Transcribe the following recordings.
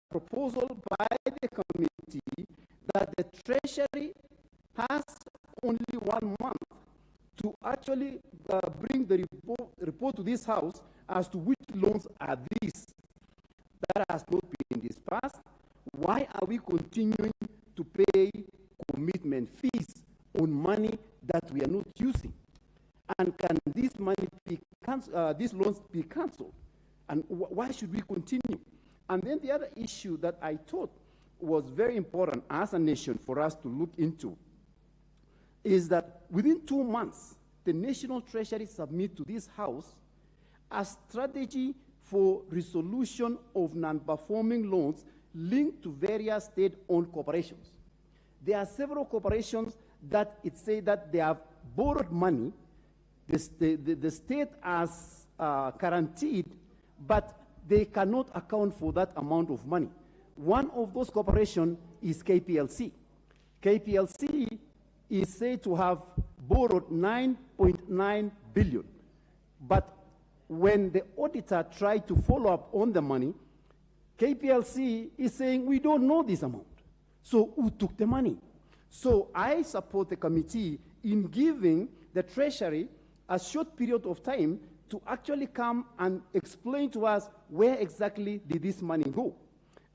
proposal by the committee that the Treasury has only 1 month to actually bring the report to this House as to which loans are these that has not been disbursed. Why are we continuing to pay commitment fees on money that we are not using? And can this money be these loans be cancelled? And why should we continue? And then the other issue that I thought was very important as a nation for us to look into is that within 2 months, the National Treasury submit to this House a strategy for resolution of non-performing loans linked to various state-owned corporations. There are several corporations that it say that they have borrowed money, the state has guaranteed, but they cannot account for that amount of money. One of those corporations is KPLC. KPLC is said to have borrowed 9.9 billion. But when the auditor tried to follow up on the money, KPLC is saying, we don't know this amount. So who took the money? So I support the committee in giving the Treasury a short period of time to actually come and explain to us where exactly did this money go.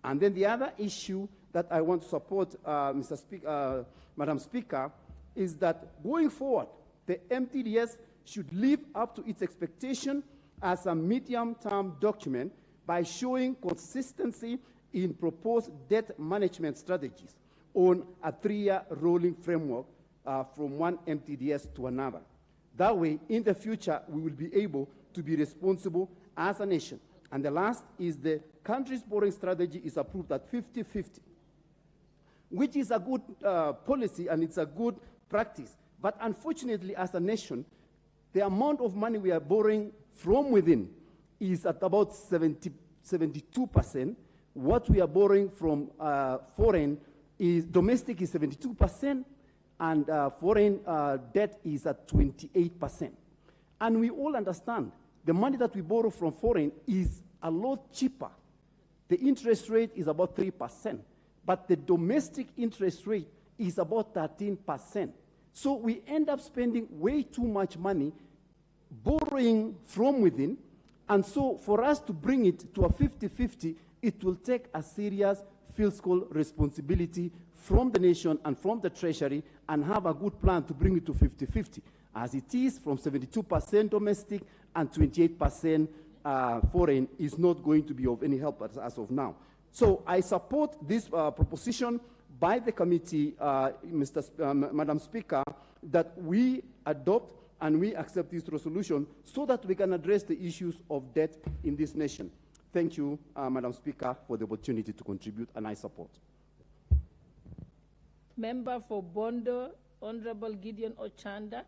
And then the other issue that I want to support, Madam Speaker, is that going forward, the MTDS should live up to its expectation as a medium-term document by showing consistency in proposed debt management strategies on a 3-year rolling framework from one MTDS to another. That way, in the future, we will be able to be responsible as a nation. And the last is the country's borrowing strategy is approved at 50-50, which is a good policy and it's a good practice. But unfortunately, as a nation, the amount of money we are borrowing from within is at about 72%. What we are borrowing from foreign is domestic is 72%, and foreign debt is at 28%. And we all understand the money that we borrow from foreign is a lot cheaper. The interest rate is about 3%, but the domestic interest rate is about 13%. So we end up spending way too much money borrowing from within, and so for us to bring it to a 50-50, it will take a serious fiscal responsibility from the nation and from the Treasury and have a good plan to bring it to 50-50. As it is, from 72% domestic and 28% foreign is not going to be of any help as of now. So I support this proposition by the committee, Madam Speaker, that we adopt and we accept this resolution so that we can address the issues of debt in this nation. Thank you, Madam Speaker, for the opportunity to contribute, and I support. Member for Bondo, Honorable Gideon Ochanda.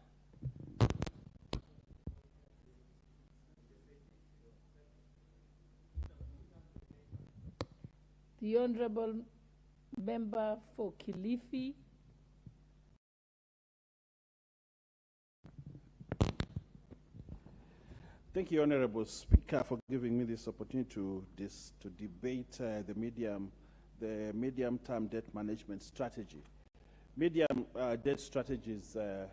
The Honorable Member for Kilifi. Thank you, Honorable Speaker, for giving me this opportunity to debate the medium-term debt management strategy. Medium debt strategies the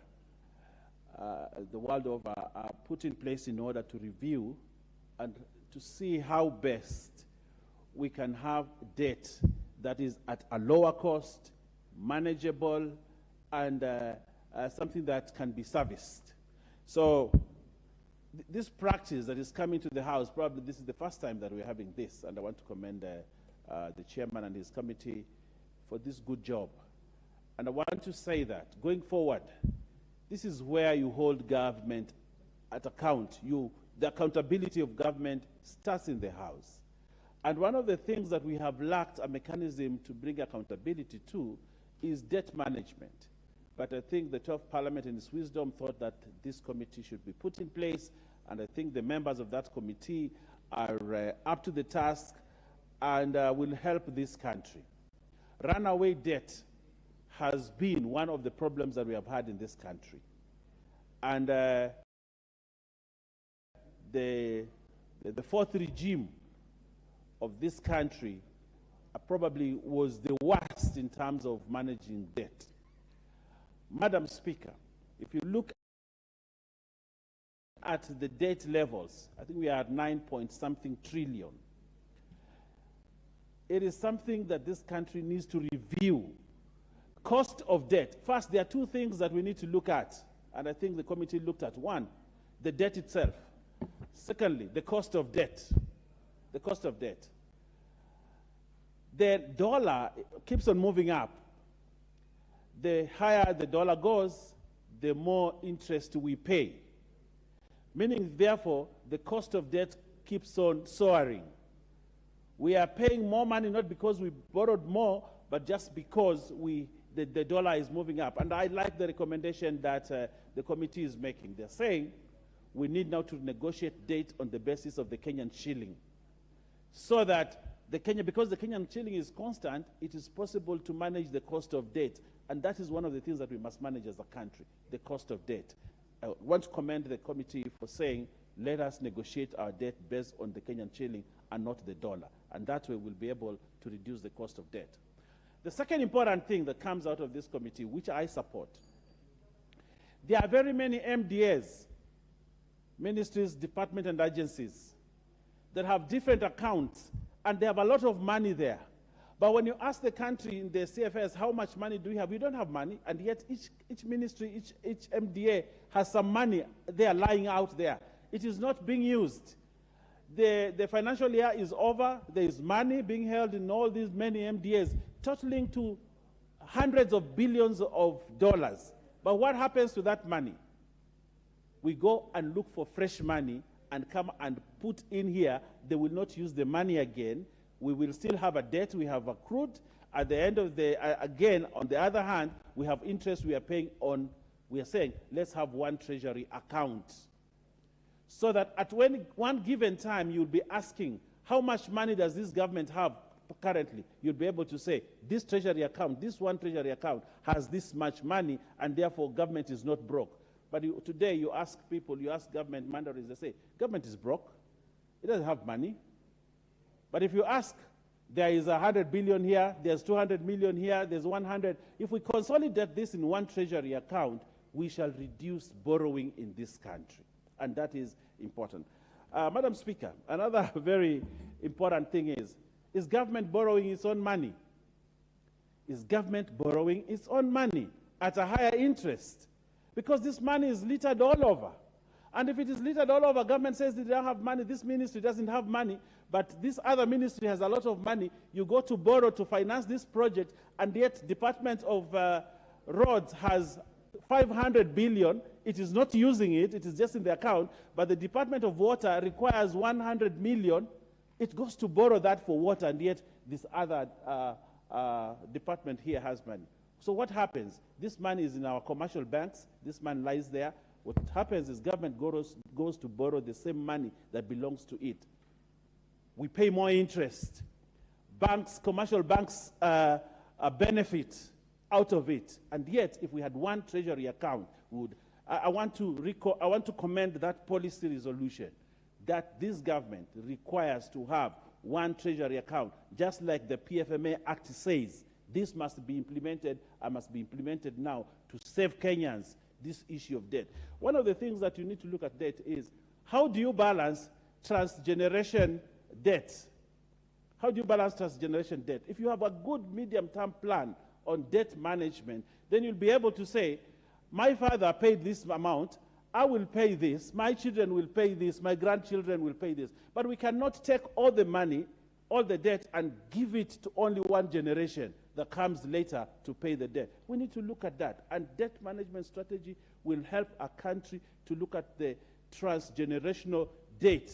world over are put in place in order to review and to see how best we can have debt that is at a lower cost, manageable, and something that can be serviced. So this practice that is coming to the House, probably this is the first time that we're having this, and I want to commend the chairman and his committee for this good job. And I want to say that going forward, this is where you hold government at account. The accountability of government starts in the House. And one of the things that we have lacked a mechanism to bring accountability to is debt management. But I think the 12th Parliament in its wisdom thought that this committee should be put in place, and I think the members of that committee are up to the task and will help this country. Runaway debt has been one of the problems that we have had in this country. And the fourth regime of this country probably was the worst in terms of managing debt. Madam Speaker, if you look at the debt levels, I think we are at 9-point-something trillion. It is something that this country needs to review. Cost of debt. First, there are two things that we need to look at, and I think the committee looked at. One, the debt itself. Secondly, the cost of debt. The cost of debt. The dollar keeps on moving up. The higher the dollar goes, the more interest we pay. Meaning, therefore, the cost of debt keeps on soaring. We are paying more money not because we borrowed more, but just because the dollar is moving up. And I like the recommendation that the committee is making. They're saying we need now to negotiate debt on the basis of the Kenyan shilling, so that because the Kenyan shilling is constant, it is possible to manage the cost of debt. And that is one of the things that we must manage as a country, the cost of debt. I want to commend the committee for saying, let us negotiate our debt based on the Kenyan shilling and not the dollar. And that way we'll be able to reduce the cost of debt. The second important thing that comes out of this committee, which I support, there are very many MDAs, ministries, departments, and agencies that have different accounts, and they have a lot of money there. But when you ask the country in the CFS, how much money do we have? We don't have money, and yet each ministry, each MDA has some money there lying out there. It is not being used. The financial year is over. There is money being held in all these many MDAs, totaling to hundreds of billions of dollars. But what happens to that money? We go and look for fresh money and come and put in here. They will not use the money again. We will still have a debt we have accrued. At the end of the, again, on the other hand, we have interest we are paying on. We are saying, let's have one treasury account. So that at one given time, you'll be asking, how much money does this government have currently? You'll be able to say, this treasury account, this one treasury account has this much money, and therefore government is not broke. But today you ask people, you ask government mandates, they say, government is broke. It doesn't have money. But if you ask, there is 100 billion here, there's 200 million here, there's 100. If we consolidate this in one treasury account, we shall reduce borrowing in this country. And that is important. Madam Speaker, another very important thing is government borrowing its own money? Is government borrowing its own money at a higher interest? Because this money is littered all over. And if it is littered all over, government says they don't have money, this ministry doesn't have money, but this other ministry has a lot of money. You go to borrow to finance this project, and yet Department of Roads has 500 billion. It is not using it. It is just in the account. But the Department of Water requires 100 million. It goes to borrow that for water, and yet this other department here has money. So what happens? This money is in our commercial banks. This money lies there. What happens is government goes to borrow the same money that belongs to it. We pay more interest. Banks, commercial banks benefit out of it. And yet, if we had one treasury account, I want to commend that policy resolution that this government requires to have one treasury account, just like the PFMA Act says. This must be implemented and must be implemented now to save Kenyans this issue of debt. One of the things that you need to look at debt is, how do you balance transgeneration debt? How do you balance transgeneration debt? If you have a good medium-term plan on debt management, then you'll be able to say, my father paid this amount, I will pay this, my children will pay this, my grandchildren will pay this. But we cannot take all the money, all the debt, and give it to only one generation that comes later to pay the debt. We need to look at that. And debt management strategy will help a country to look at the transgenerational debt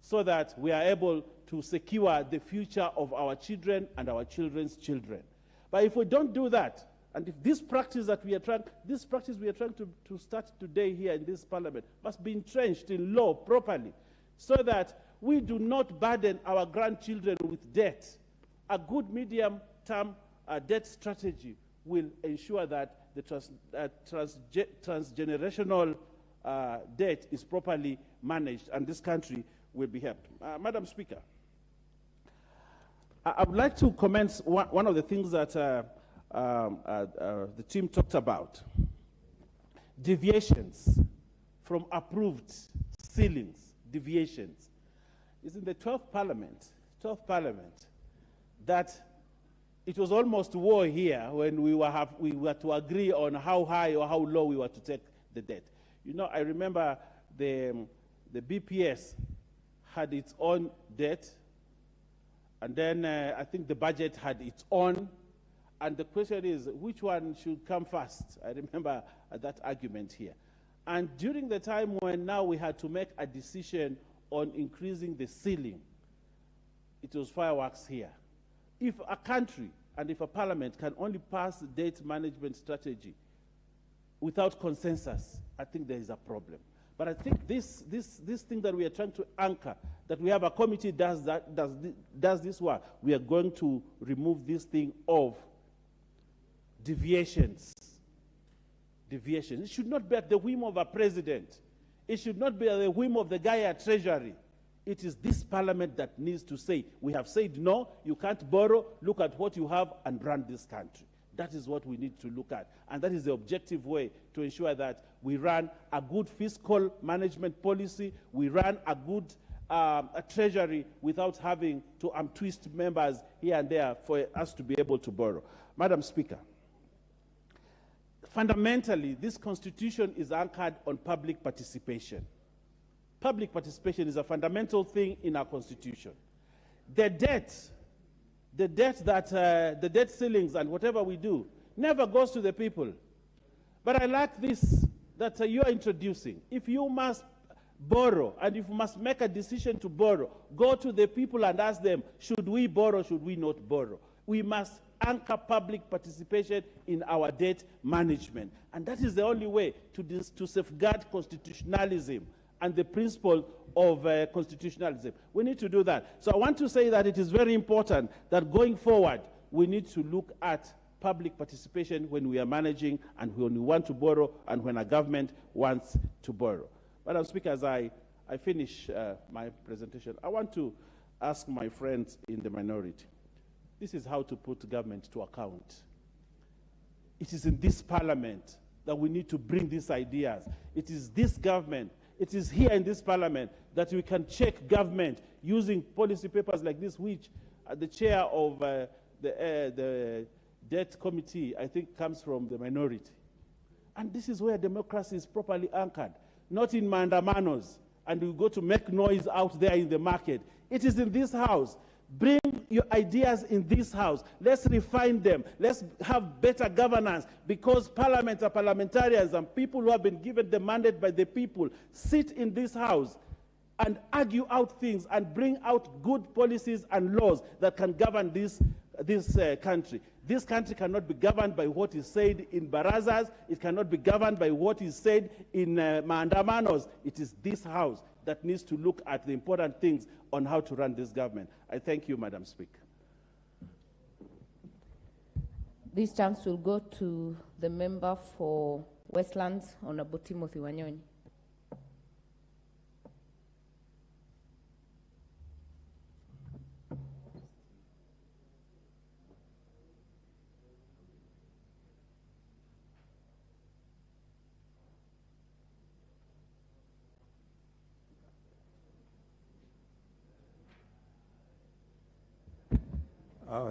so that we are able to secure the future of our children and our children's children. But if we don't do that, and if this practice that we are trying, to start today here in this parliament must be entrenched in law properly so that we do not burden our grandchildren with debt. A good medium-term debt strategy will ensure that the transgenerational debt is properly managed and this country will be helped. Madam Speaker, I would like to comment one of the things that the team talked about. Deviations from approved ceilings, deviations. It's in the 12th Parliament, that it was almost war here when we were to agree on how high or how low we were to take the debt. You know, I remember the BPS had its own debt, and then I think the budget had its own, and the question is, which one should come first? I remember that argument here. And during the time when now we had to make a decision on increasing the ceiling, it was fireworks here. If a country and if a parliament can only pass debt management strategy without consensus, I think there is a problem. But I think this thing that we are trying to anchor, that we have a committee does this work, we are going to remove this thing of deviations. Deviations. It should not be at the whim of a president. It should not be at the whim of the guy at Treasury. It is this parliament that needs to say, we have said no, you can't borrow, look at what you have and run this country. That is what we need to look at. And that is the objective way to ensure that we run a good fiscal management policy, we run a good a treasury without having to twist members here and there for us to be able to borrow. Madam Speaker, fundamentally, this constitution is anchored on public participation. Public participation is a fundamental thing in our constitution. The debt ceilings and whatever we do never goes to the people. But I like this that you are introducing. If you must borrow and if you must make a decision to borrow, go to the people and ask them, should we borrow, should we not borrow? We must anchor public participation in our debt management. And that is the only way to safeguard constitutionalism and the principle of constitutionalism. We need to do that. So I want to say that it is very important that going forward, we need to look at public participation when we are managing and when we want to borrow and when a government wants to borrow. Madam Speaker, as I finish my presentation, I want to ask my friends in the minority, this is how to put government to account. It is in this parliament that we need to bring these ideas. It is this government, it is here in this parliament that we can check government using policy papers like this, which the chair of the debt committee, I think, comes from the minority. And this is where democracy is properly anchored, not in mandamanos, and we go to make noise out there in the market. It is in this house. Bring your ideas in this house. Let's refine them. Let's have better governance, because parliaments are parliamentarians and people who have been given the mandate by the people sit in this house and argue out things and bring out good policies and laws that can govern this country. This country cannot be governed by what is said in barazas. It cannot be governed by what is said in maandamanos. It is this house that needs to look at the important things on how to run this government. I thank you, Madam Speaker. This chance will go to the member for Westlands, Honorable Timothy Wanyonyi.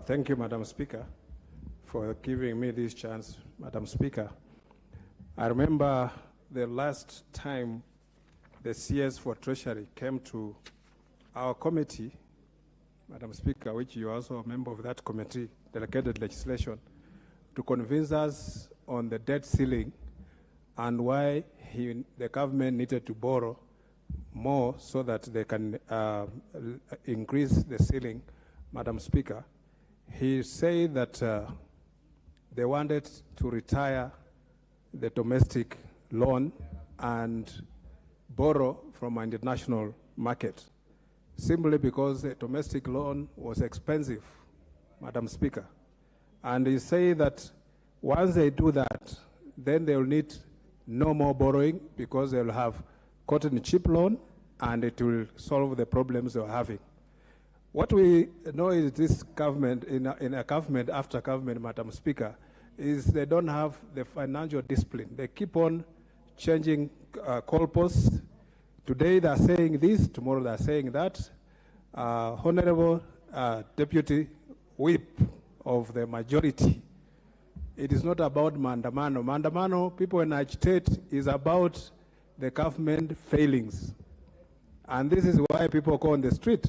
Thank you, Madam Speaker, for giving me this chance, Madam Speaker. I remember the last time the CS for Treasury came to our committee, Madam Speaker, which you are also a member of that committee, delegated legislation, to convince us on the debt ceiling and why the government needed to borrow more so that they can increase the ceiling, Madam Speaker. He said that they wanted to retire the domestic loan and borrow from an international market, simply because the domestic loan was expensive, Madam Speaker. And he said that once they do that, then they will need no more borrowing because they will have gotten a cheap loan and it will solve the problems they are having. What we know is this government, in a government after government, Madam Speaker, is they don't have the financial discipline. They keep on changing goalposts. Today they're saying this, tomorrow they're saying that. Honorable Deputy Whip of the majority, it is not about Mandamano. Mandamano, people in agitate, is about the government failings. And this is why people go on the street.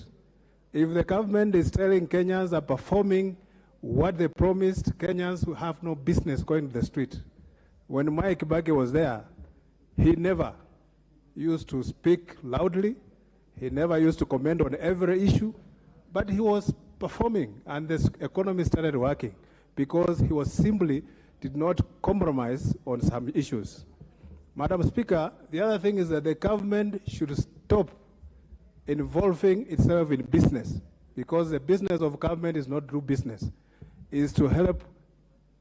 If the government is telling Kenyans are performing what they promised, Kenyans will have no business going to the street. When Mike Kibaki was there, he never used to speak loudly. He never used to comment on every issue, but he was performing, and the economy started working because he was simply did not compromise on some issues. Madam Speaker, the other thing is that the government should stop involving itself in business, because the business of government is not do business, is to help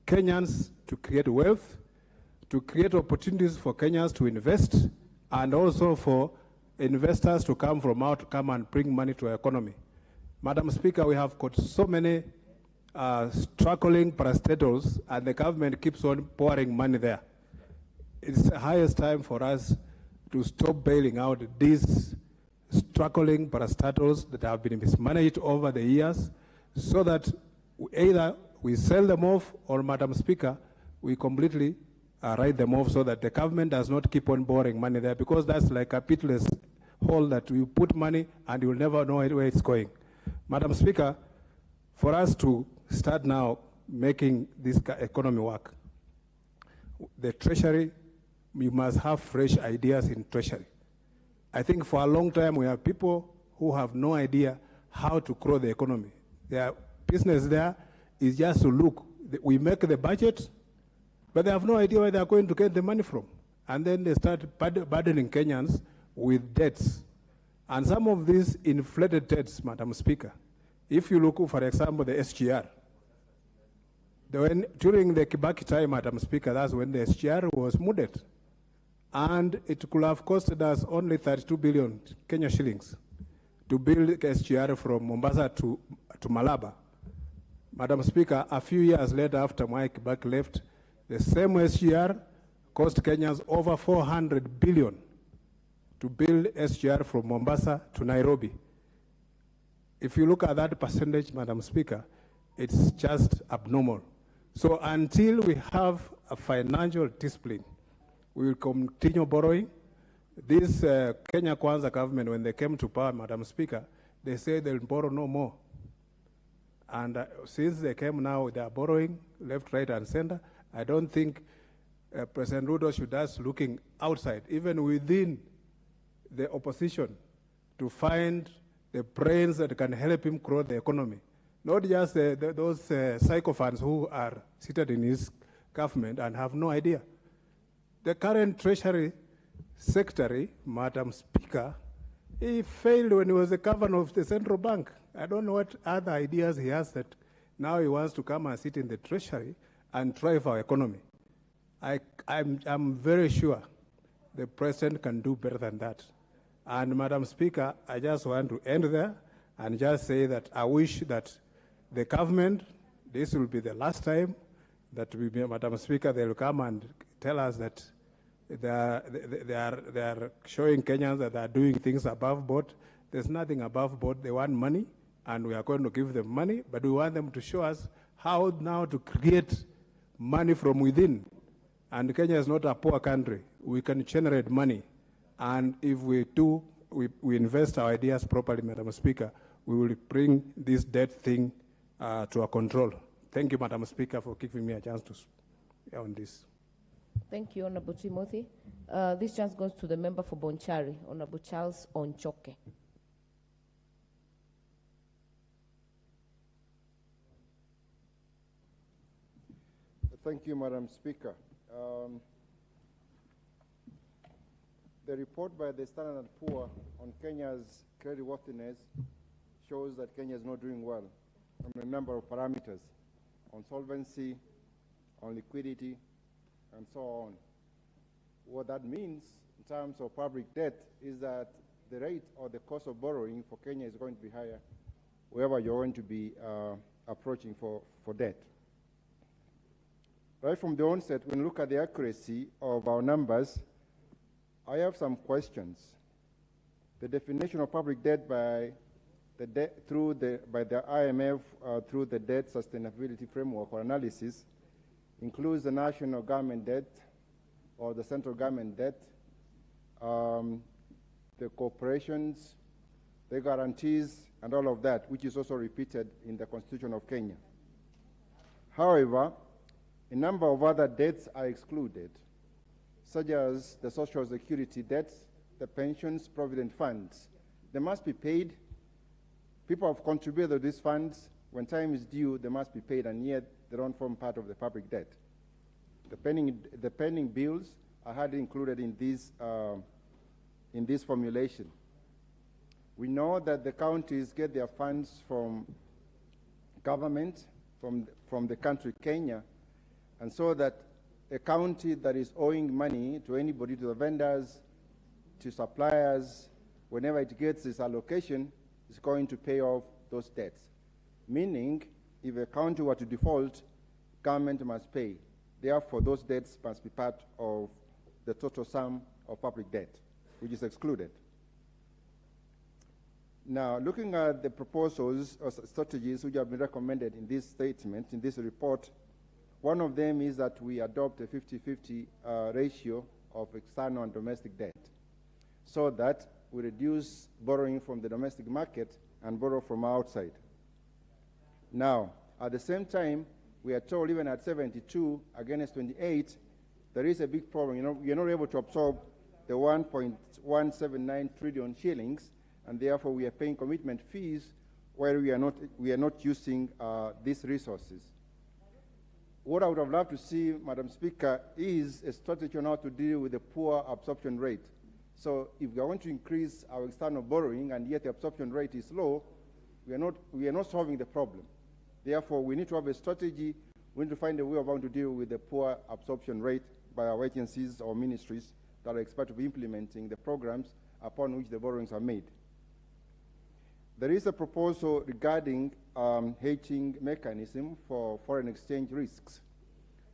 Kenyans to create wealth, to create opportunities for Kenyans to invest, and also for investors to come from out to come and bring money to our economy. Madam Speaker, we have got so many struggling parastatals, and the government keeps on pouring money there. It's the highest time for us to stop bailing out these struggling parastatals that have been mismanaged over the years, so that either we sell them off or, Madam Speaker, we completely write them off so that the government does not keep on borrowing money there, because that's like a pitless hole that you put money and you'll never know where it's going. Madam Speaker, for us to start now making this economy work, the Treasury, we must have fresh ideas in Treasury. I think for a long time we have people who have no idea how to grow the economy. Their business there is just to look. We make the budget, but they have no idea where they are going to get the money from. And then they start burdening Kenyans with debts. And some of these inflated debts, Madam Speaker, if you look, for example, the SGR, during the Kibaki time, Madam Speaker, that's when the SGR was mooted. And it could have costed us only 32 billion Kenya shillings to build SGR from Mombasa to Malaba. Madam Speaker, a few years later, after Mike Kibaki left, the same SGR cost Kenyans over 400 billion to build SGR from Mombasa to Nairobi. If you look at that percentage, Madam Speaker, it's just abnormal. So until we have a financial discipline, we will continue borrowing. This Kenya Kwanza government, when they came to power, Madam Speaker, they said they'll borrow no more. And since they came now, they are borrowing left, right, and center. I don't think President Ruto should just looking outside, even within the opposition, to find the brains that can help him grow the economy. Not just those sycophants who are seated in his government and have no idea. The current Treasury Secretary, Madam Speaker, he failed when he was the governor of the central bank. I don't know what other ideas he has that now he wants to come and sit in the Treasury and drive our economy. I'm very sure the president can do better than that. And Madam Speaker, I just want to end there and just say that I wish that the government, this will be the last time that Madam Speaker, they will come and tell us that they are showing Kenyans that they are doing things above board. There's nothing above board. They want money, and we are going to give them money, but we want them to show us how now to create money from within. And Kenya is not a poor country. We can generate money. And if we do, we invest our ideas properly, Madam Speaker, we will bring this debt thing to a control. Thank you, Madam Speaker, for giving me a chance to speak on this. Thank you, Honorable Timothy. This chance goes to the member for Bonchari, Honorable Charles Onchoke. Thank you, Madam Speaker. The report by the Standard & Poor on Kenya's creditworthiness shows that Kenya is not doing well on a number of parameters, on solvency, on liquidity, and so on. What that means in terms of public debt is that the rate or the cost of borrowing for Kenya is going to be higher wherever you're going to be approaching for debt. Right from the onset, when you look at the accuracy of our numbers, I have some questions. The definition of public debt by the IMF through the debt sustainability framework or analysis includes the national government debt or the central government debt, the corporations, the guarantees, and all of that, which is also repeated in the Constitution of Kenya. However, a number of other debts are excluded, such as the social security debts, the pensions, provident funds. They must be paid. People have contributed to these funds. When time is due, they must be paid, and yet they don't form part of the public debt. The pending bills are hardly included in this formulation. We know that the counties get their funds from government, from the country Kenya, and so that a county that is owing money to anybody, to the vendors, to suppliers, whenever it gets its allocation, is going to pay off those debts. Meaning, if a county were to default, government must pay. Therefore, those debts must be part of the total sum of public debt, which is excluded. Now, looking at the proposals or strategies which have been recommended in this statement, in this report, one of them is that we adopt a 50-50 ratio of external and domestic debt, so that we reduce borrowing from the domestic market and borrow from outside. Now, at the same time, we are told even at 72 against 28, there is a big problem. You know, we are not able to absorb the 1.179 trillion shillings, and therefore we are paying commitment fees where we are not using these resources. What I would have loved to see, Madam Speaker, is a strategy on how to deal with the poor absorption rate. So if we are going to increase our external borrowing and yet the absorption rate is low, we are not solving the problem. Therefore, we need to have a strategy. We need to find a way of how to deal with the poor absorption rate by our agencies or ministries that are expected to be implementing the programs upon which the borrowings are made. There is a proposal regarding hedging mechanism for foreign exchange risks.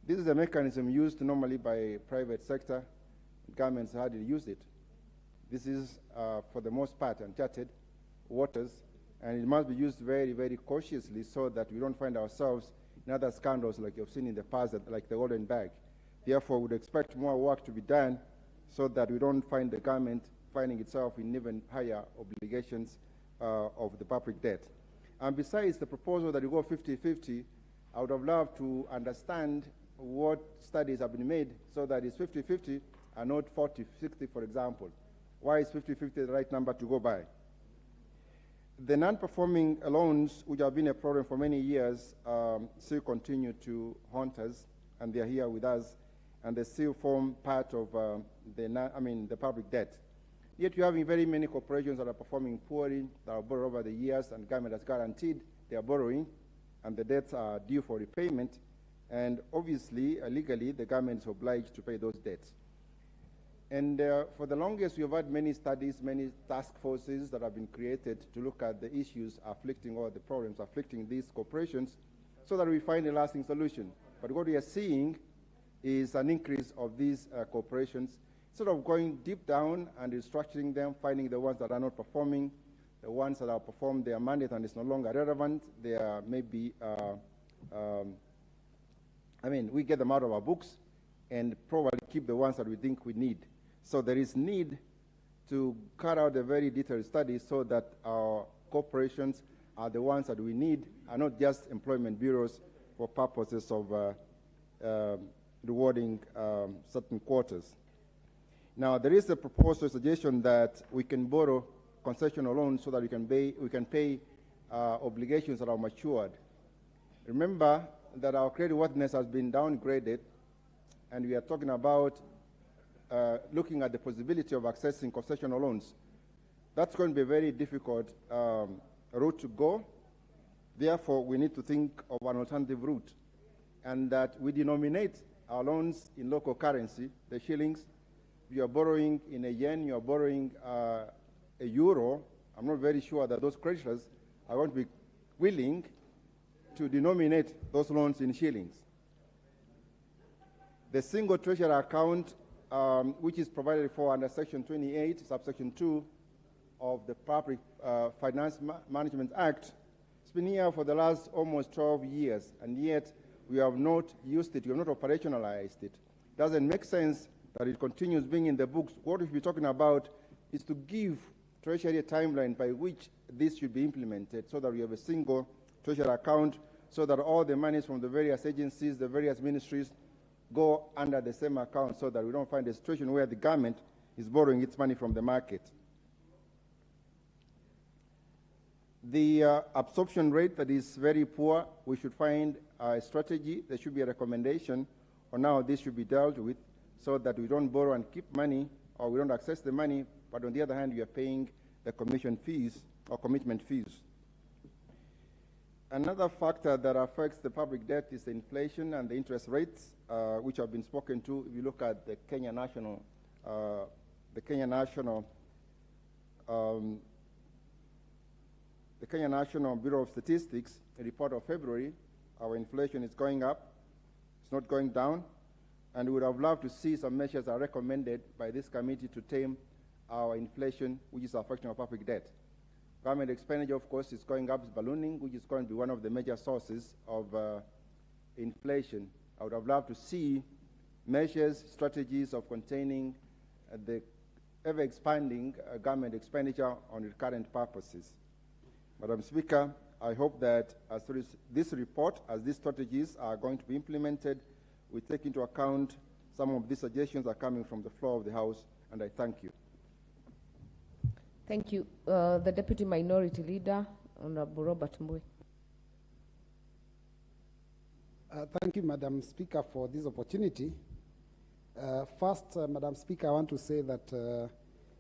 This is a mechanism used normally by private sector. Governments hardly use it. This is, for the most part, uncharted waters, and it must be used very, very cautiously so that we don't find ourselves in other scandals like you've seen in the past, like the golden bag. Therefore, we would expect more work to be done so that we don't find the government finding itself in even higher obligations of the public debt. And besides the proposal that you go 50-50, I would have loved to understand what studies have been made so that it's 50-50 and not 40-60, for example. Why is 50-50 the right number to go by? The non-performing loans, which have been a problem for many years, still continue to haunt us, and they're here with us, and they still form part of the public debt. Yet you're having very many corporations that are performing poorly, that are borrowed over the years, and government has guaranteed their borrowing, and the debts are due for repayment, and obviously, legally, the government is obliged to pay those debts. And for the longest, we've had many studies, many task forces that have been created to look at the issues afflicting or the problems afflicting these corporations so that we find a lasting solution. But what we are seeing is an increase of these corporations, sort of going deep down and restructuring them, finding the ones that are not performing, the ones that have performed their mandate and is no longer relevant. They are maybe, we get them out of our books and probably keep the ones that we think we need. So there is need to cut out a very detailed study so that our corporations are the ones that we need, and not just employment bureaus for purposes of rewarding certain quarters. Now, there is a proposal suggestion that we can borrow concessional loans so that we can pay obligations that are matured. Remember that our creditworthiness has been downgraded, and we are talking about looking at the possibility of accessing concessional loans. That's going to be a very difficult route to go. Therefore, we need to think of an alternative route, and that we denominate our loans in local currency, the shillings. If you are borrowing in a yen, you are borrowing a euro. I'm not very sure that those creditors are going to be willing to denominate those loans in shillings. The single treasury account, which is provided for under Section 28, subsection 2 of the Public Finance Management Act, it's been here for the last almost 12 years, and yet we have not used it, we have not operationalized it. It doesn't make sense that it continues being in the books. What we should be talking about is to give Treasury a timeline by which this should be implemented so that we have a single Treasury account, so that all the monies from the various agencies, the various ministries, go under the same account, so that we don't find a situation where the government is borrowing its money from the market. The absorption rate that is very poor, we should find a strategy. There should be a recommendation on how this should be dealt with, so that we don't borrow and keep money, or we don't access the money, but on the other hand, we are paying the commission fees or commitment fees. Another factor that affects the public debt is the inflation and the interest rates, which have been spoken to. If you look at the Kenyan National Bureau of Statistics, a report of February, our inflation is going up, it's not going down, and we would have loved to see some measures are recommended by this committee to tame our inflation, which is affecting our public debt. Government expenditure, of course, is going up, it's ballooning, which is going to be one of the major sources of inflation. I would have loved to see measures, strategies of containing the ever-expanding government expenditure on recurrent purposes. Madam Speaker, I hope that as this report, as these strategies are going to be implemented, we take into account some of these suggestions are coming from the floor of the House, and I thank you. Thank you. The Deputy Minority Leader, Honorable Robert Mbui. Thank you, Madam Speaker, for this opportunity. First, Madam Speaker, I want to say that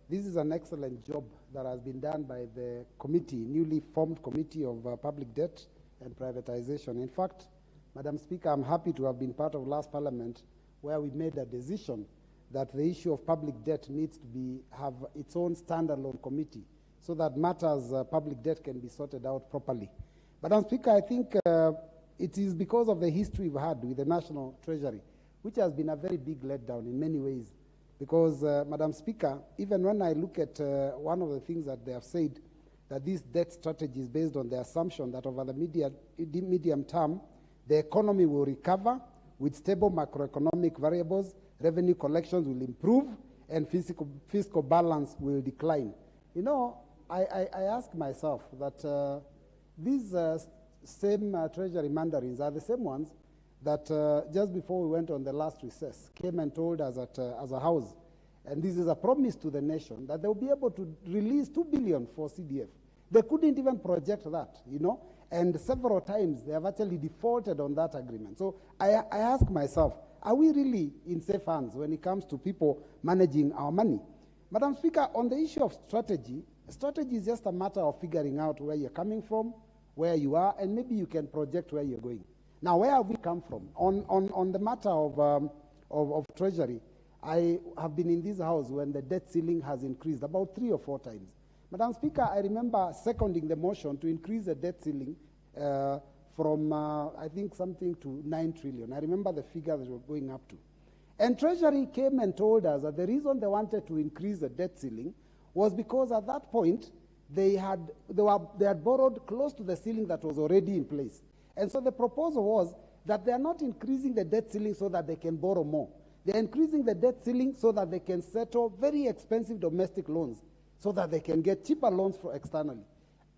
this is an excellent job that has been done by the committee, newly formed Committee of Public Debt and Privatization. In fact, Madam Speaker, I'm happy to have been part of last Parliament where we made a decision that the issue of public debt needs to have its own standalone committee so that matters public debt can be sorted out properly. Madam Speaker, I think it is because of the history we've had with the National Treasury, which has been a very big letdown in many ways. Because, Madam Speaker, even when I look at one of the things that they have said, that this debt strategy is based on the assumption that over the medium term, the economy will recover with stable macroeconomic variables, revenue collections will improve, and fiscal balance will decline. You know, I ask myself that these same Treasury mandarins are the same ones that just before we went on the last recess came and told us that as a house, and this is a promise to the nation, that they'll be able to release 2 billion for CDF. They couldn't even project that, you know, and several times they have actually defaulted on that agreement. So I ask myself, are we really in safe hands when it comes to people managing our money? Madam Speaker, on the issue of strategy is just a matter of figuring out where you're coming from, where you are, and maybe you can project where you're going. Now, where have we come from? On the matter of Treasury, I have been in this house when the debt ceiling has increased about 3 or 4 times. Madam Speaker, I remember seconding the motion to increase the debt ceiling from, I think, something to 9 trillion. I remember the figure that we were going up to. And Treasury came and told us that the reason they wanted to increase the debt ceiling was because at that point, they had borrowed close to the ceiling that was already in place. And so the proposal was that they are not increasing the debt ceiling so that they can borrow more. They are increasing the debt ceiling so that they can settle very expensive domestic loans, so that they can get cheaper loans for externally.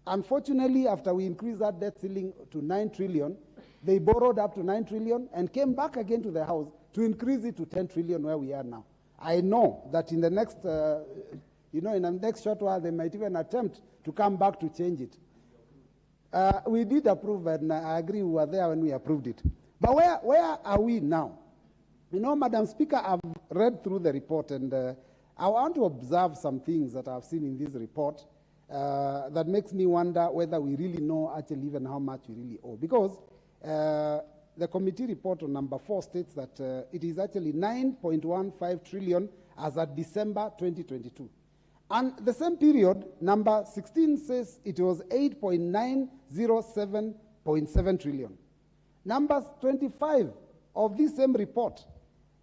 Unfortunately, after we increased that debt ceiling to 9 trillion, they borrowed up to 9 trillion and came back again to the House to increase it to 10 trillion where we are now. I know that in the next, in the next short while, they might even attempt to come back to change it. We did approve, and I agree we were there when we approved it. But where are we now? You know, Madam Speaker, I've read through the report, and I want to observe some things that I've seen in this report that makes me wonder whether we really know actually even how much we really owe. Because the committee report on number 4 states that it is actually 9.15 trillion as at December 2022. And the same period, number 16 says it was 8.907.7 trillion. Number 25 of this same report,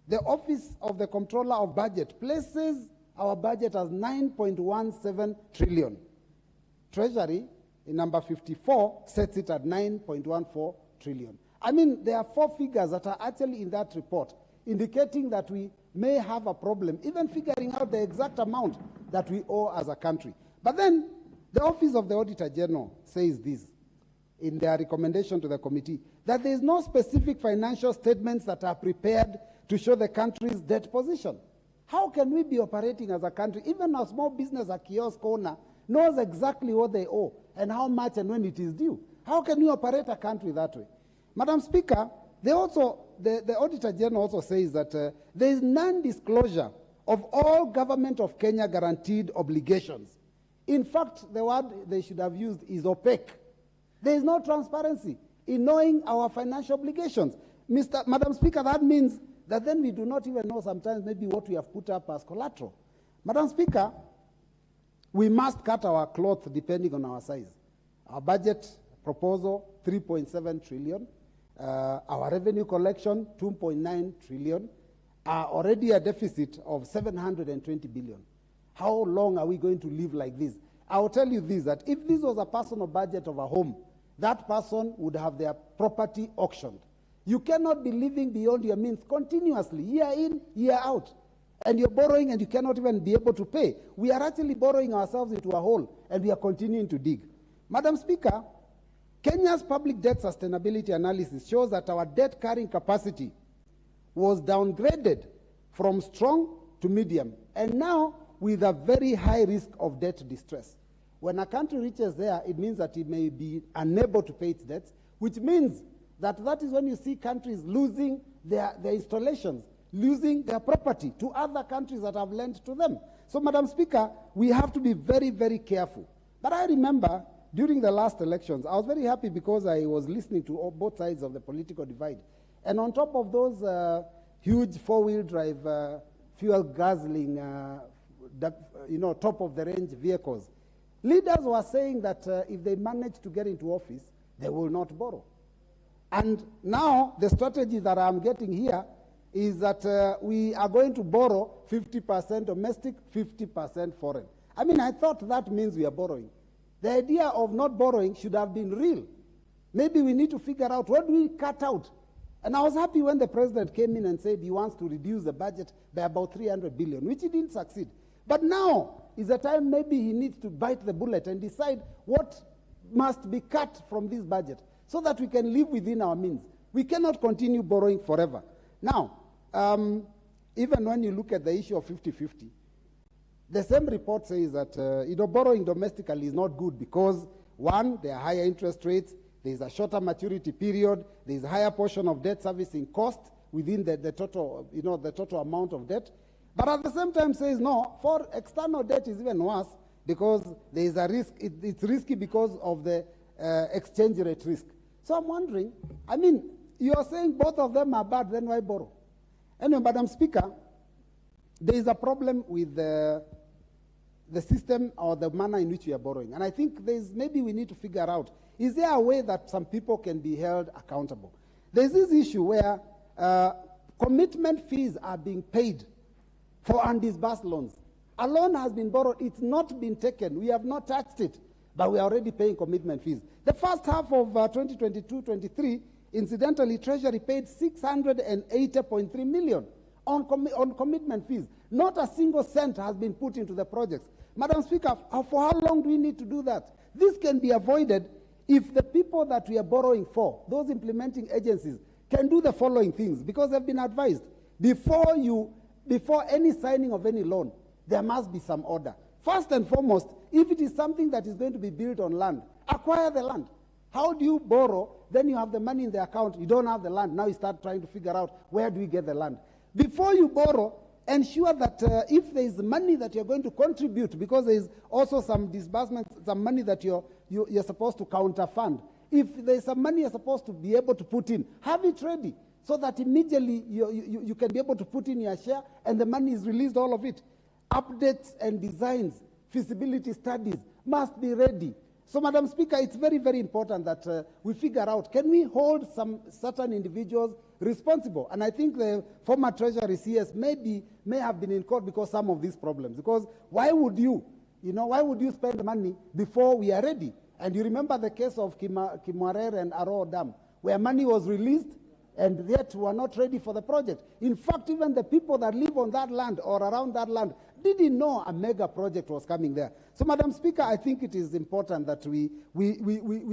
the Office of the Comptroller of Budget places our budget as 9.17 trillion. Treasury, in number 54, sets it at 9.14 trillion. I mean, there are 4 figures that are actually in that report, indicating that we may have a problem, even figuring out the exact amount that we owe as a country. But then, the Office of the Auditor General says this in their recommendation to the committee, that there is no specific financial statements that are prepared to show the country's debt position. How can we be operating as a country? Even a small business, a kiosk owner, knows exactly what they owe and how much and when it is due. How can you operate a country that way? Madam Speaker, the Auditor General also says that there is non-disclosure of all Government of Kenya guaranteed obligations. In fact, the word they should have used is opaque. There is no transparency in knowing our financial obligations. Madam Speaker, that means that then we do not even know sometimes maybe what we have put up as collateral. Madam Speaker, we must cut our cloth depending on our size. Our budget proposal, 3.7 trillion. Our revenue collection, 2.9 trillion. Already a deficit of 720 billion. How long are we going to live like this? I will tell you this, that if this was a personal budget of a home, that person would have their property auctioned. You cannot be living beyond your means continuously, year in, year out. And you're borrowing and you cannot even be able to pay. We are actually borrowing ourselves into a hole and we are continuing to dig. Madam Speaker, Kenya's public debt sustainability analysis shows that our debt carrying capacity was downgraded from strong to medium, and now with a very high risk of debt distress. When a country reaches there, it means that it may be unable to pay its debts, which means that is when you see countries losing their installations, losing their property to other countries that have lent to them. So, Madam Speaker, we have to be very, very careful. But I remember during the last elections, I was very happy because I was listening to both sides of the political divide. And on top of those huge four-wheel drive, fuel-guzzling, top-of-the-range vehicles, leaders were saying that if they manage to get into office, they will not borrow. And now the strategy that I'm getting here is that we are going to borrow 50% domestic, 50% foreign. I mean, I thought that means we are borrowing. The idea of not borrowing should have been real. Maybe we need to figure out what do we cut out. And I was happy when the president came in and said he wants to reduce the budget by about 300 billion, which he didn't succeed. But now is the time maybe he needs to bite the bullet and decide what must be cut from this budget so that we can live within our means. We cannot continue borrowing forever. Now, even when you look at the issue of 50-50, the same report says that borrowing domestically is not good because, one, there are higher interest rates, there is a shorter maturity period, there is a higher portion of debt servicing cost within the total amount of debt. But at the same time says, no, for external debt is even worse because there is a risk, it's risky because of the exchange rate risk. So I'm wondering, I mean, you are saying both of them are bad, then why borrow? Anyway, Madam Speaker, there is a problem with the system or the manner in which we are borrowing. And I think maybe we need to figure out, is there a way that some people can be held accountable? There's this issue where commitment fees are being paid for undisbursed loans. A loan has been borrowed, it's not been taken, we have not touched it, but we are already paying commitment fees. The first half of 2022-23, incidentally, Treasury paid 680.3 million on commitment fees. Not a single cent has been put into the projects. Madam Speaker, for how long do we need to do that? This can be avoided if the people that we are borrowing for, those implementing agencies, can do the following things, because they've been advised. Before any signing of any loan, there must be some order. First and foremost, if it is something that is going to be built on land, acquire the land. How do you borrow? Then you have the money in the account, you don't have the land. Now you start trying to figure out where do we get the land. Before you borrow, ensure that if there is money that you're going to contribute, because there is also some disbursement, some money that you're supposed to counter-fund. If there's some money you're supposed to be able to put in, have it ready so that immediately you can be able to put in your share and the money is released, all of it. Updates and designs feasibility studies must be ready. So, Madam Speaker, it's very, very important that we figure out, can we hold some certain individuals responsible? And I think the former Treasury CS may have been in court because some of these problems. Because why would you spend money before we are ready? And you remember the case of Kimwarer and Aro Dam, where money was released and yet we are not ready for the project. In fact, even the people that live on that land or around that land didn't know a mega project was coming there. So, Madam Speaker, I think it is important that we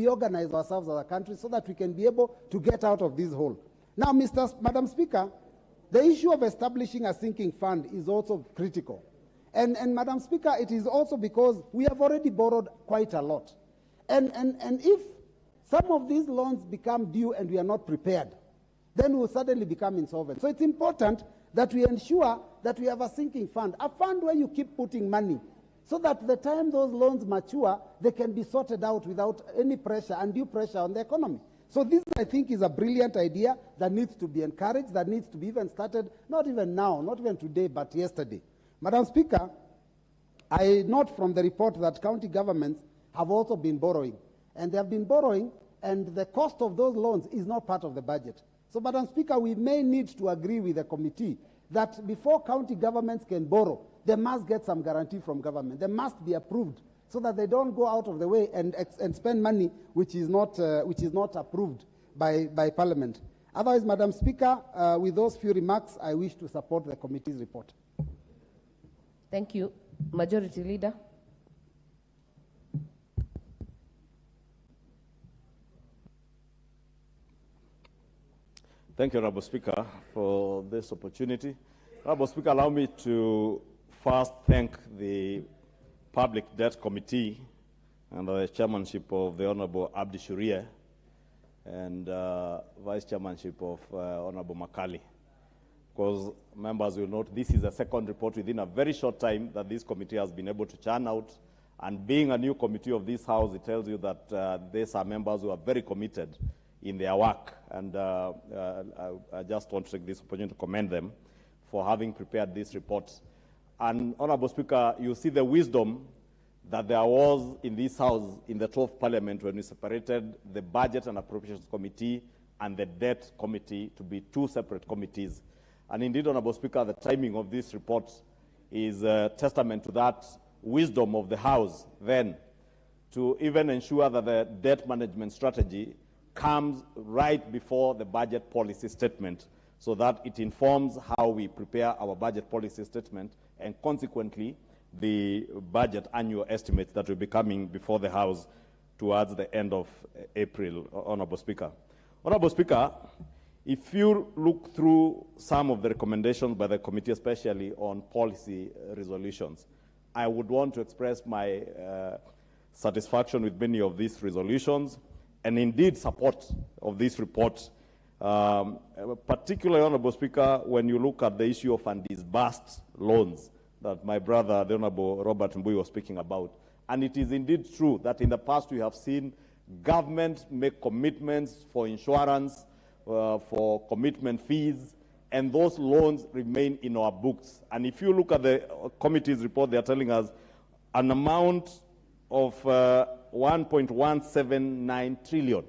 organize ourselves as a country so that we can be able to get out of this hole. Now, Madam Speaker, the issue of establishing a sinking fund is also critical. And Madam Speaker, it is also because we have already borrowed quite a lot. And if some of these loans become due and we are not prepared, then we'll suddenly become insolvent. So it's important that we ensure that we have a sinking fund, a fund where you keep putting money, so that the time those loans mature, they can be sorted out without any pressure, undue pressure on the economy. So this, I think, is a brilliant idea that needs to be encouraged, that needs to be even started, not even now, not even today, but yesterday. Madam Speaker, I note from the report that county governments have also been borrowing. And they have been borrowing, and the cost of those loans is not part of the budget. So, Madam Speaker, we may need to agree with the committee that before county governments can borrow, they must get some guarantee from government. They must be approved so that they don't go out of the way and spend money which is not approved by Parliament. Otherwise, Madam Speaker, with those few remarks, I wish to support the committee's report. Thank you. Majority Leader. Thank you, Honorable Speaker, for this opportunity. Honorable Speaker, allow me to first thank the Public Debt Committee under the chairmanship of the Honorable Abdi Shuria and vice chairmanship of Honorable Makali. Because members will note this is the second report within a very short time that this committee has been able to churn out. And being a new committee of this House, it tells you that these are members who are very committed in their work. And I just want to take this opportunity to commend them for having prepared this report. And Honorable Speaker, you see the wisdom that there was in this House in the 12th Parliament when we separated the Budget and Appropriations Committee and the Debt Committee to be two separate committees. And indeed, Honorable Speaker, the timing of this report is a testament to that wisdom of the House then to even ensure that the debt management strategy comes right before the budget policy statement so that it informs how we prepare our budget policy statement and consequently the budget annual estimates that will be coming before the House towards the end of April, Honorable Speaker. Honorable Speaker, if you look through some of the recommendations by the committee, especially on policy resolutions, I would want to express my satisfaction with many of these resolutions and indeed support of this report, particularly, Honorable Speaker, when you look at the issue of undisbursed loans that my brother, the Honorable Robert Mbui, was speaking about. And it is indeed true that in the past we have seen government make commitments for insurance, for commitment fees, and those loans remain in our books. And if you look at the committee's report, they are telling us an amount of 1.179 trillion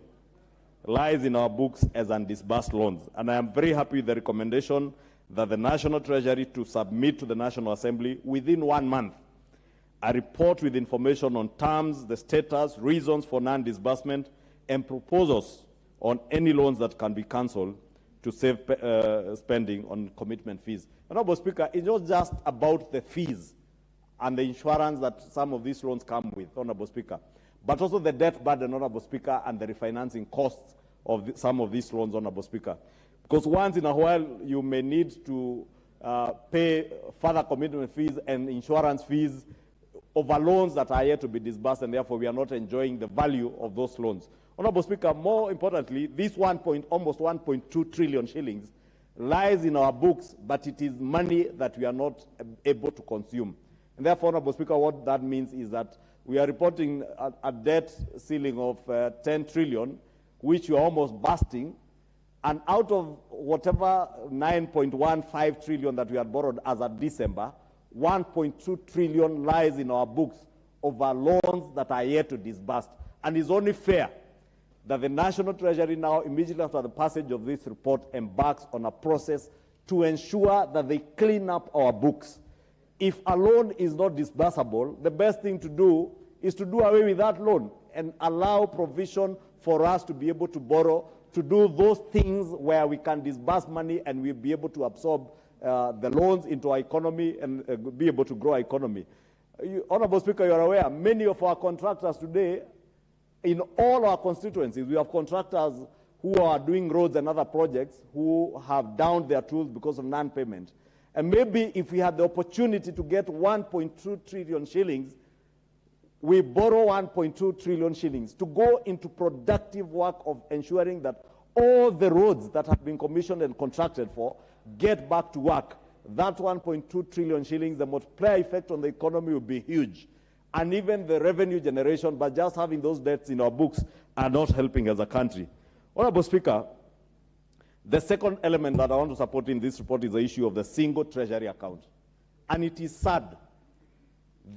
lies in our books as undisbursed loans. And I am very happy with the recommendation that the National Treasury to submit to the National Assembly within 1 month a report with information on terms, the status, reasons for non-disbursement, and proposals on any loans that can be cancelled to save spending on commitment fees. Honorable Speaker, it's not just about the fees and the insurance that some of these loans come with, Honorable Speaker, but also the debt burden, Honorable Speaker, and the refinancing costs of some of these loans, Honorable Speaker. Because once in a while, you may need to pay further commitment fees and insurance fees over loans that are yet to be disbursed, and therefore we are not enjoying the value of those loans. Honorable Speaker, more importantly, this almost 1.2 trillion shillings lies in our books, but it is money that we are not able to consume. And therefore, Honorable Speaker, what that means is that we are reporting a debt ceiling of 10 trillion, which we are almost busting, and out of whatever 9.15 trillion that we had borrowed as of December, 1.2 trillion lies in our books over loans that are yet to disburse. And it's only fair that the National Treasury now, immediately after the passage of this report, embarks on a process to ensure that they clean up our books. If a loan is not disbursable, the best thing to do is to do away with that loan and allow provision for us to be able to borrow, to do those things where we can disburse money and we'll be able to absorb the loans into our economy and be able to grow our economy. Honorable Speaker, you are aware, many of our contractors today, in all our constituencies, we have contractors who are doing roads and other projects who have downed their tools because of non-payment. And maybe if we had the opportunity to get 1.2 trillion shillings, we borrow 1.2 trillion shillings to go into productive work of ensuring that all the roads that have been commissioned and contracted for get back to work. That 1.2 trillion shillings, the multiplier effect on the economy will be huge. And even the revenue generation, but just having those debts in our books are not helping as a country. Honorable Speaker, the second element that I want to support in this report is the issue of the single treasury account. And it is sad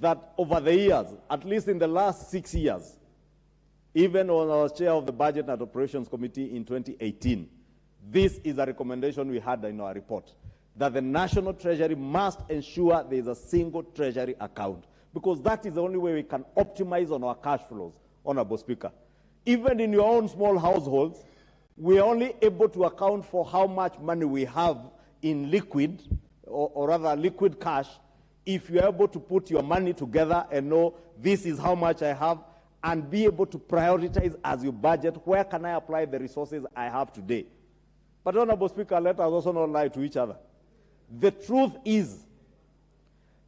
that over the years, at least in the last 6 years, even when I was chair of the Budget and Operations Committee in 2018, this is a recommendation we had in our report, that the National Treasury must ensure there is a single treasury account, because that is the only way we can optimize on our cash flows, Honorable Speaker. Even in your own small households, we are only able to account for how much money we have in liquid, or rather liquid cash, if you're able to put your money together and know this is how much I have, and be able to prioritize as you budget, where can I apply the resources I have today? But Honorable Speaker, let us also not lie to each other. The truth is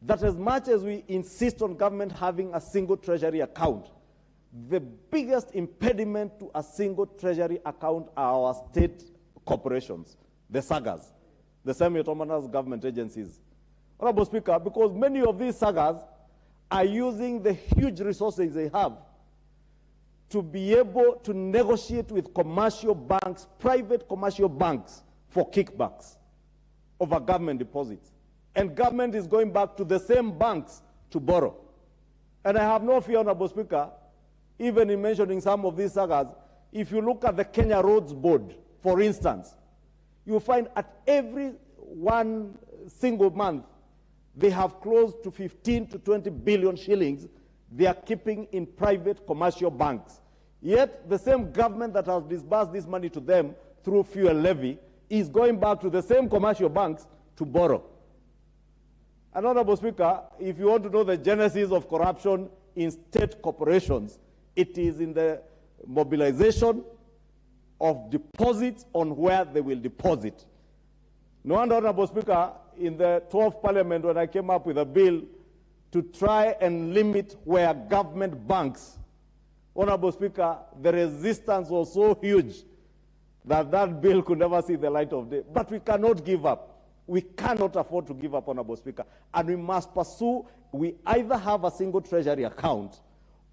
that as much as we insist on government having a single treasury account, the biggest impediment to a single treasury account are our state corporations, the SAGAs, the semi-autonomous government agencies. Honorable Speaker, because many of these SAGAs are using the huge resources they have to be able to negotiate with commercial banks, private commercial banks, for kickbacks over government deposits. And government is going back to the same banks to borrow. And I have no fear, Honorable Speaker, even in mentioning some of these sagas, if you look at the Kenya Roads Board, for instance, you find at every one single month, they have close to 15 to 20 billion shillings they are keeping in private commercial banks. Yet the same government that has disbursed this money to them through fuel levy is going back to the same commercial banks to borrow. And Honorable Speaker, if you want to know the genesis of corruption in state corporations, it is in the mobilization of deposits on where they will deposit. No wonder, Honorable Speaker, in the 12th Parliament, when I came up with a bill to try and limit where government banks, Honorable Speaker, the resistance was so huge that that bill could never see the light of day. But we cannot give up. We cannot afford to give up, Honorable Speaker. And we must pursue, we either have a single treasury account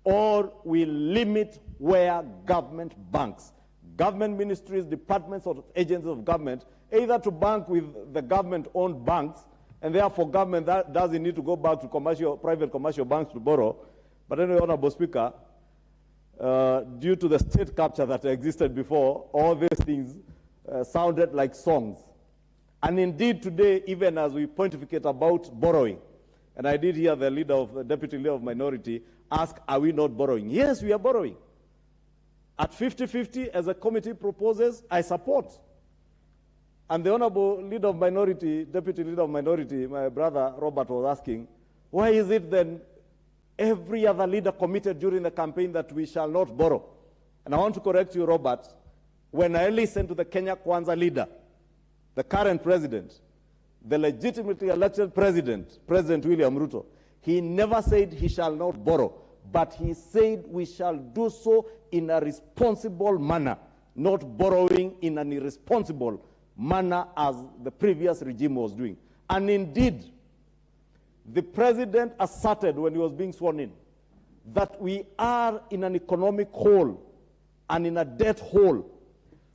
or we limit where government banks, government ministries, departments, or agencies of government, either to bank with the government-owned banks, and therefore government that doesn't need to go back to private commercial banks to borrow. But anyway, Honorable Speaker, due to the state capture that existed before, all these things sounded like songs. And indeed today, even as we pontificate about borrowing, and I did hear the Deputy Leader of Minority ask, are we not borrowing? Yes, we are borrowing. At 50-50, as a committee proposes, I support. And the Honorable Leader of Minority, Deputy Leader of Minority, my brother Robert, was asking, why is it then every other leader committed during the campaign that we shall not borrow? And I want to correct you, Robert. When I listened to the Kenya Kwanza leader, the current president, the legitimately elected president, President William Ruto, he never said he shall not borrow, but he said we shall do so in a responsible manner, not borrowing in an irresponsible manner as the previous regime was doing. And indeed, the president asserted when he was being sworn in that we are in an economic hole and in a debt hole.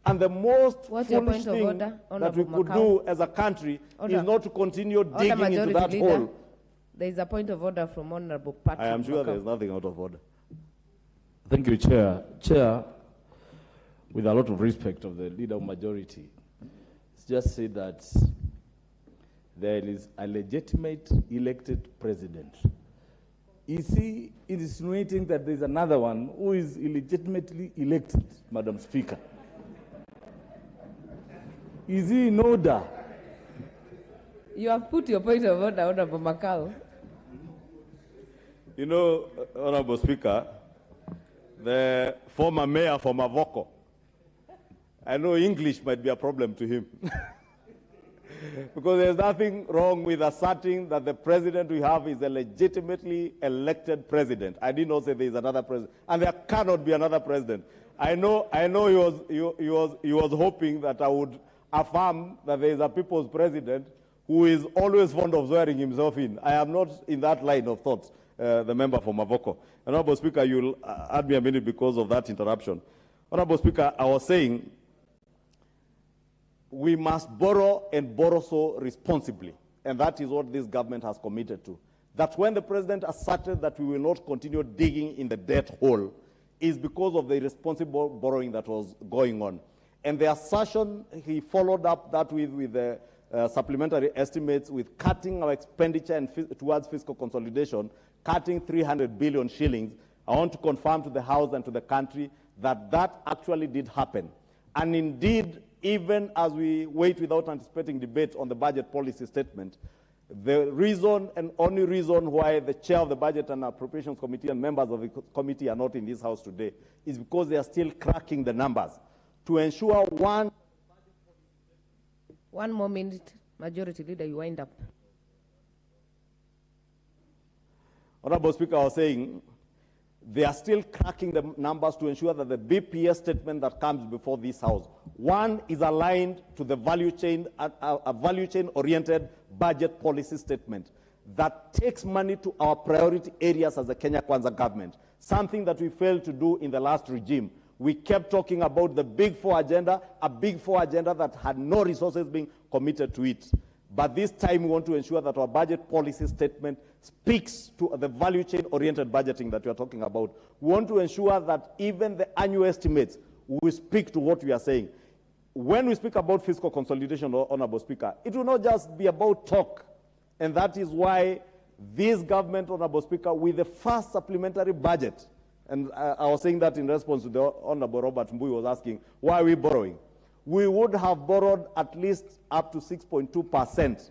And the most foolish thing that we could do as a country is not to continue digging into that hole There is a point of order from Honorable Patrick. I am sure Makau. there is nothing out of order. Thank you, Chair. Chair, with a lot of respect of the leader of majority, just say that there is a legitimate elected president. Is he insinuating that there is another one who is illegitimately elected, Madam Speaker? Is he in order? You have put your point of order, Honorable Makau. You know, Honorable Speaker, the former mayor from Mavoko, I know English might be a problem to him. Because there's nothing wrong with asserting that the president we have is a legitimately elected president. I did not say there is another president, and there cannot be another president. I know he was hoping that I would affirm that there is a people's president who is always fond of swearing himself in. I am not in that line of thought, the member from Mavoko. Honorable Speaker, you'll add me a minute because of that interruption. Honorable Speaker, I was saying we must borrow and borrow so responsibly. And that is what this government has committed to. That when the president asserted that we will not continue digging in the debt hole is because of the irresponsible borrowing that was going on. And the assertion, he followed up that with the supplementary estimates with cutting our expenditure and towards fiscal consolidation, cutting 300 billion shillings. I want to confirm to the House and to the country that that actually did happen. And indeed, even as we wait without anticipating debate on the budget policy statement, the reason and only reason why the chair of the Budget and Appropriations Committee and members of the committee are not in this House today is because they are still cracking the numbers to ensure one. One more minute, Majority Leader, you wind up. Honorable Speaker, I was saying they are still cracking the numbers to ensure that the BPS statement that comes before this House, one, is aligned to the value chain, a value chain-oriented budget policy statement that takes money to our priority areas as the Kenya Kwanza government, something that we failed to do in the last regime. We kept talking about the Big Four agenda, a Big Four agenda that had no resources being committed to it. But this time we want to ensure that our budget policy statement speaks to the value chain-oriented budgeting that we are talking about. We want to ensure that even the annual estimates will speak to what we are saying. When we speak about fiscal consolidation, Honorable Speaker, it will not just be about talk. And that is why this government, Honorable Speaker, with the first supplementary budget, and I was saying that in response to the Honorable Robert Mbui was asking, why are we borrowing? We would have borrowed at least up to 6.2%.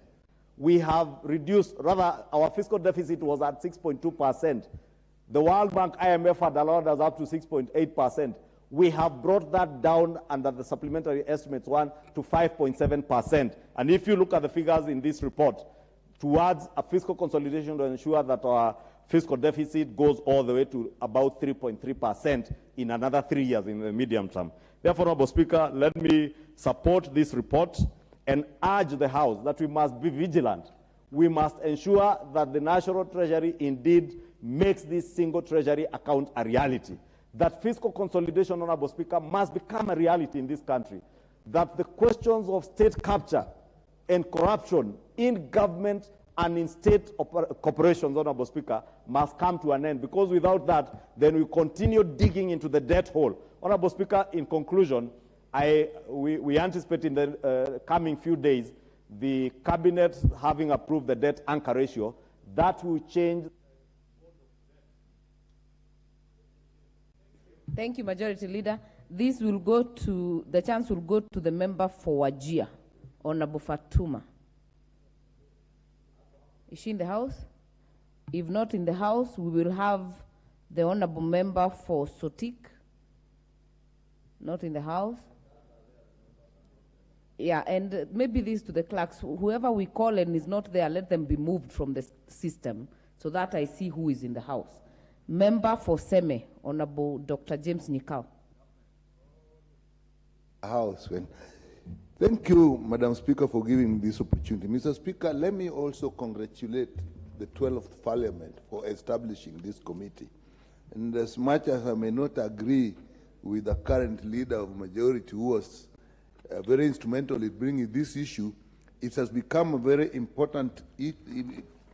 We have reduced, rather, our fiscal deficit was at 6.2%. The World Bank, IMF had allowed us up to 6.8%. We have brought that down under the supplementary estimates one to 5.7%. And if you look at the figures in this report, towards a fiscal consolidation to ensure that our fiscal deficit goes all the way to about 3.3% in another 3 years in the medium term. Therefore, Honorable Speaker, let me support this report and urge the House that we must be vigilant. We must ensure that the National Treasury indeed makes this single treasury account a reality. That fiscal consolidation, Honorable Speaker, must become a reality in this country. That the questions of state capture and corruption in government and in state corporations, Honorable Speaker, must come to an end, because without that, then we continue digging into the debt hole. Honorable Speaker, in conclusion, we anticipate in the coming few days the Cabinet having approved the debt anchor ratio. That will change. Thank you, Majority Leader. This will go to, the chance will go to the member for Wajir, Honorable Fatuma. Is she in the House? If not in the House, we will have the Honorable Member for Sotik. Not in the House. Yeah, and maybe this to the clerks. Whoever we call and is not there, let them be moved from the system so that I see who is in the House. Member for Seme, Honorable Dr. James Nyikao. House. Thank you, Madam Speaker, for giving me this opportunity. Mr. Speaker, let me also congratulate the 12th Parliament for establishing this committee. And as much as I may not agree with the current leader of majority who was very instrumental in bringing this issue, it has become a very important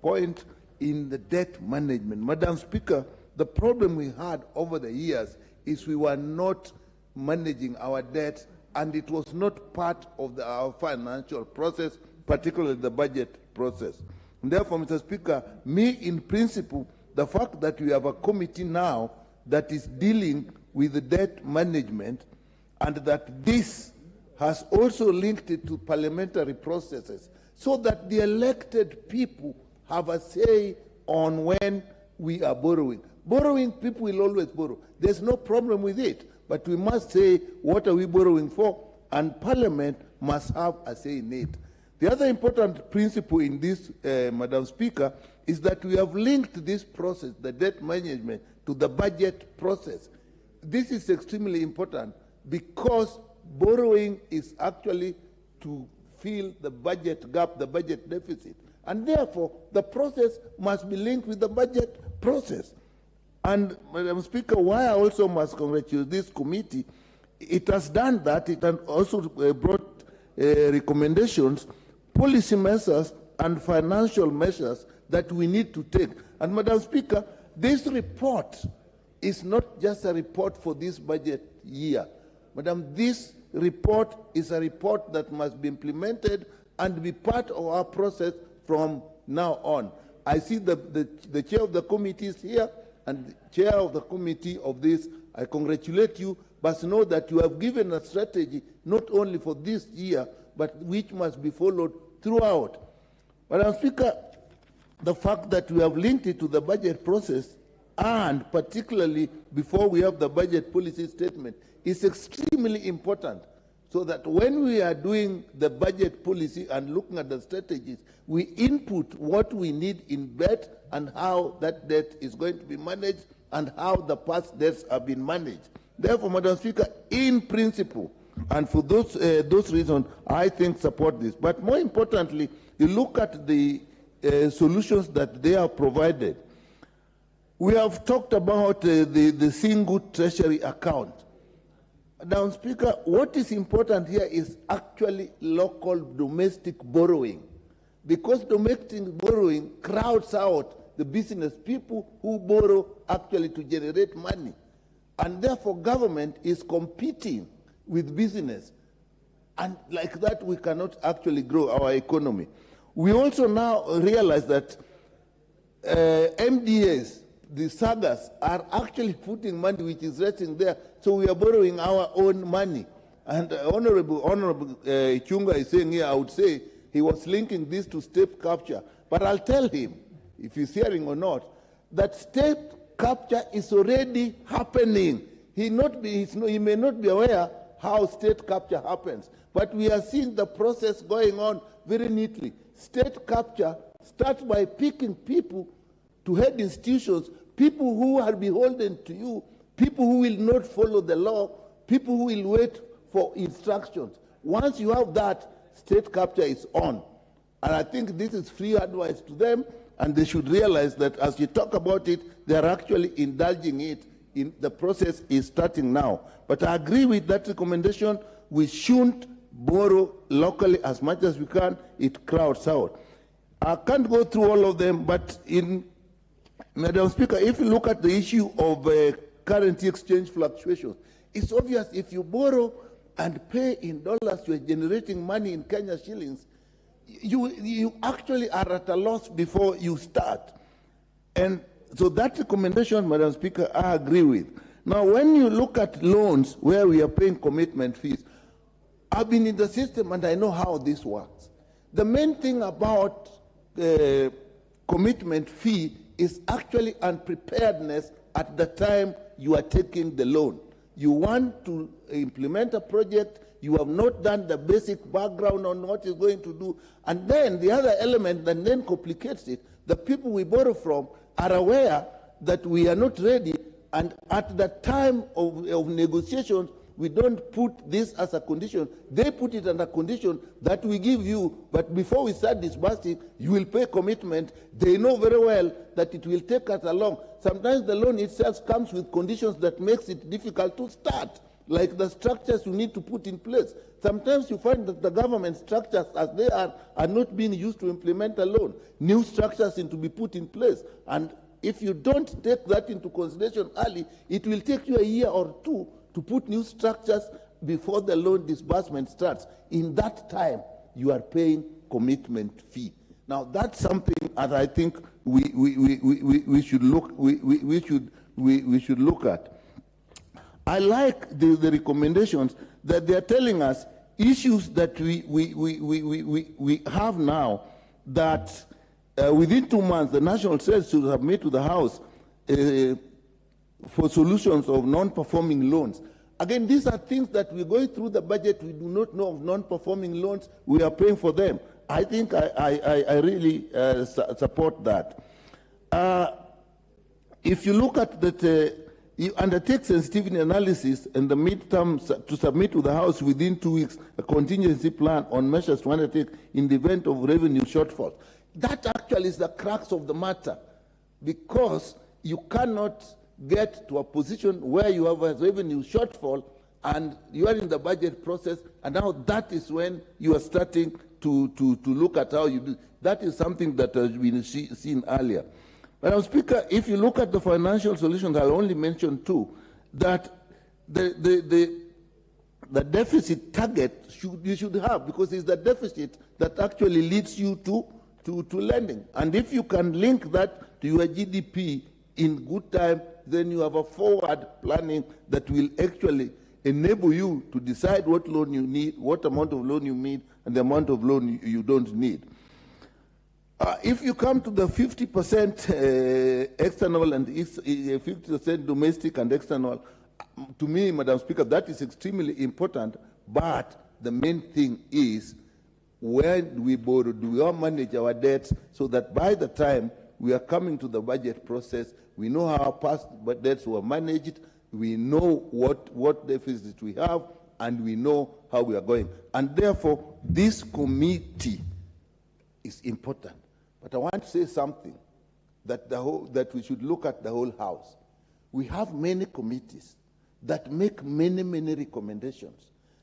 point in the debt management. Madam Speaker, the problem we had over the years is we were not managing our debt, and it was not part of our financial process, particularly the budget process. And therefore, Mr. Speaker, in principle, the fact that we have a committee now that is dealing with the debt management, and that this has also linked it to parliamentary processes, so that the elected people have a say on when we are borrowing. Borrowing, people will always borrow. There's no problem with it. But we must say, what are we borrowing for? And Parliament must have a say in it. The other important principle in this, Madam Speaker, is that we have linked this process, the debt management, to the budget process. This is extremely important because borrowing is actually to fill the budget gap, the budget deficit. And therefore, the process must be linked with the budget process. And, Madam Speaker, why I also must congratulate this committee, it has done that. It has also brought recommendations, policy measures, and financial measures that we need to take. And, Madam Speaker, this report is not just a report for this budget year. Madam, this report is a report that must be implemented and be part of our process from now on. I see the chair of the committee is here, and the chair of the committee of this, I congratulate you, but know that you have given a strategy not only for this year, but which must be followed throughout. Madam Speaker, the fact that we have linked it to the budget process, and particularly before we have the budget policy statement, is extremely important, so that when we are doing the budget policy and looking at the strategies, we input what we need in debt and how that debt is going to be managed and how the past debts have been managed. Therefore, Madam Speaker, in principle, and for those reasons, I think support this. But more importantly, you look at the solutions that they have provided. We have talked about the single treasury account. Madam Speaker, what is important here is actually local domestic borrowing, because domestic borrowing crowds out the business people who borrow actually to generate money. And therefore, government is competing with business. And like that, we cannot actually grow our economy. We also now realize that MDAs, the sagas, are actually putting money which is resting there, so we are borrowing our own money. And Honorable Chunga is saying here, I would say he was linking this to state capture. But I'll tell him, if he's hearing or not, that state capture is already happening. He may not be aware how state capture happens, but we are seeing the process going on very neatly. State capture starts by picking people to head institutions, people who are beholden to you, people who will not follow the law, people who will wait for instructions. Once you have that, state capture is on. And I think this is free advice to them, and they should realize that as you talk about it, they are actually indulging it. The process is starting now. But I agree with that recommendation. We shouldn't borrow locally as much as we can. It crowds out. I can't go through all of them, but Madam Speaker, if you look at the issue of currency exchange fluctuations, it's obvious if you borrow and pay in dollars, you are generating money in Kenya shillings. You actually are at a loss before you start. And so that recommendation, Madam Speaker, I agree with. Now, when you look at loans where we are paying commitment fees, I've been in the system and I know how this works. The main thing about commitment fee is actually unpreparedness at the time you are taking the loan. You want to implement a project, you have not done the basic background on what it's going to do, and then the other element that then complicates it, the people we borrow from are aware that we are not ready, and at the time of negotiations, we don't put this as a condition. They put it under condition that we give you, but before we start disbursing, you will pay commitment. They know very well that it will take us along. Sometimes the loan itself comes with conditions that makes it difficult to start. like the structures you need to put in place. Sometimes you find that the government structures as they are not being used to implement alone. New structures need to be put in place. And if you don't take that into consideration early, it will take you a year or two to put new structures before the loan disbursement starts. In that time, you are paying commitment fee. Now, that's something that I think we should look at. I like the recommendations that they are telling us issues that we have now, that within 2 months the national sales should submit to the House for solutions of non-performing loans. Again, these are things that we're going through the budget. We do not know of non-performing loans. We are paying for them. I think I really support that. If you look at that, you undertake sensitivity analysis and the midterm to submit to the House within 2 weeks a contingency plan on measures to undertake in the event of revenue shortfall. That actually is the crux of the matter, because you cannot get to a position where you have a revenue shortfall and you are in the budget process, and now that is when you are starting to look at how you do. That is something that has been seen earlier. Madam Speaker, if you look at the financial solutions, I'll only mention two, that the deficit target you should have, because it's the deficit that actually leads you to lending. And if you can link that to your GDP in good time, then you have a forward planning that will actually enable you to decide what loan you need, what amount of loan you need, and the amount of loan you don't need. If you come to the 50% external and 50% domestic and external, to me, Madam Speaker, that is extremely important. But the main thing is, when we borrow, do we manage our debts so that by the time we are coming to the budget process, we know how our past debts were managed, we know what deficits we have, and we know how we are going. And therefore, this committee is important. But I want to say something, that we should look at the whole House. We have many committees that make many recommendations.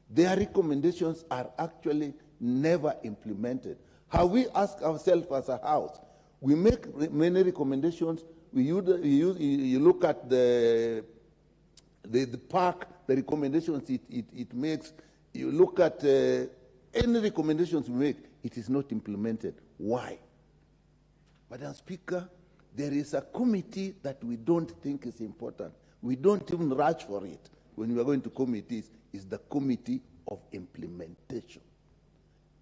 Their recommendations are actually never implemented. How we ask ourselves as a House, we make many recommendations. You look at the park, the recommendations it makes. You look at any recommendations we make, it is not implemented. Why? Madam Speaker, there is a committee that we don't think is important. We don't even rush for it when we are going to committees. Is the Committee of Implementation.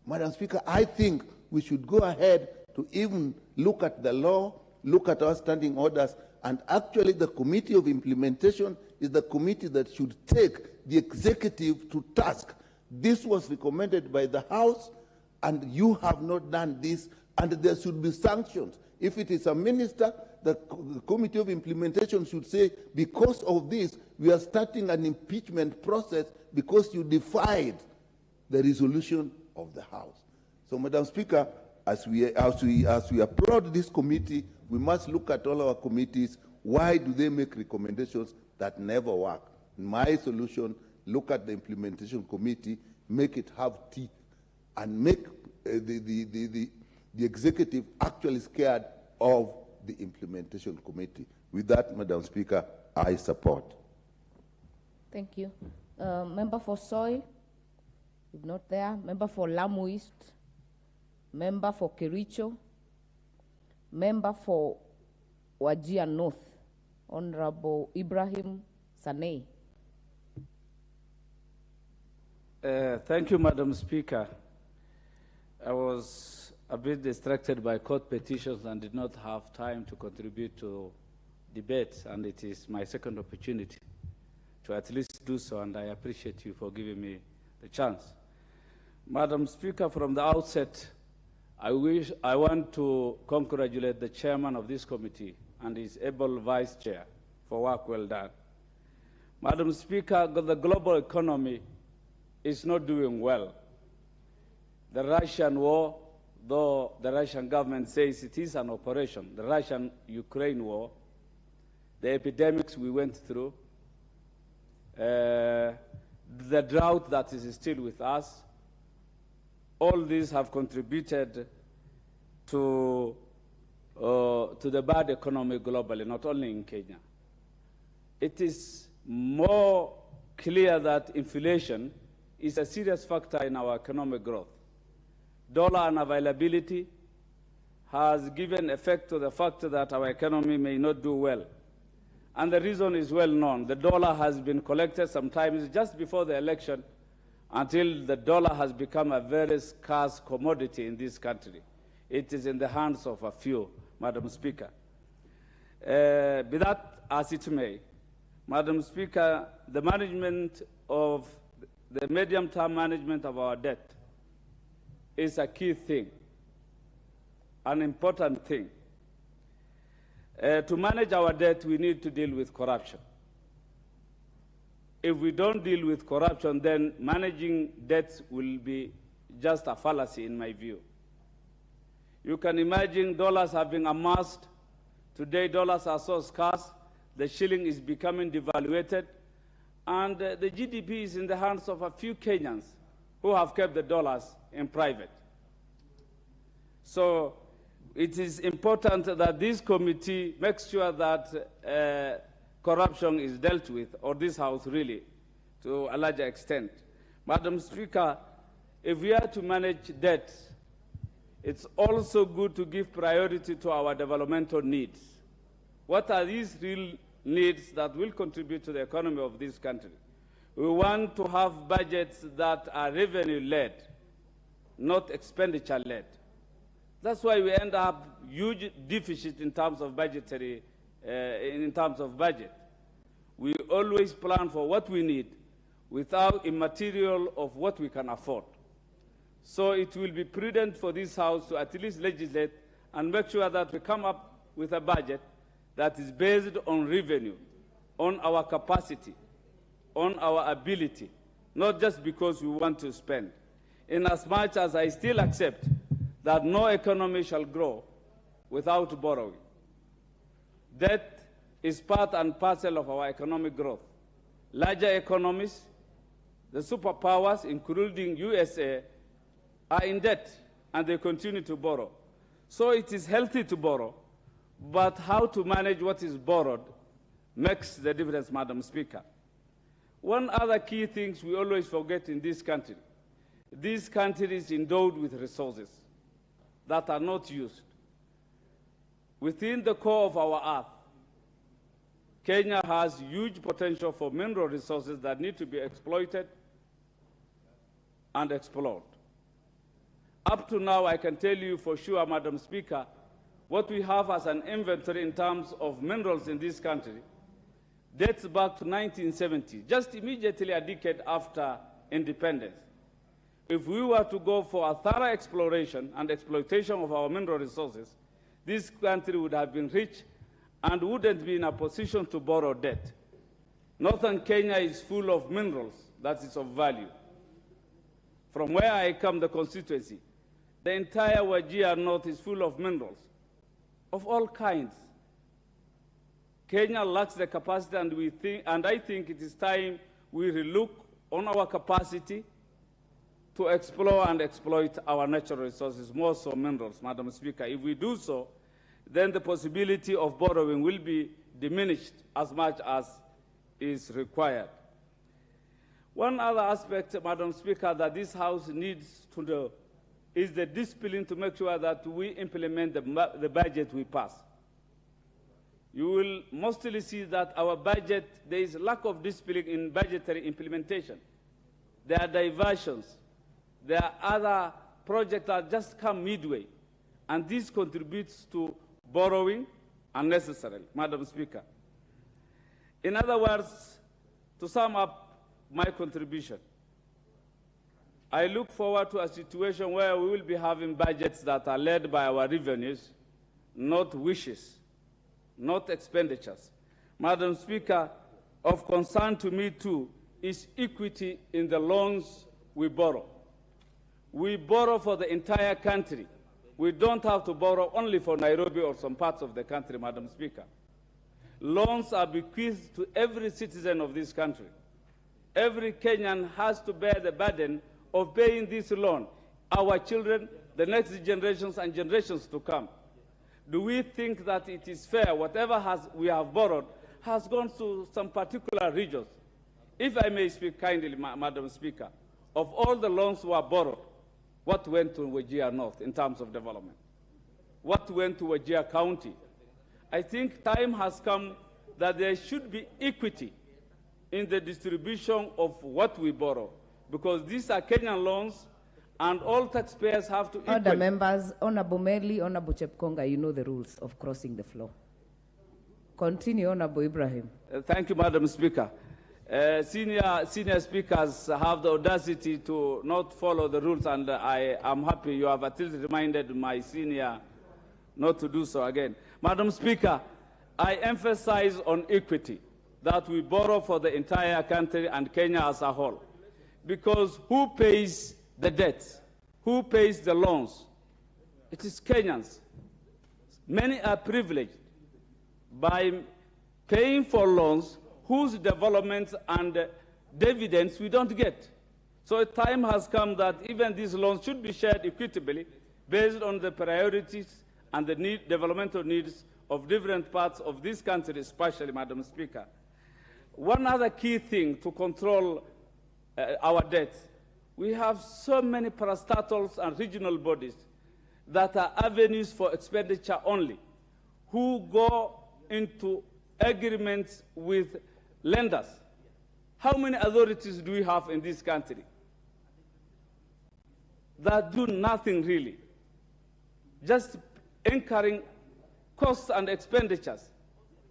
Madam Speaker, I think we should go ahead to even look at the law, look at our standing orders, and actually the Committee of Implementation is the committee that should take the executive to task. This was recommended by the House, and you have not done this, and there should be sanctions. If it is a minister, the Committee of Implementation should say, because of this, we are starting an impeachment process because you defied the resolution of the House. So, Madam Speaker, as we applaud this committee, we must look at all our committees. Why do they make recommendations that never work? My solution, look at the Implementation Committee, make it have teeth, and make the executive actually scared of the Implementation Committee. With that, Madam Speaker, I support. Thank you. Member for Soy, if not there. Member for Lamu East. Member for Kericho. Member for Wajir North, Honorable Ibrahim Sanei. Thank you, Madam Speaker. I was a bit distracted by court petitions and did not have time to contribute to debate, and it is my second opportunity to at least do so, and I appreciate you for giving me the chance. Madam Speaker, from the outset, I want to congratulate the chairman of this committee and his able vice chair for work well done. Madam Speaker, the global economy is not doing well. The Russian war, though the Russian government says it is an operation, the Russian-Ukraine war, the epidemics we went through, the drought that is still with us. All these have contributed to the bad economy globally, not only in Kenya. It is more clear that inflation is a serious factor in our economic growth. Dollar unavailability has given effect to the fact that our economy may not do well. And the reason is well known. The dollar has been collected sometimes just before the election until the dollar has become a very scarce commodity in this country. It is in the hands of a few, Madam Speaker. Be that as it may, Madam Speaker, the management of the medium-term management of our debt is a key thing, an important thing. To manage our debt, we need to deal with corruption. If we don't deal with corruption, then managing debts will be just a fallacy, in my view. You can imagine dollars have been amassed. Today, dollars are so scarce, the shilling is becoming devaluated, and the GDP is in the hands of a few Kenyans who have kept the dollars in private. So it is important that this committee makes sure that corruption is dealt with, or this House really, to a larger extent. Madam Speaker, if we are to manage debt, it's also good to give priority to our developmental needs. What are these real needs that will contribute to the economy of this country? We want to have budgets that are revenue-led, not expenditure-led. That's why we end up huge deficit in terms of budgetary, in terms of budget. We always plan for what we need without immaterial of what we can afford. So it will be prudent for this House to at least legislate and make sure that we come up with a budget that is based on revenue, on our capacity, on our ability, not just because we want to spend. Inasmuch as I still accept that no economy shall grow without borrowing. Debt is part and parcel of our economic growth. Larger economies, the superpowers, including USA, are in debt, and they continue to borrow. So it is healthy to borrow, but how to manage what is borrowed makes the difference, Madam Speaker. One other key thing we always forget in this country is endowed with resources that are not used. Within the core of our earth, Kenya has huge potential for mineral resources that need to be exploited and explored. Up to now, I can tell you for sure, Madam Speaker, what we have as an inventory in terms of minerals in this country dates back to 1970, just immediately a decade after independence. If we were to go for a thorough exploration and exploitation of our mineral resources, this country would have been rich and wouldn't be in a position to borrow debt. Northern Kenya is full of minerals that is of value. From where I come, the constituency, the entire Wajir North is full of minerals of all kinds. Kenya lacks the capacity, and I think it is time we relook on our capacity to explore and exploit our natural resources, more so minerals, Madam Speaker. If we do so, then the possibility of borrowing will be diminished as much as is required. One other aspect, Madam Speaker, that this House needs to know is the discipline to make sure that we implement the budget we pass. You will mostly see that our budget, there is lack of discipline in budgetary implementation. There are diversions. There are other projects that just come midway, and this contributes to borrowing unnecessarily, Madam Speaker. In other words, to sum up my contribution, I look forward to a situation where we will be having budgets that are led by our revenues, not wishes, not expenditures. Madam Speaker, of concern to me too is equity in the loans we borrow. We borrow for the entire country. We don't have to borrow only for Nairobi or some parts of the country, Madam Speaker. Loans are bequeathed to every citizen of this country. every Kenyan has to bear the burden of paying this loan, our children, the next generations and generations to come. Do we think that it is fair, whatever we have borrowed has gone to some particular regions? If I may speak kindly, Madam Speaker, of all the loans who are borrowed, what went to Wajir North in terms of development? What went to Wajir County? I think time has come that there should be equity in the distribution of what we borrow, because these are Kenyan loans, and all taxpayers have to Other members, Honorable Meli, Honorable Chepkonga, you know the rules of crossing the floor. Continue, Honorable Ibrahim. Thank you, Madam Speaker. Senior speakers have the audacity to not follow the rules, and I am happy you have at least reminded my senior not to do so again. Madam Speaker, I emphasize on equity, that we borrow for the entire country and Kenya as a whole. Because who pays the debts? Who pays the loans? It is Kenyans. Many are privileged by paying for loans whose developments and dividends we don't get. So time has come that even these loans should be shared equitably based on the priorities and the developmental needs of different parts of this country, especially, Madam Speaker. One other key thing to control our debt, we have so many parastatals and regional bodies that are avenues for expenditure only, who go into agreements with lenders. How many authorities do we have in this country that do nothing really, just incurring costs and expenditures?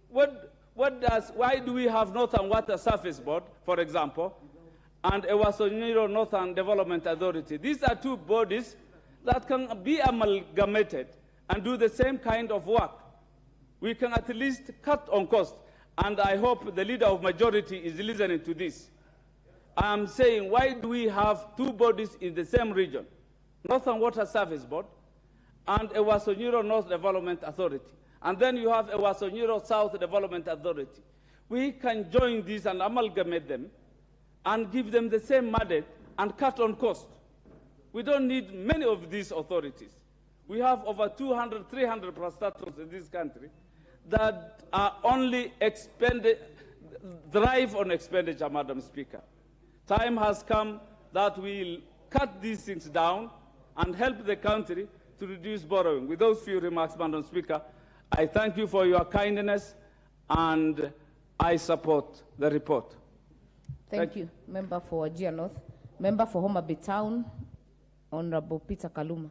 Why do we have Northern Water Surface Board, for example, and Ewasonyiro Northern Development Authority? These are two bodies that can be amalgamated and do the same kind of work. We can at least cut on cost, and I hope the leader of majority is listening to this. I am saying, why do we have two bodies in the same region, Northern Water Service Board and Ewasonyiro North Development Authority, and then you have Ewasonyiro South Development Authority? We can join these and amalgamate them and give them the same mandate and cut on cost. We don't need many of these authorities. We have over 200, 300 parastatals in this country that are only thrive on expenditure, Madam Speaker. Time has come that we'll cut these things down and help the country to reduce borrowing. With those few remarks, Madam Speaker, I thank you for your kindness, and I support the report. Thank you. Member for Wajir North. Member for Homa Bay Town, Honorable Peter Kaluma.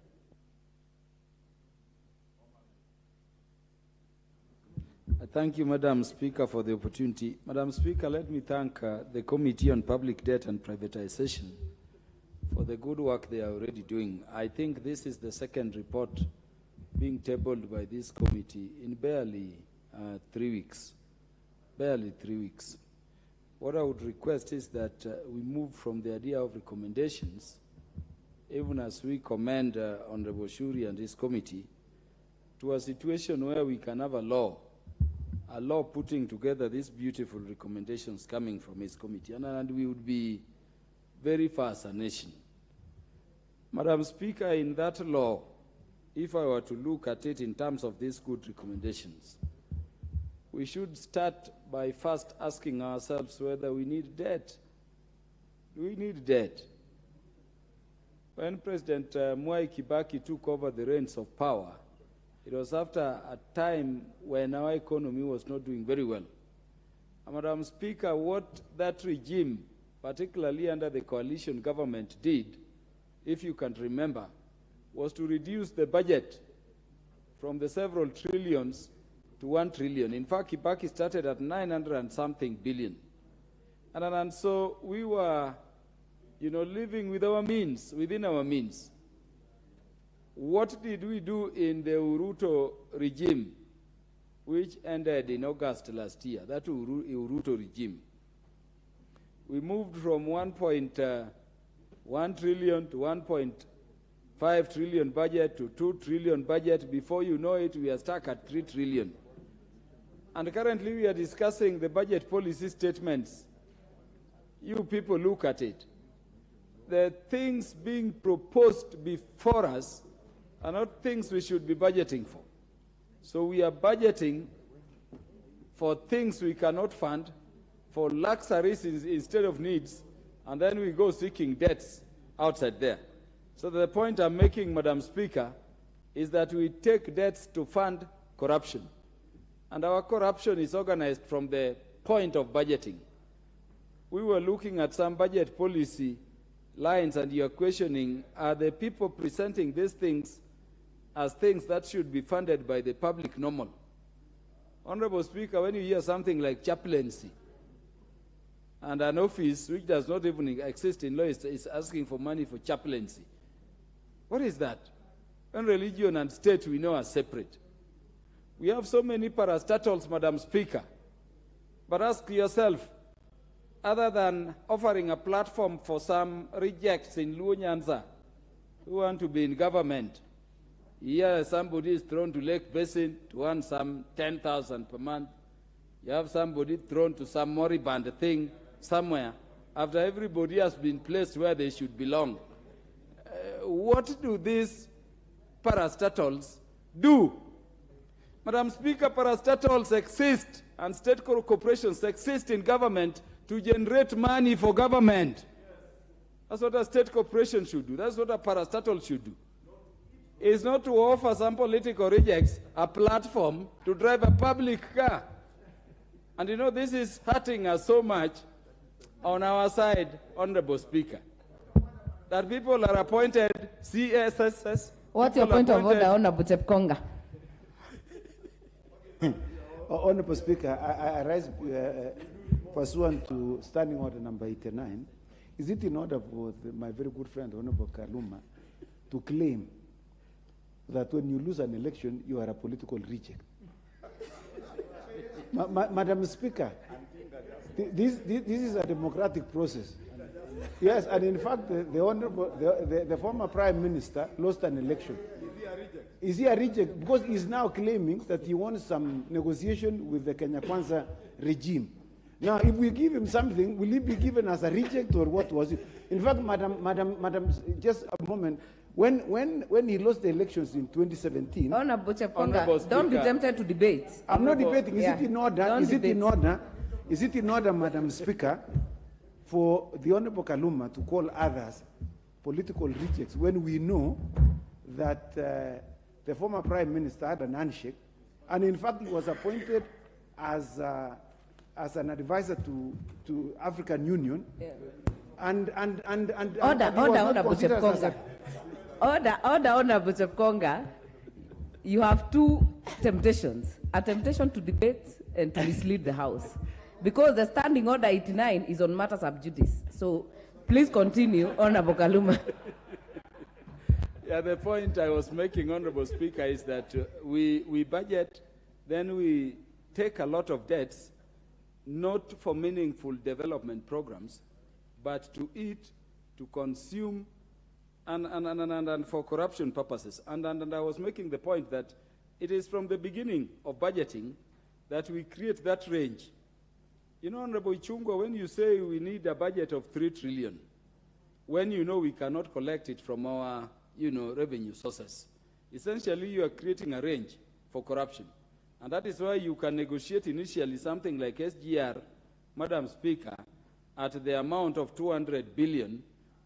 Thank you, Madam Speaker, for the opportunity. Madam Speaker, let me thank the Committee on Public Debt and Privatization for the good work they are already doing. I think this is the second report being tabled by this committee in barely 3 weeks. Barely 3 weeks. What I would request is that we move from the idea of recommendations, even as we commend Honorable Shuri and his committee, to a situation where we can have a law putting together these beautiful recommendations coming from his committee, and we would be very far as a nation. Madam Speaker, in that law, if I were to look at it in terms of these good recommendations, we should start by first asking ourselves whether we need debt. Do we need debt? When President Mwai Kibaki took over the reins of power, it was after a time when our economy was not doing very well. And Madam Speaker, what that regime, particularly under the coalition government, did, if you can remember, was to reduce the budget from the several trillions to 1 trillion. In fact, Kibaki started at 900 and something billion. And so we were, living with our means, within our means. What did we do in the Uruto regime, which ended in August last year, that Uruto regime? We moved from 1.1 trillion to 1.5 trillion budget to 2 trillion budget. Before you know it, we are stuck at 3 trillion. And currently we are discussing the budget policy statements, you people look at it. The things being proposed before us are not things we should be budgeting for. So we are budgeting for things we cannot fund, for luxuries instead of needs, and then we go seeking debts outside there. So the point I'm making, Madam Speaker, is that we take debts to fund corruption. And our corruption is organized from the point of budgeting. We were looking at some budget policy lines, and you're questioning, are the people presenting these things as things that should be funded by the public normal? Honorable Speaker, when you hear something like chaplaincy, and an office which does not even exist in law is asking for money for chaplaincy, what is that? When religion and state we know are separate. We have so many parastatals, Madam Speaker, but ask yourself, other than offering a platform for some rejects in Luo Nyanza who want to be in government, here somebody is thrown to Lake Basin to earn some 10,000 per month. You have somebody thrown to some moribund thing somewhere after everybody has been placed where they should belong. What do these parastatals do? Madam Speaker, parastatals exist and state corporations exist in government to generate money for government. That's what a state corporation should do. That's what a parastatal should do. It's not to offer some political rejects a platform to drive a public car. And you know, this is hurting us so much on our side, Honorable Speaker, that people are appointed CSSS. What's your point of order, Honorable Chepkonga? Honorable Speaker, I rise pursuant to Standing Order number 89. Is it in order for my very good friend, Honorable Kaluma, to claim that when you lose an election, you are a political reject? Madam Speaker, this is a democratic process. Yes, and in fact, the former Prime Minister lost an election. Is he a reject? Because he's now claiming that he wants some negotiation with the Kenya Kwanza regime. Now, if we give him something, will he be given as a reject, or what was it? In fact, Madam, just a moment. When he lost the elections in 2017, Honorable Chepkonga, don't be tempted to debate. I'm not debating. Is it in order? Don't Is it debate. in order? Is it in order, Madam Speaker, for the Honorable Kaluma to call others political rejects when we know that the former Prime Minister had an handshake, and in fact he was appointed as an advisor to African Union, Yeah. and Order, he was not Honorable considered as Chepkonga. Order, Honorable Chepkonga. You have two temptations: a temptation to debate and to mislead the House, because the Standing Order 89 is on matters sub judice. So please continue, Honorable Kaluma. Yeah, the point I was making, Honorable Speaker, is that we budget, then we take a lot of debts, not for meaningful development programs, but to eat, to consume, and for corruption purposes. And I was making the point that it is from the beginning of budgeting that we create that range. You know, Honorable Ichungwa, when you say we need a budget of 3 trillion, when you know we cannot collect it from our, revenue sources, essentially you are creating a range for corruption. And that is why you can negotiate initially something like SGR, Madam Speaker, at the amount of 200 billion.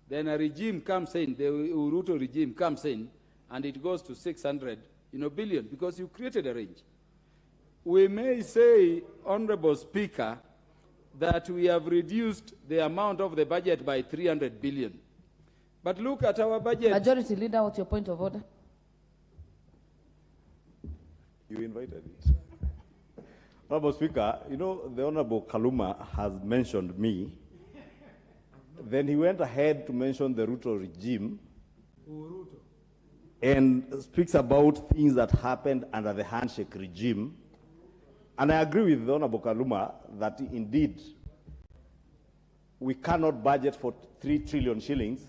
Then a regime comes in, the Uruto regime comes in, and it goes to 600 billion, because you created a range. We may say, Honorable Speaker, that we have reduced the amount of the budget by 300 billion. But look at our budget. Majority Leader, what's your point of order? You invited it. Honorable Speaker, the Honorable Kaluma has mentioned me. Then he went ahead to mention the Ruto regime and speaks about things that happened under the handshake regime. And I agree with the Honorable Kaluma that indeed we cannot budget for 3 trillion shillings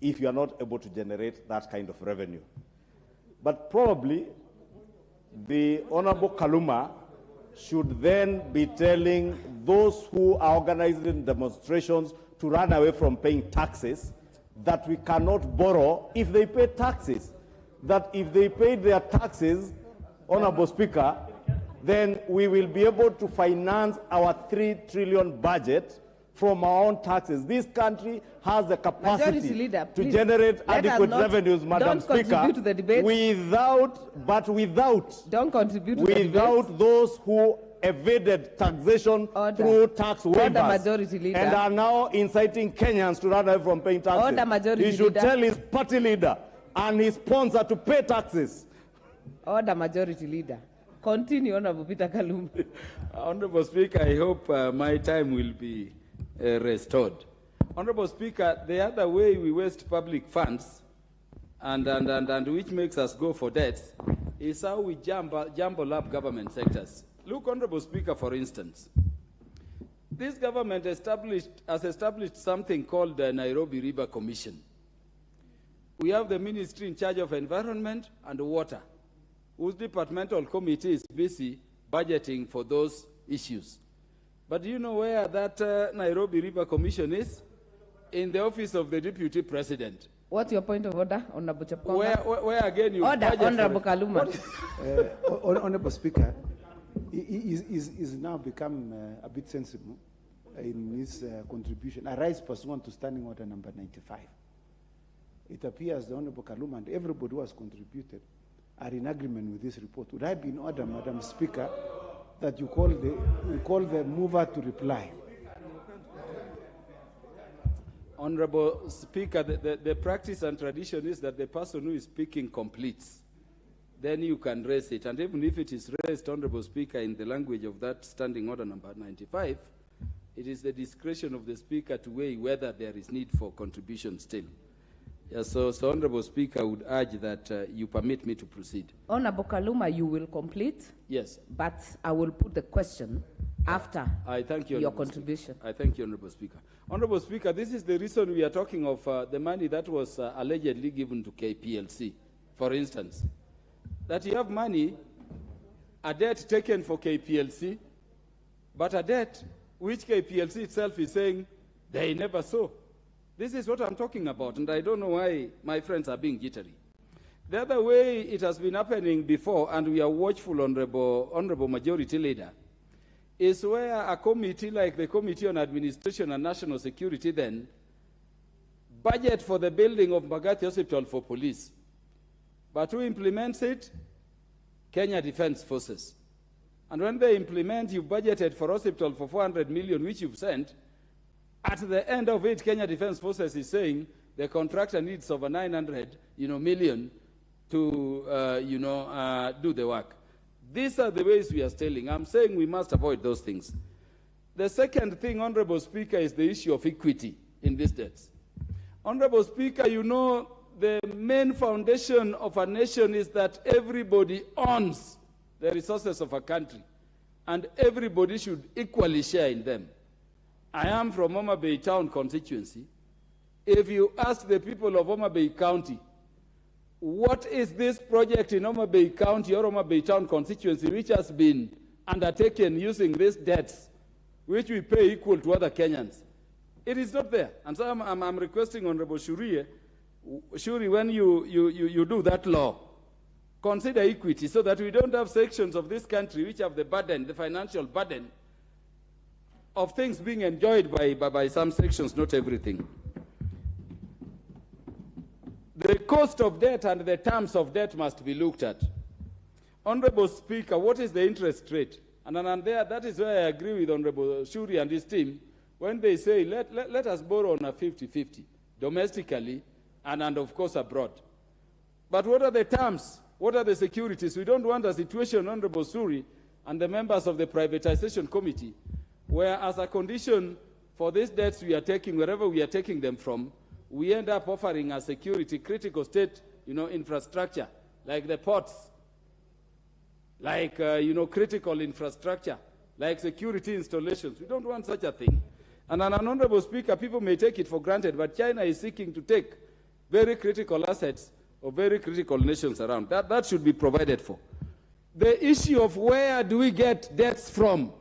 if you are not able to generate that kind of revenue. But probably the Honorable Kaluma should then be telling those who are organizing demonstrations to run away from paying taxes that we cannot borrow if they pay taxes. That if they pay their taxes, Honorable Speaker, then we will be able to finance our 3 trillion budget from our own taxes. This country has the capacity Leader, to generate adequate revenues, Madam Speaker, contribute to the debate. Don't contribute to the debate. Without those who evaded taxation through tax waivers Majority Leader. and are now inciting Kenyans to run away from paying taxes. Majority He should Leader. tell his party leader and his sponsor to pay taxes. Order, Majority Leader. Continue, Honorable Peter Kaluma. Honorable Speaker, I hope my time will be restored. Honorable Speaker, the other way we waste public funds and which makes us go for debts is how we jumble up government sectors. Look, Honorable Speaker, for instance, this government has established something called the Nairobi River Commission. We have the ministry in charge of environment and water, whose departmental committee is busy budgeting for those issues. But do you know where that Nairobi River Commission is? In the office of the Deputy President. What's your point of order, Honorable Chapkonga? Where again you order, budget Honorable Kaluma. Honorable Speaker, is now become a bit sensible in his contribution. I rise pursuant to Standing Order number 95. It appears the Honorable Kaluma and everybody who has contributed are in agreement with this report. Would I be in order, Madam Speaker, that you call the mover to reply? Honorable Speaker, the practice and tradition is that the person who is speaking completes. Then you can raise it. And even if it is raised, Honorable Speaker, in the language of that Standing Order number 95, it is the discretion of the Speaker to weigh whether there is need for contribution still. Yes, so Honorable Speaker, I would urge that you permit me to proceed. Honorable Kaluma, you will complete? Yes. But I will put the question after I thank you, your Honorable contribution. Speaker. I thank you, Honorable Speaker. Honorable Speaker, this is the reason we are talking of the money that was allegedly given to KPLC, for instance. That you have money, a debt taken for KPLC, but a debt which KPLC itself is saying they never saw. This is what I'm talking about, and I don't know why my friends are being jittery. The other way it has been happening before, and we are watchful, Honorable Majority Leader, is where a committee like the Committee on Administration and National Security then budget for the building of Mbagathi Hospital for police. But who implements it? Kenya Defense Forces. And when they implement, you budgeted for hospital for 400 million, which you've sent. At the end of it, Kenya Defense Forces is saying the contractor needs over 900 million to do the work. These are the ways we are stealing. I'm saying we must avoid those things. The second thing, Honorable Speaker, is the issue of equity in these debts. Honorable Speaker, you know the main foundation of a nation is that everybody owns the resources of a country, and everybody should equally share in them. I am from Homa Bay Town constituency. If you ask the people of Homa Bay County, what is this project in Homa Bay County or Homa Bay Town constituency which has been undertaken using these debts, which we pay equal to other Kenyans? It is not there. And so I'm requesting Honorable Shuri, when you do that law, consider equity so that we don't have sections of this country which have the burden, the financial burden, of things being enjoyed by some sections, not everything. The cost of debt and the terms of debt must be looked at. Honorable Speaker, what is the interest rate? And that is where I agree with Honorable Shuri and his team when they say let us borrow on a 50-50, domestically and of course abroad. But what are the terms? What are the securities? We don't want a situation, Honorable Shuri and the members of the Privatization Committee, where as a condition for these debts we are taking, wherever we are taking them from, we end up offering a security critical state, infrastructure, like the ports, like, critical infrastructure, like security installations. We don't want such a thing. And an Honorable Speaker, people may take it for granted, but China is seeking to take very critical assets of very critical nations around. That should be provided for. the issue of where do we get debts from.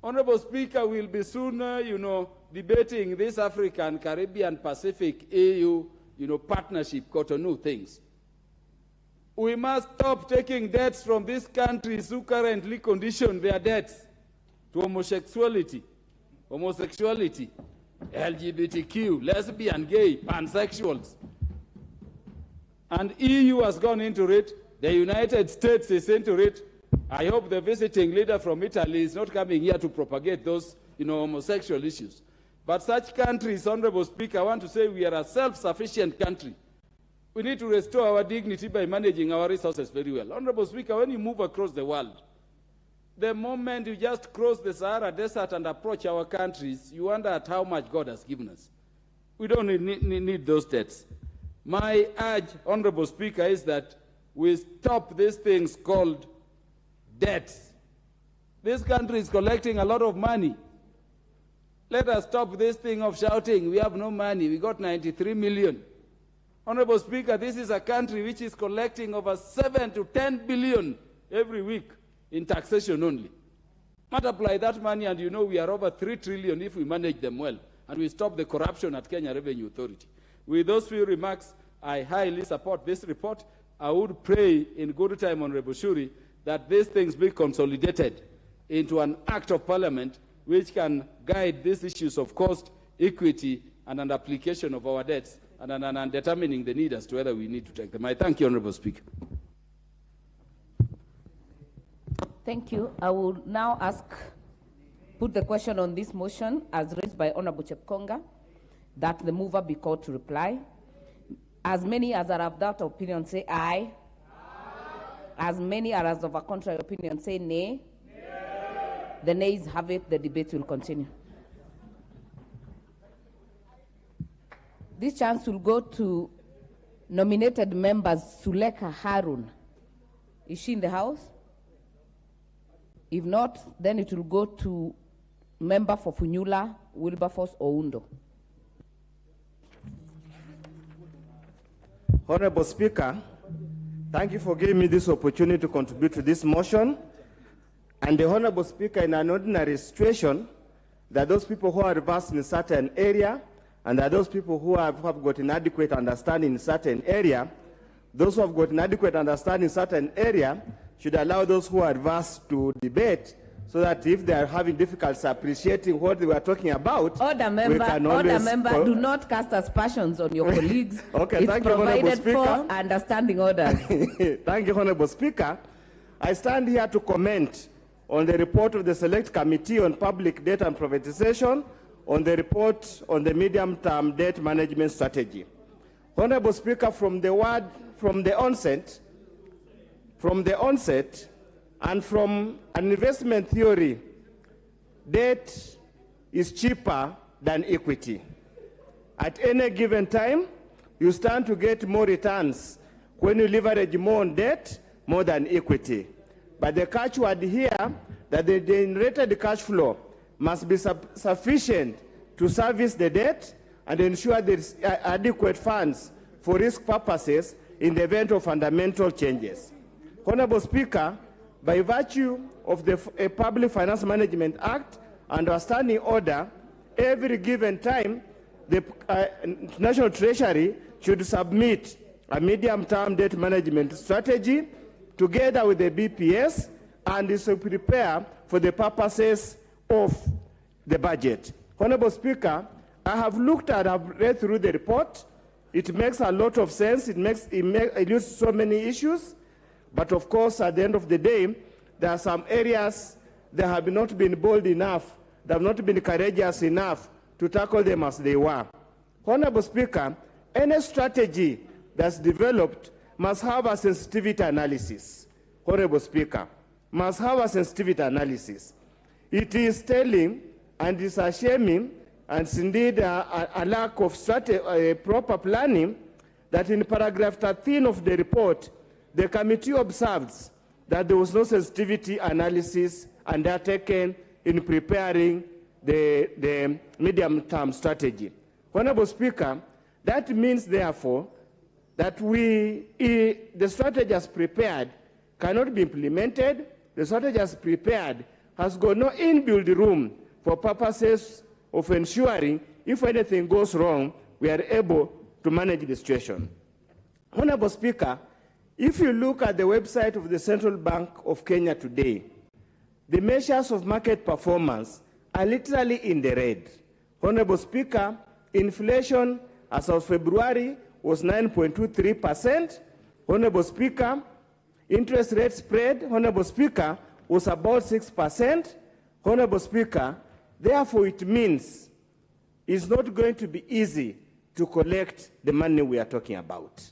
Honorable Speaker, will be soon, debating this African, Caribbean, Pacific, EU, partnership, Cotonou things. We must stop taking debts from these countries who currently condition their debts to homosexuality, LGBTQ, lesbian, gay, pansexuals. And EU has gone into it. The United States is into it. I hope the visiting leader from Italy is not coming here to propagate those, homosexual issues. But such countries, Honorable Speaker, I want to say we are a self-sufficient country. We need to restore our dignity by managing our resources very well. Honorable Speaker, when you move across the world, the moment you just cross the Sahara Desert and approach our countries, you wonder at how much God has given us. We don't need those debts. My urge, Honorable Speaker, is that we stop these things called debts. This country is collecting a lot of money. Let us stop this thing of shouting, we have no money, we got 93 million. Honorable Speaker, this is a country which is collecting over 7 to 10 billion every week in taxation only. Multiply that money and we are over 3 trillion if we manage them well, and we stop the corruption at Kenya Revenue Authority. With those few remarks, I highly support this report. I would pray in good time, Honorable Shuri, that these things be consolidated into an act of parliament which can guide these issues of cost, equity, and an application of our debts, and determining the need as to whether we need to take them. I thank you, Honorable Speaker. Thank you. I will now put the question on this motion as raised by Honorable Chepkonga, that the mover be called to reply. As many as are of that opinion say aye. As many as of a contrary opinion say nay. The nays have it. The debate will continue. This chance will go to nominated members Suleka Harun. Is she in the house? If not, then it will go to member for Funyula, Wilberforce Oundo. Honorable Speaker, thank you for giving me this opportunity to contribute to this motion. And the Honorable Speaker, in an ordinary situation, there are those people who are versed in a certain area, and there are those people who have got inadequate understanding in certain area. Those who have got inadequate understanding in certain area should allow those who are versed to debate, so that if they are having difficulties appreciating what they were talking about, order member, do not cast aspersions on your colleagues. Okay, it's thank you, Honorable Speaker. For understanding orders. Thank you, Honorable Speaker. I stand here to comment on the report of the Select Committee on Public Debt and Privatization, on the report on the medium-term debt management strategy. Honorable Speaker, from the onset, and from an investment theory, debt is cheaper than equity. At any given time, you stand to get more returns when you leverage more on debt more than equity. But the catchword here, that the generated cash flow must be sufficient to service the debt and ensure there is adequate funds for risk purposes in the event of fundamental changes. Honorable Speaker, by virtue of the Public Finance Management Act and our standing order, every given time, the National Treasury should submit a medium-term debt management strategy together with the BPS, and is to prepare for the purposes of the budget. Honorable Speaker, I have read through the report. It makes a lot of sense. It lists so many issues. But of course, at the end of the day, there are some areas that have not been bold enough, that have not been courageous enough to tackle them as they were. Honorable Speaker, any strategy that's developed must have a sensitivity analysis. Honorable Speaker, must have a sensitivity analysis. It is telling and is shaming, and it's indeed a lack of proper planning, that in paragraph 13 of the report, the committee observes that there was no sensitivity analysis undertaken in preparing the medium-term strategy. Honorable Speaker, that means, therefore, that the strategy as prepared cannot be implemented, the strategy as prepared has got no inbuilt room for purposes of ensuring if anything goes wrong, we are able to manage the situation. Honorable Speaker, if you look at the website of the Central Bank of Kenya today, the measures of market performance are literally in the red. Honorable Speaker, inflation as of February was 9.23%. Honorable Speaker, interest rate spread, Honorable Speaker, was about 6%. Honorable Speaker, therefore it means it's not going to be easy to collect the money we are talking about.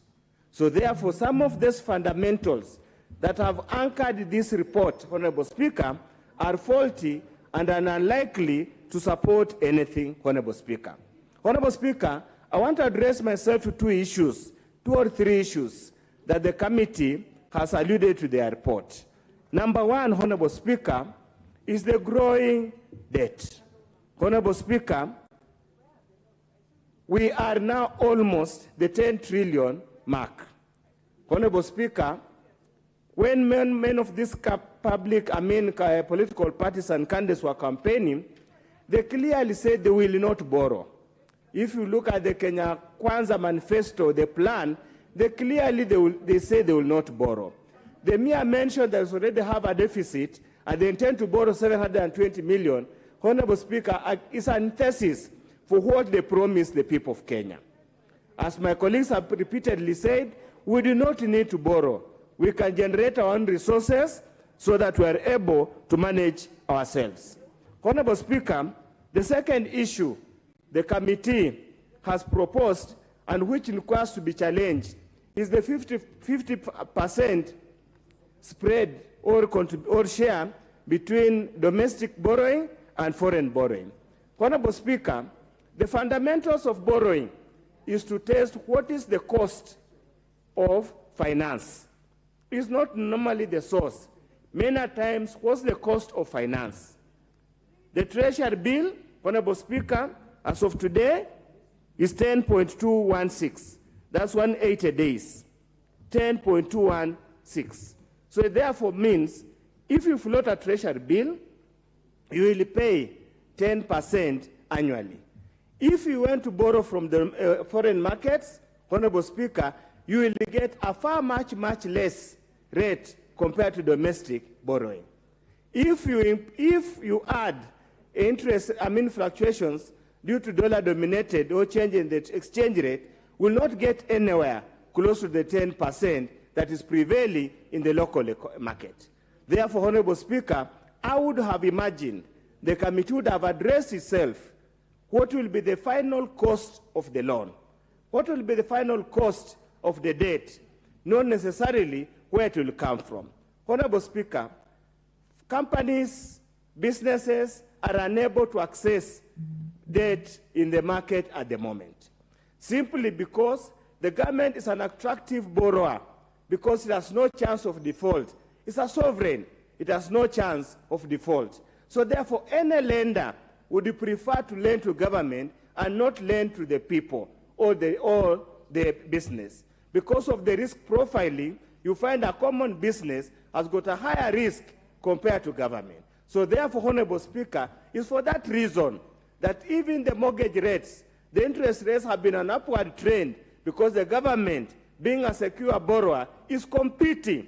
So therefore, some of these fundamentals that have anchored this report, Honorable Speaker, are faulty and are unlikely to support anything, Honorable Speaker. Honorable Speaker, I want to address myself to two or three issues that the committee has alluded to their report. Number one, Honorable Speaker, is the growing debt. Honorable Speaker, we are now almost the 10 trillion mark. Honorable Speaker, when many of these political parties and candidates were campaigning, they clearly said they will not borrow. If you look at the Kenya Kwanza manifesto, the plan, they say they will not borrow. The mere mention that they already have a deficit and they intend to borrow 720 million, Honorable Speaker, is an antithesis for what they promised the people of Kenya. As my colleagues have repeatedly said, we do not need to borrow. We can generate our own resources so that we are able to manage ourselves. Honorable Speaker, the second issue the committee has proposed and which requires to be challenged is the 50% spread or share between domestic borrowing and foreign borrowing. Honorable Speaker, the fundamentals of borrowing is to test what is the cost of finance. It's not normally the source. Many times, what's the cost of finance? The Treasury bill, Honorable Speaker, as of today, is 10.216. That's 180 days. 10.216. So it therefore means if you float a Treasury bill, you will pay 10% annually. If you want to borrow from the foreign markets, Honorable Speaker, you will get a far much less rate compared to domestic borrowing. If you add interest, fluctuations due to dollar-dominated or change in the exchange rate, will not get anywhere close to the 10% that is prevailing in the local market. Therefore, Honorable Speaker, I would have imagined the committee would have addressed itself what will be the final cost of the loan, what will be the final cost of the debt, not necessarily where it will come from. Honorable Speaker, companies, businesses are unable to access debt in the market at the moment, simply because the government is an attractive borrower because it has no chance of default. It's a sovereign. It has no chance of default. So therefore, any lender would prefer to lend to government and not lend to the people or the business. Because of the risk profiling, you find a common business has got a higher risk compared to government. So therefore, Honorable Speaker, it's for that reason that even the mortgage rates, the interest rates have been an upward trend because the government, being a secure borrower, is competing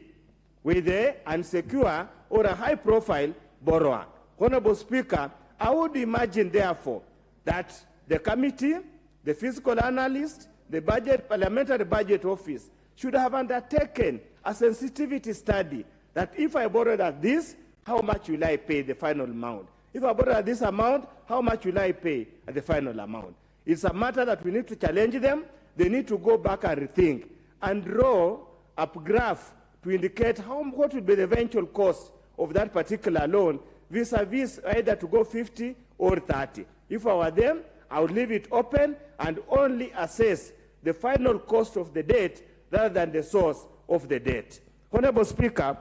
with the unsecure or a high-profile borrower. Honorable Speaker, I would imagine, therefore, that the committee, the fiscal analyst, the parliamentary budget office should have undertaken a sensitivity study that if I borrowed at this, how much will I pay the final amount? If I borrow at this amount, how much will I pay at the final amount? It's a matter that we need to challenge them. They need to go back and rethink and draw a graph to indicate what will be the eventual cost of that particular loan vis-a-vis either to go 50 or 30. If I were them, I would leave it open and only assess the final cost of the debt rather than the source of the debt. Honorable Speaker,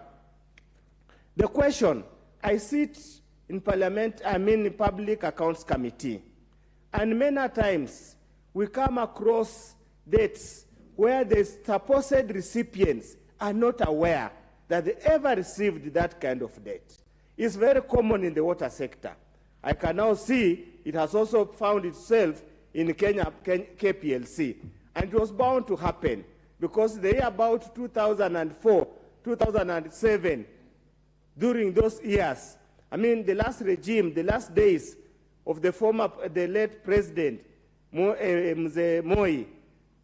the question, I sit in Parliament, Public Accounts Committee, and many times we come across debts where the supposed recipients are not aware that they ever received that kind of debt. It's very common in the water sector. I can now see it has also found itself in Kenya, KPLC. And it was bound to happen because the year about 2004, 2007, during those years, I mean, the last regime, the last days of the late president, Mzee Moi,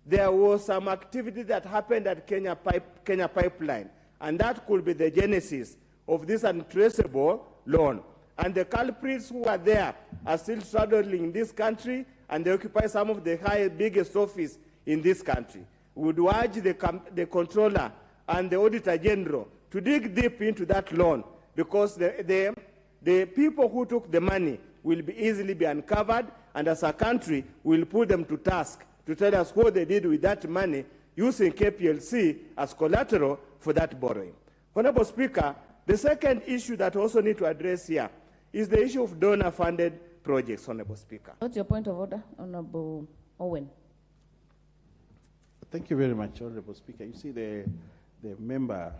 there was some activity that happened at Kenya Pipeline, and that could be the genesis of this untraceable loan. And the culprits who are there are still struggling in this country, and they occupy some of the biggest office in this country. We would urge the controller and the auditor general to dig deep into that loan, because the people who took the money will easily be uncovered, and as a country, we'll put them to task to tell us what they did with that money using KPLC as collateral for that borrowing. Honorable Speaker, the second issue that I also need to address here is the issue of donor-funded projects, Honorable Speaker. What's your point of order, Honorable Owen? Thank you very much, Honorable Speaker. You see, the member,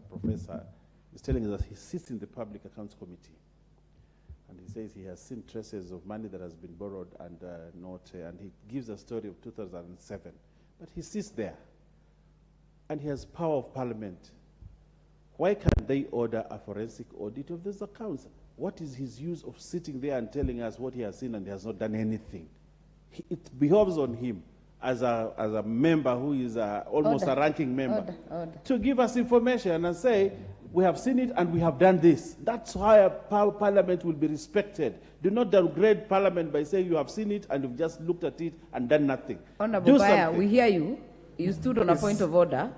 Professor, is telling us that he sits in the Public Accounts Committee. And he says he has seen traces of money that has been borrowed and and he gives a story of 2007. But he sits there, and he has power of parliament. Why can't they order a forensic audit of those accounts? What is his use of sitting there and telling us what he has seen and he has not done anything? It behoves on him as a member who is almost a ranking member to give us information and say, we have seen it and we have done this. That's why Parliament will be respected. Do not downgrade Parliament by saying you have seen it and you've just looked at it and done nothing. Honorable Baya, we hear you. You stood on a point of order.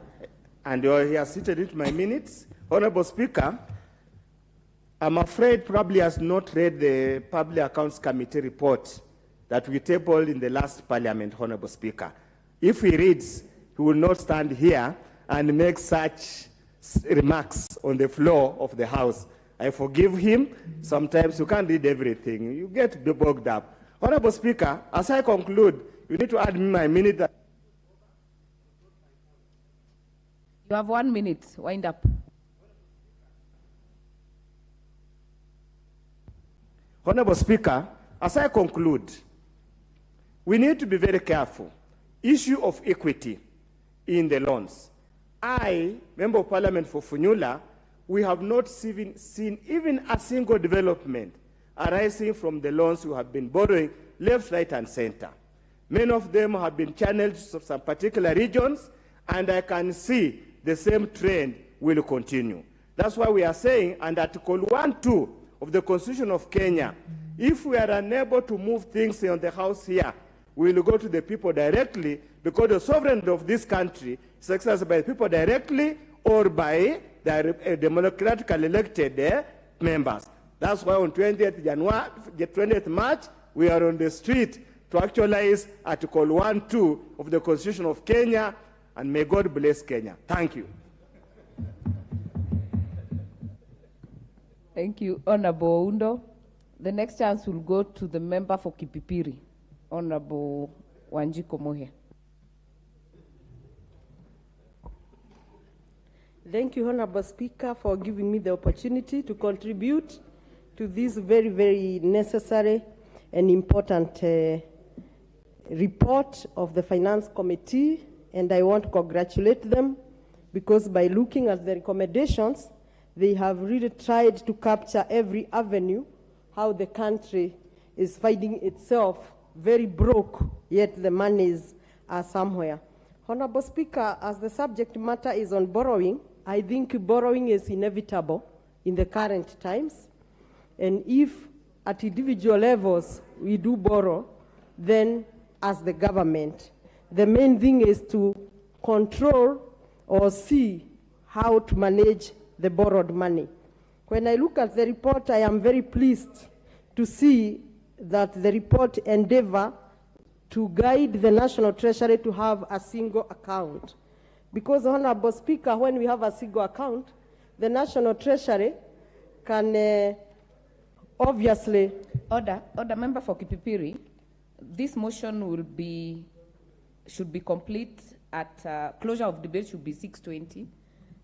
And he has cited it my minutes. Honorable Speaker, I'm afraid probably has not read the Public Accounts Committee report that we tabled in the last Parliament, Honorable Speaker. If he reads, he will not stand here and make such remarks on the floor of the House. I forgive him. Sometimes you can't read everything. You get bogged up. Honorable Speaker, as I conclude, you need to add me my minute. You have 1 minute. Wind up. Honorable Speaker, as I conclude, we need to be very careful. Issue of equity in the loans. I, Member of Parliament for Funyula, we have not seen even a single development arising from the loans we have been borrowing left, right, and center. Many of them have been channeled to some particular regions, and I can see the same trend will continue. That's why we are saying, under Article 1(2) of the Constitution of Kenya, if we are unable to move things in the House here, we will go to the people directly, because the sovereignty of this country is exercised by the people directly or by the democratically elected members. That's why on 20th March, we are on the street to actualize Article 1(2) of the Constitution of Kenya, and may God bless Kenya. Thank you. Thank you, Honorable Undo. The next chance will go to the member for Kipipiri, Honorable Wanjiko Mohe. Thank you, Honorable Speaker, for giving me the opportunity to contribute to this very, very necessary and important report of the Finance Committee, and I want to congratulate them, because by looking at the recommendations, they have really tried to capture every avenue, how the country is finding itself very broke, yet the monies are somewhere. Honorable Speaker, as the subject matter is on borrowing, I think borrowing is inevitable in the current times. And if at individual levels we do borrow, then as the government, the main thing is to control or see how to manage the borrowed money. When I look at the report, I am very pleased to see that the report endeavor to guide the National Treasury to have a single account. Because, Honorable Speaker, when we have a single account, the National Treasury can obviously... Order, member for Kipipiri. This motion should be complete at closure of debate should be 6:20.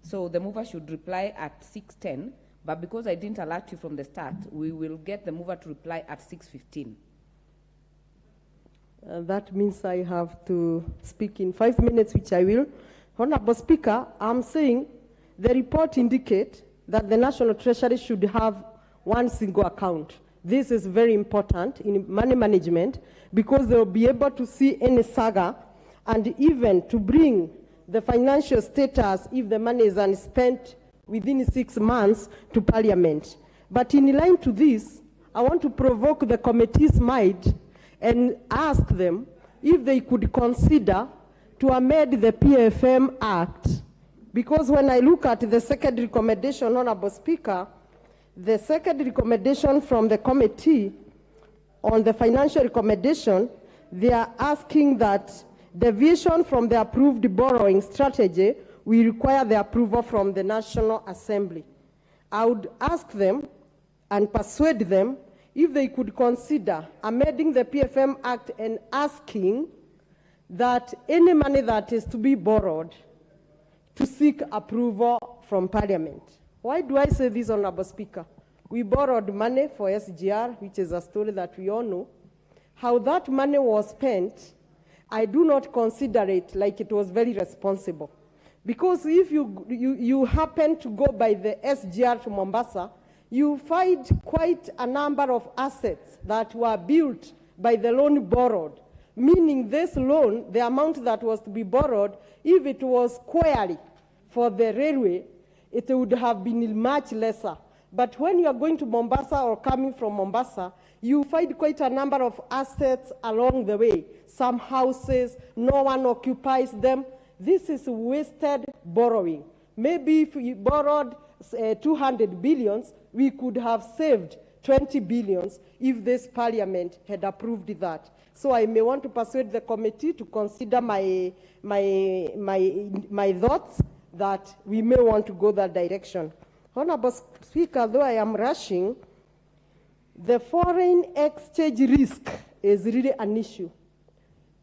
So the mover should reply at 6:10, but because I didn't alert you from the start, we will get the mover to reply at 6:15. That means I have to speak in 5 minutes, which I will. Honorable Speaker, I'm saying the report indicates that the National Treasury should have one single account. This is very important in money management because they'll be able to see any saga and even to bring the financial status if the money is unspent within 6 months to Parliament. But in line to this, I want to provoke the committee's mind and ask them if they could consider to amend the PFM Act. Because when I look at the second recommendation, Honorable Speaker, the second recommendation from the committee on the financial recommendation, they are asking that deviation from the approved borrowing strategy will require the approval from the National Assembly. I would ask them and persuade them if they could consider amending the PFM Act and asking that any money that is to be borrowed to seek approval from Parliament. Why do I say this, Honorable Speaker? We borrowed money for SGR, which is a story that we all know. How that money was spent, I do not consider it like it was very responsible. Because if you happen to go by the SGR to Mombasa, you find quite a number of assets that were built by the loan borrowed. Meaning this loan, the amount that was to be borrowed, if it was squarely for the railway, it would have been much lesser. But when you are going to Mombasa or coming from Mombasa, you find quite a number of assets along the way. Some houses, no one occupies them. This is wasted borrowing. Maybe if we borrowed 200 billions, we could have saved 20 billions if this Parliament had approved that. So I may want to persuade the committee to consider my thoughts that we may want to go that direction. Honorable Speaker, though I am rushing, the foreign exchange risk is really an issue.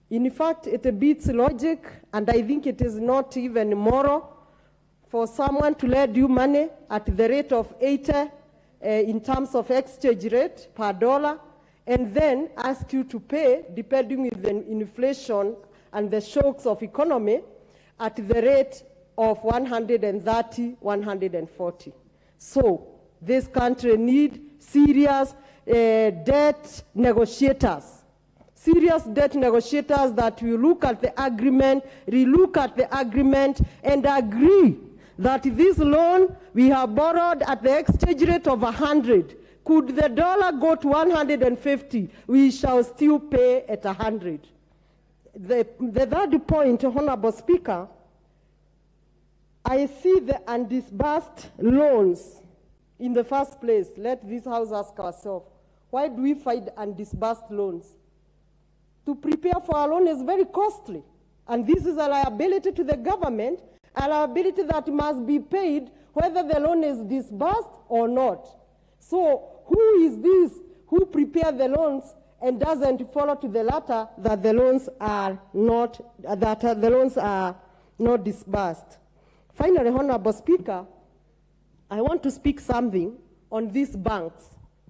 In fact, it beats logic, and I think it is not even moral for someone to lend you money at the rate of 80 in terms of exchange rate per dollar, and then ask you to pay, depending with the inflation and the shocks of economy, at the rate of 130, 140. So this country needs serious debt negotiators. Serious debt negotiators that will look at the agreement, relook at the agreement, and agree that this loan we have borrowed at the exchange rate of 100. Could the dollar go to 150? We shall still pay at 100. The third point, Honorable Speaker, I see the undisbursed loans in the first place. Let this House ask ourselves, why do we find undisbursed loans? To prepare for a loan is very costly, and this is a liability to the government, a liability that must be paid whether the loan is disbursed or not. So who is this who prepares the loans and doesn't follow to the letter that the loans are not disbursed? Finally, Honorable Speaker, I want to speak something on these banks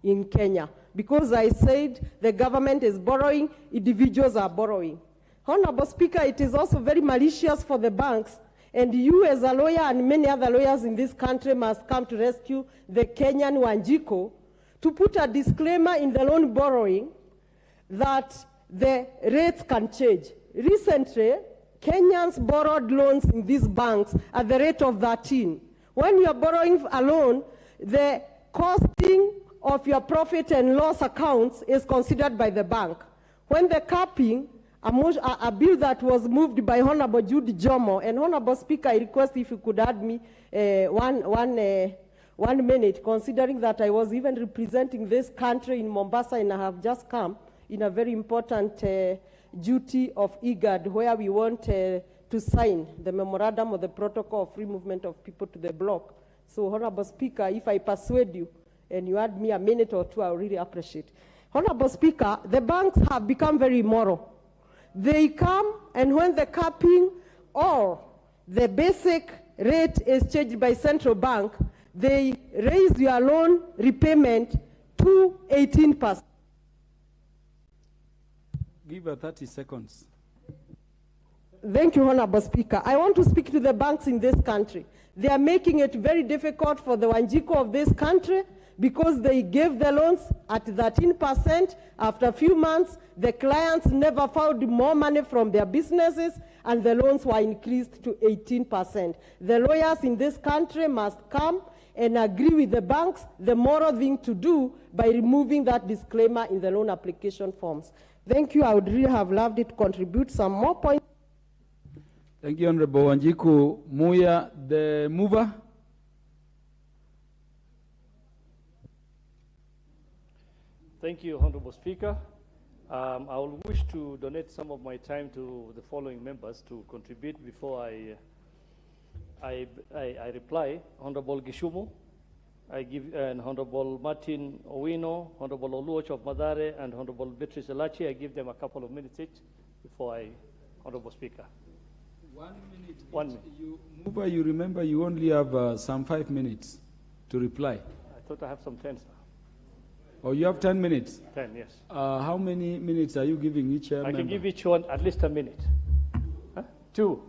in Kenya, because I said the government is borrowing, individuals are borrowing. Honorable Speaker, it is also very malicious for the banks, and you as a lawyer and many other lawyers in this country must come to rescue the Kenyan Wanjiko to put a disclaimer in the loan borrowing that the rates can change. Recently, Kenyans borrowed loans in these banks at the rate of 13. When you are borrowing a loan, the costing of your profit and loss accounts is considered by the bank. When the capping, a bill that was moved by Honorable Judy Jomo, and Honorable Speaker, I request if you could add me 1 minute, considering that I was even representing this country in Mombasa and I have just come in a very important duty of IGAD, where we want to sign the memorandum of the protocol of free movement of people to the bloc. So, Honorable Speaker, if I persuade you and you add me a minute or two, I would really appreciate. Honorable Speaker, the banks have become very immoral. They come, and when the capping or the basic rate exchanged by central bank, they raised your loan repayment to 18%. Give her 30 seconds. Thank you, Honorable Speaker. I want to speak to the banks in this country. They are making it very difficult for the Wanjiku of this country because they gave the loans at 13%. After a few months, the clients never found more money from their businesses, and the loans were increased to 18%. The lawyers in this country must come and agree with the banks the moral thing to do by removing that disclaimer in the loan application forms. Thank you. I would really have loved it to contribute some more points. Thank you, Honorable Wanjiku Muya, the mover. Thank you, Honorable Speaker. I will wish to donate some of my time to the following members to contribute before I reply. Honorable Gishumu, I give and Honorable Martin Owino, Honorable Oluoch of Madare, and Honorable Beatrice Elachi. I give them a couple of minutes each before Honorable Speaker. 1 minute. 1 minute. Mover, you remember you only have some 5 minutes to reply. I thought I have some 10, sir. Oh, you have 10 minutes? 10, yes. How many minutes are you giving each member? I can give each one at least a minute. Huh? 2.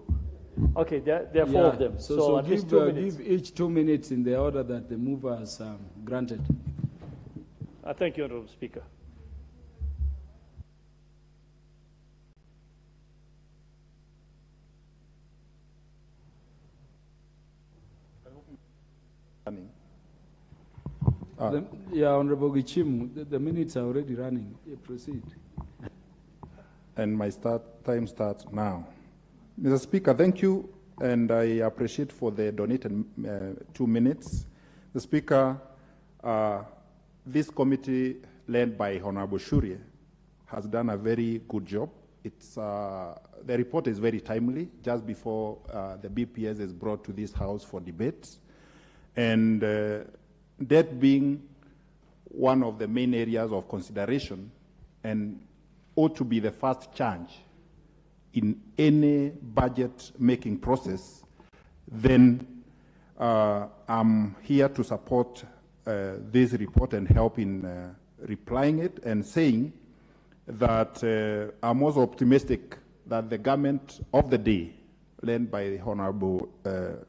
Okay, there are 4 of them. So at least 2 minutes. Give each 2 minutes in the order that the mover has granted. Thank you, Honorable Speaker. Honorable Gichimu, the minutes are already running. Proceed. And my time starts now. Mr. Speaker, thank you, and I appreciate for the donated 2 minutes. The Speaker, this committee led by Honorable Shurie has done a very good job. The report is very timely, just before the BPS is brought to this House for debate. And that being one of the main areas of consideration and ought to be the first change in any budget-making process, then I'm here to support this report and help in replying it and saying that I'm also optimistic that the government of the day, led by the Honorable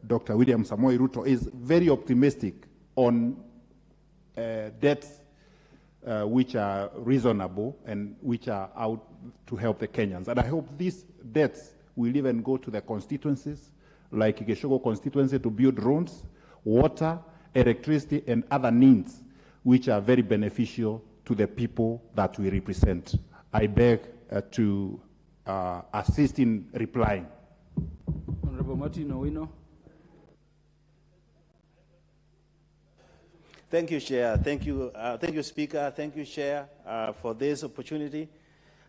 Dr. William Samoei Ruto, is very optimistic on debts which are reasonable and which are out to help the Kenyans. And I hope these debts will even go to the constituencies, like Geshogo constituency, to build roads, water, electricity, and other needs which are very beneficial to the people that we represent. I beg to assist in replying. Honorable Martin Owino. Thank you, Chair. Thank you, Speaker. Thank you, Chair, for this opportunity.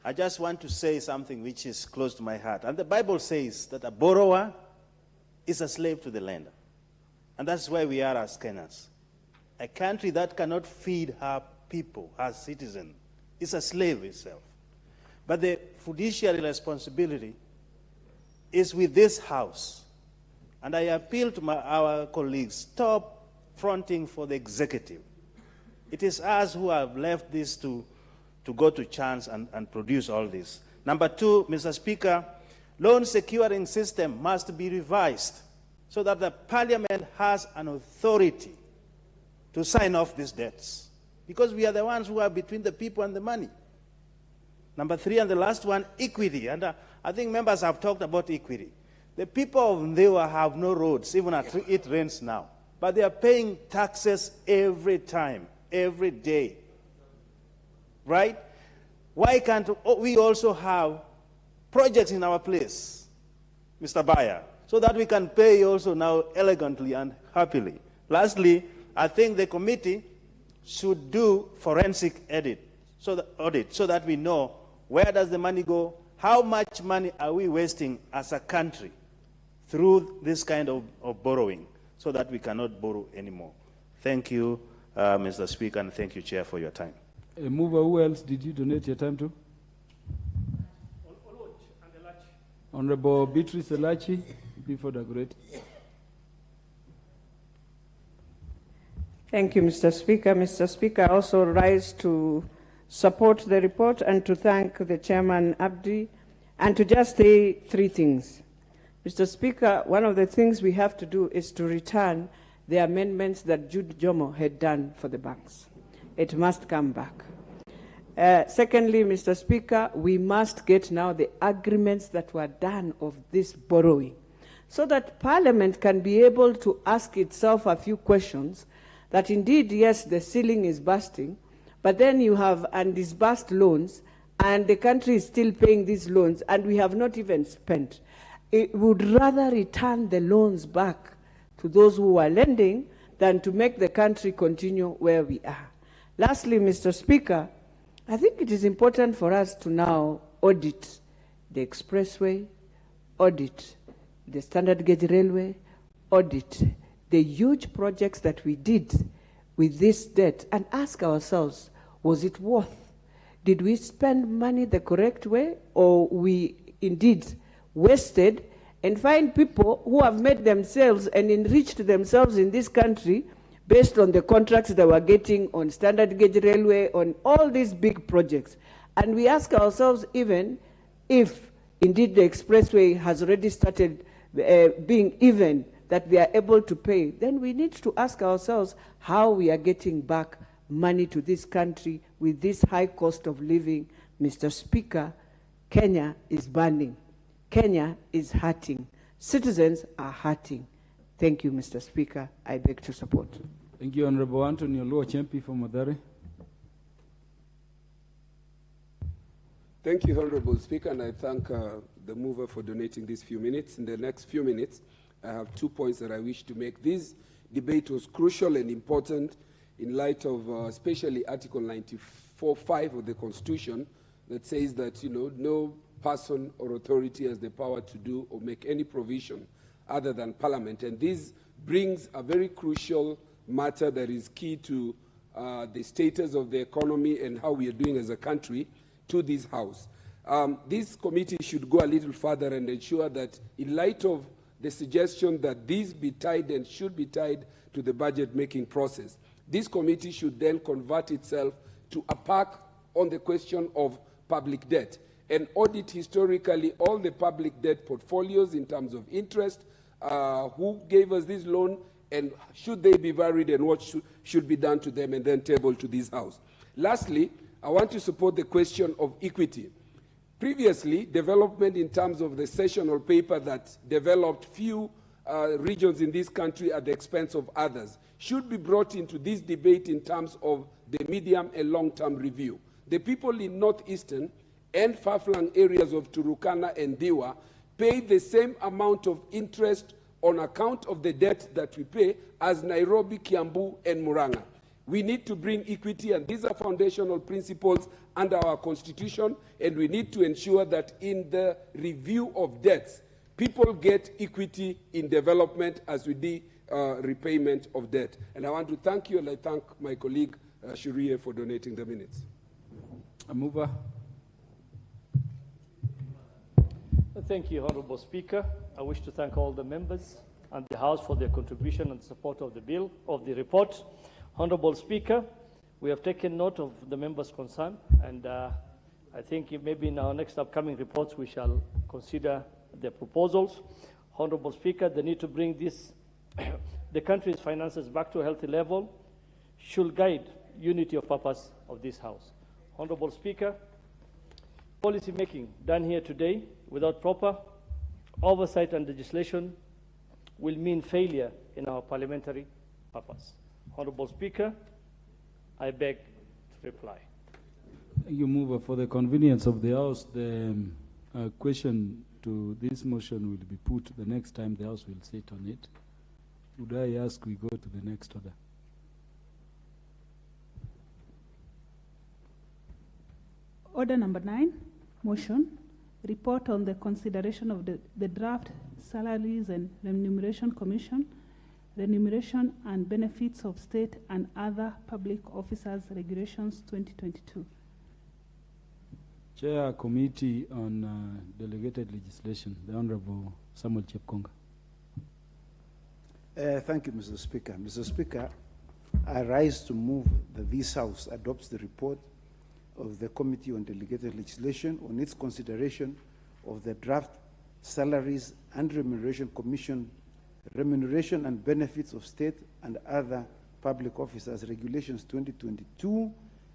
I just want to say something which is close to my heart. And the Bible says that a borrower is a slave to the lender. And that's where we are as Kenyans. A country that cannot feed her people, her citizens, is a slave itself. But the fiduciary responsibility is with this House. And I appeal to our colleagues, stop fronting for the executive. It is us who have left this to go to chance and produce all this. Number 2, Mr. Speaker, loan securing system must be revised so that the Parliament has an authority to sign off these debts, because we are the ones who are between the people and the money. Number 3, and the last one, equity. And I think members have talked about equity. The people of Ndewa have no roads, even if it rains now. But they are paying taxes every time, every day. Right? Why can't we also have projects in our place, Mr. Bayer, so that we can pay also now elegantly and happily? Lastly, I think the committee should do forensic audit so that we know where does the money go, how much money are we wasting as a country through this kind of borrowing, so that we cannot borrow anymore. Thank you, Mr. Speaker, and thank you, Chair, for your time. Mover, who else did you donate your time to? Honorable Beatrice Elachi, before the great. Thank you, Mr. Speaker. Mr. Speaker, I also rise to support the report and to thank the Chairman Abdi and to just say three things. Mr. Speaker, one of the things we have to do is to return the amendments that Jude Jomo had done for the banks. It must come back. Secondly, Mr. Speaker, we must get now the agreements that were done of this borrowing so that Parliament can be able to ask itself a few questions that indeed, yes, the ceiling is bursting, but then you have undisbursed loans and the country is still paying these loans and we have not even spent. It would rather return the loans back to those who are lending than to make the country continue where we are. Lastly, Mr. Speaker, I think it is important for us to now audit the expressway, audit the standard gauge railway, audit the huge projects that we did with this debt and ask ourselves, was it worth? Did we spend money the correct way, or we indeed wasted and find people who have made themselves and enriched themselves in this country based on the contracts they were getting on standard gauge railway, on all these big projects. And we ask ourselves, even if indeed the expressway has already started being even, that they are able to pay, then we need to ask ourselves how we are getting back money to this country with this high cost of living. Mr. Speaker, Kenya is burning. Kenya is hurting. Citizens are hurting. Thank you, Mr. Speaker. I beg to support. Thank you, Honorable Anthony Oluo Chempi from Mathare. Thank you, Honorable Speaker, and I thank the mover for donating these few minutes. In the next few minutes, I have 2 points that I wish to make. This debate was crucial and important in light of especially Article 94(5) of the Constitution that says that, no person or authority has the power to do or make any provision other than Parliament. And this brings a very crucial matter that is key to the status of the economy and how we are doing as a country to this House. This committee should go a little further and ensure that in light of the suggestion that these be tied and should be tied to the budget-making process, this committee should then convert itself to a pack on the question of public debt and audit historically all the public debt portfolios in terms of interest, who gave us this loan, and should they be varied and what should be done to them, and then table to this House. Lastly, I want to support the question of equity. Previously, development in terms of the sessional paper that developed few regions in this country at the expense of others should be brought into this debate in terms of the medium and long-term review. The people in northeastern and far-flung areas of Turukana and Diwa pay the same amount of interest on account of the debt that we pay as Nairobi, Kiambu, and Murang'a. We need to bring equity, and these are foundational principles under our Constitution, and we need to ensure that in the review of debts, people get equity in development as we do repayment of debt. And I want to thank you, and I thank my colleague Shurie for donating the minutes. Amuba. Thank you, Honorable Speaker. I wish to thank all the members and the House for their contribution and support of the bill, of the report. Honorable Speaker, we have taken note of the members' concern, and I think maybe in our next upcoming reports we shall consider the proposals. Honorable Speaker, the need to bring this, the country's finances back to a healthy level should guide unity of purpose of this House. Honorable Speaker, policy making done here today without proper oversight and legislation will mean failure in our parliamentary purpose. Honorable Speaker, I beg to reply. Thank you, Mover. For the convenience of the House, the question to this motion will be put the next time the House will sit on it. Would I ask we go to the next order? Order number 9, motion, report on the consideration of the draft Salaries and Remuneration Commission, Remuneration and Benefits of State and Other Public Officers Regulations 2022. Chair Committee on Delegated Legislation, the Honorable Samuel Chepkonga. Thank you, Mr. Speaker. Mr. Speaker, I rise to move that this House adopts the report of the Committee on Delegated Legislation on its consideration of the draft Salaries and Remuneration Commission, Remuneration and Benefits of State and Other Public Officers Regulations 2022,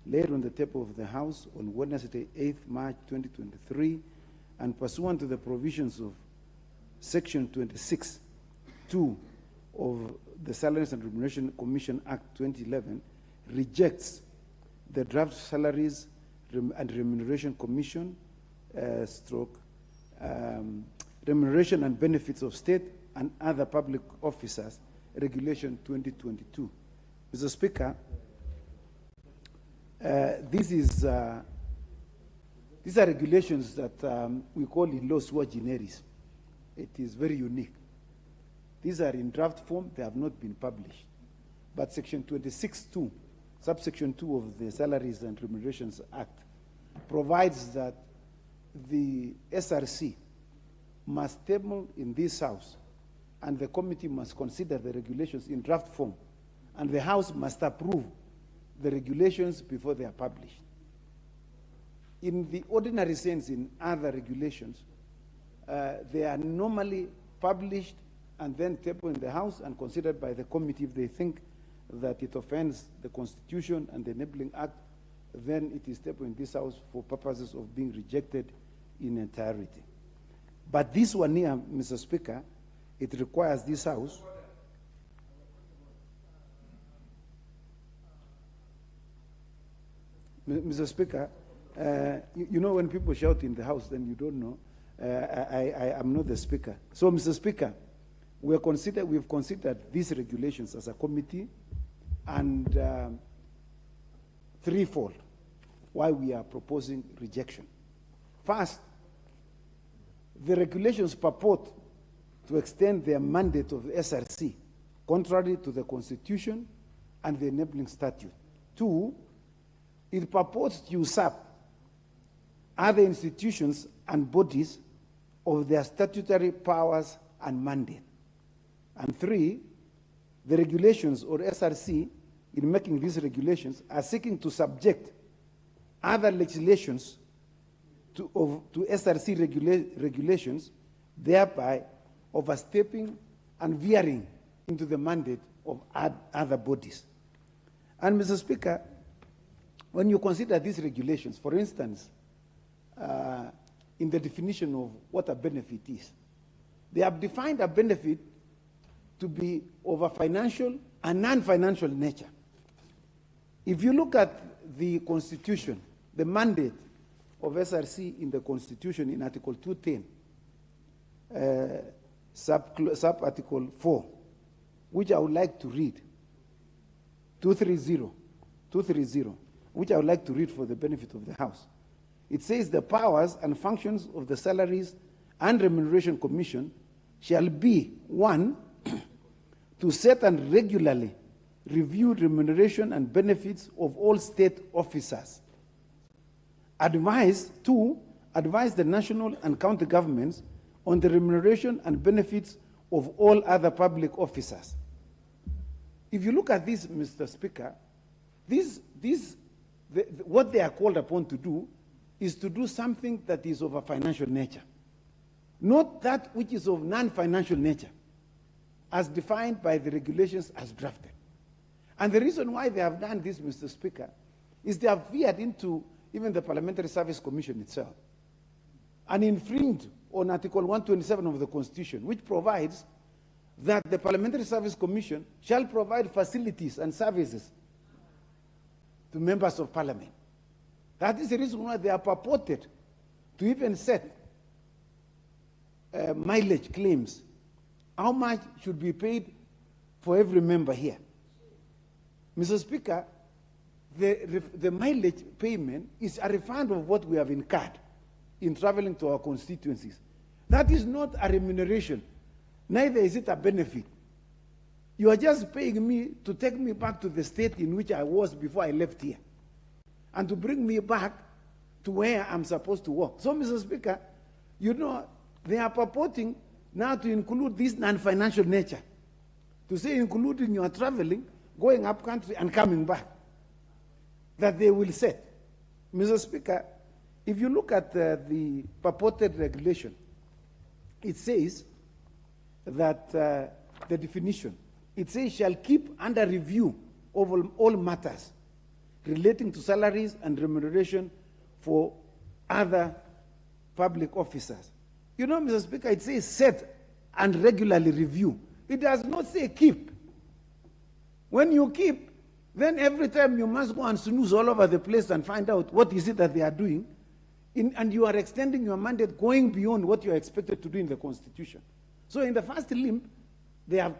laid on the table of the House on Wednesday, 8th March 2023, and pursuant to the provisions of Section 26(2) of the Salaries and Remuneration Commission Act 2011, rejects the draft Salaries and Remuneration Commission Remuneration and Benefits of State and Other Public Officers Regulation 2022. Mr. Speaker, these are regulations that we call in law sua generis. It is very unique. These are in draft form, they have not been published. But Section 26(2), subsection 2 of the Salaries and Remunerations Act provides that the SRC must table in this House, and the committee must consider the regulations in draft form, and the House must approve the regulations before they are published. In the ordinary sense, in other regulations, they are normally published and then tabled in the House and considered by the committee. If they think that it offends the Constitution and the Enabling Act, then it is tabled in this House for purposes of being rejected in entirety. But this one here, Mr. Speaker, it requires this House Mr. Speaker, you know when people shout in the House, then you don't know. I am not the Speaker. So, Mr. Speaker, we've considered these regulations as a committee, and threefold why we are proposing rejection. First, the regulations purport to extend their mandate of the SRC, contrary to the Constitution and the enabling statute. Two, it purports to usurp other institutions and bodies of their statutory powers and mandate. And three, the regulations, or SRC, in making these regulations, are seeking to subject other legislations to SRC regulations, thereby overstepping and veering into the mandate of other bodies. And, Mr. Speaker, when you consider these regulations, for instance, in the definition of what a benefit is, they have defined a benefit to be of a financial and non-financial nature. If you look at the Constitution, the mandate of SRC in the Constitution in Article 210, sub-article 4, which I would like to read, 230, which I would like to read for the benefit of the House. It says the powers and functions of the Salaries and Remuneration Commission shall be, 1, to set and regularly review remuneration and benefits of all state officers. Advise, 2, advise the national and county governments on the remuneration and benefits of all other public officers. If you look at this, Mr. Speaker, what they are called upon to do is to do something that is of a financial nature, not that which is of non-financial nature, as defined by the regulations as drafted. And the reason why they have done this, Mr. Speaker, is they have veered into even the Parliamentary Service Commission itself and infringed on Article 127 of the Constitution, which provides that the Parliamentary Service Commission shall provide facilities and services to members of Parliament. That is the reason why they are purported to even set mileage claims. How much should be paid for every member here? Mr. Speaker, the mileage payment is a refund of what we have incurred in traveling to our constituencies. That is not a remuneration, neither is it a benefit. You are just paying me to take me back to the state in which I was before I left here, and to bring me back to where I'm supposed to work. So, Mr. Speaker, you know, they are purporting now to include this non-financial nature, to say including your traveling, going up country and coming back that they will set. Mr. Speaker, if you look at the purported regulation, it says that the definition, it says shall keep under review of all matters relating to salaries and remuneration for other public officers. You know, Mr. Speaker, it says set and regularly review. It does not say keep. When you keep, then every time you must go and snooze all over the place and find out what is it that they are doing, and you are extending your mandate going beyond what you are expected to do in the Constitution. So in the first limb, they have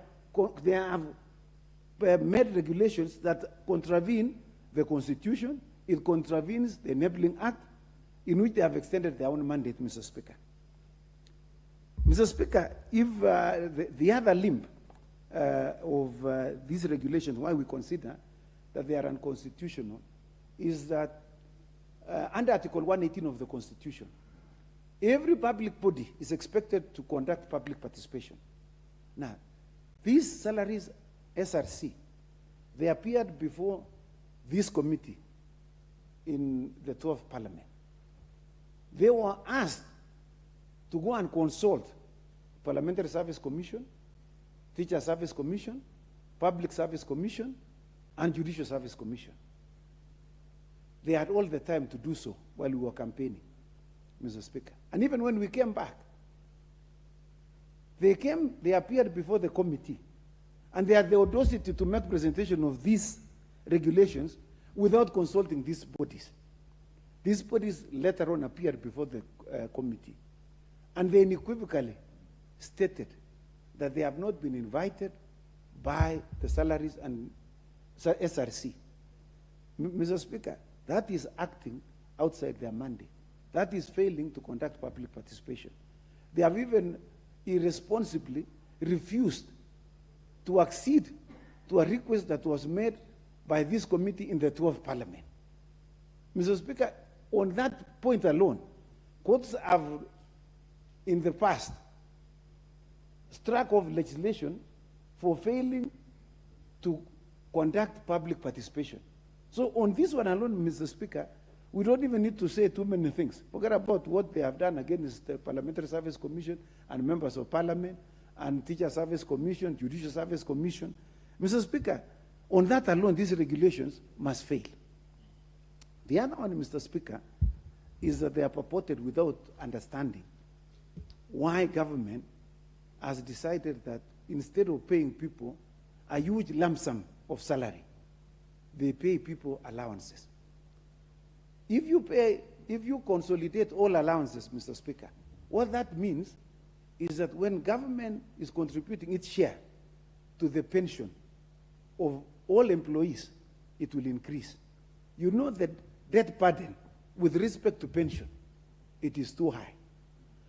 made regulations that contravene the Constitution, it contravenes the Enabling Act, in which they have extended their own mandate, Mr. Speaker. Mr. Speaker, if the other limb of these regulations, why we consider that they are unconstitutional, is that under Article 118 of the Constitution, every public body is expected to conduct public participation. Now, these salaries, SRC, they appeared before this committee in the 12th Parliament. They were asked to go and consult Parliamentary Service Commission, Teacher Service Commission, Public Service Commission, and Judicial Service Commission. They had all the time to do so while we were campaigning, Mr. Speaker. And even when we came back, they appeared before the committee, and they had the audacity to make presentation of these regulations without consulting these bodies. These bodies later on appeared before the committee, and they unequivocally stated that they have not been invited by the salaries and SRC. Mr. Speaker, that is acting outside their mandate. That is failing to conduct public participation. They have even irresponsibly refused to accede to a request that was made by this committee in the 12th Parliament. Mr. Speaker, on that point alone, courts have in the past struck off legislation for failing to conduct public participation. So on this one alone, Mr. Speaker, we don't even need to say too many things. Forget about what they have done against the Parliamentary Service Commission and members of Parliament and Teacher Service Commission, Judicial Service Commission. Mr. Speaker, on that alone, these regulations must fail. The other one, Mr. Speaker, is that they are purported without understanding why government has decided that instead of paying people a huge lump sum of salary, they pay people allowances. If you consolidate all allowances, Mr. Speaker, what that means is that when government is contributing its share to the pension of all employees, it will increase. You know that debt burden with respect to pension, it is too high.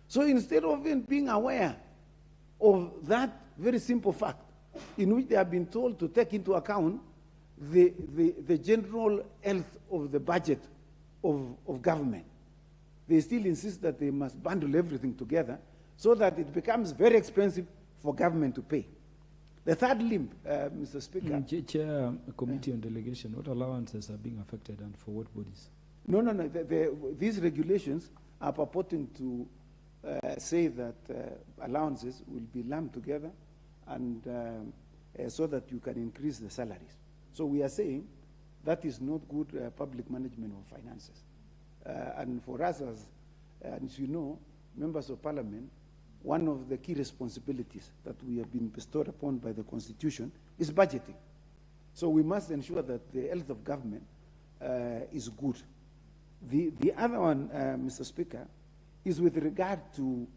So instead of even being aware of that very simple fact, in which they have been told to take into account the general health of the budget of government, they still insist that they must bundle everything together so that it becomes very expensive for government to pay. The third limb, Mr. Speaker. Chair, Committee on Delegation, what allowances are being affected and for what bodies? No. These regulations are purporting to say that allowances will be lumped together and so that you can increase the salaries. So we are saying that is not good public management of finances. And for us, as you know, members of Parliament, one of the key responsibilities that we have been bestowed upon by the Constitution is budgeting. So we must ensure that the health of government is good. The other one, Mr. Speaker, is with regard to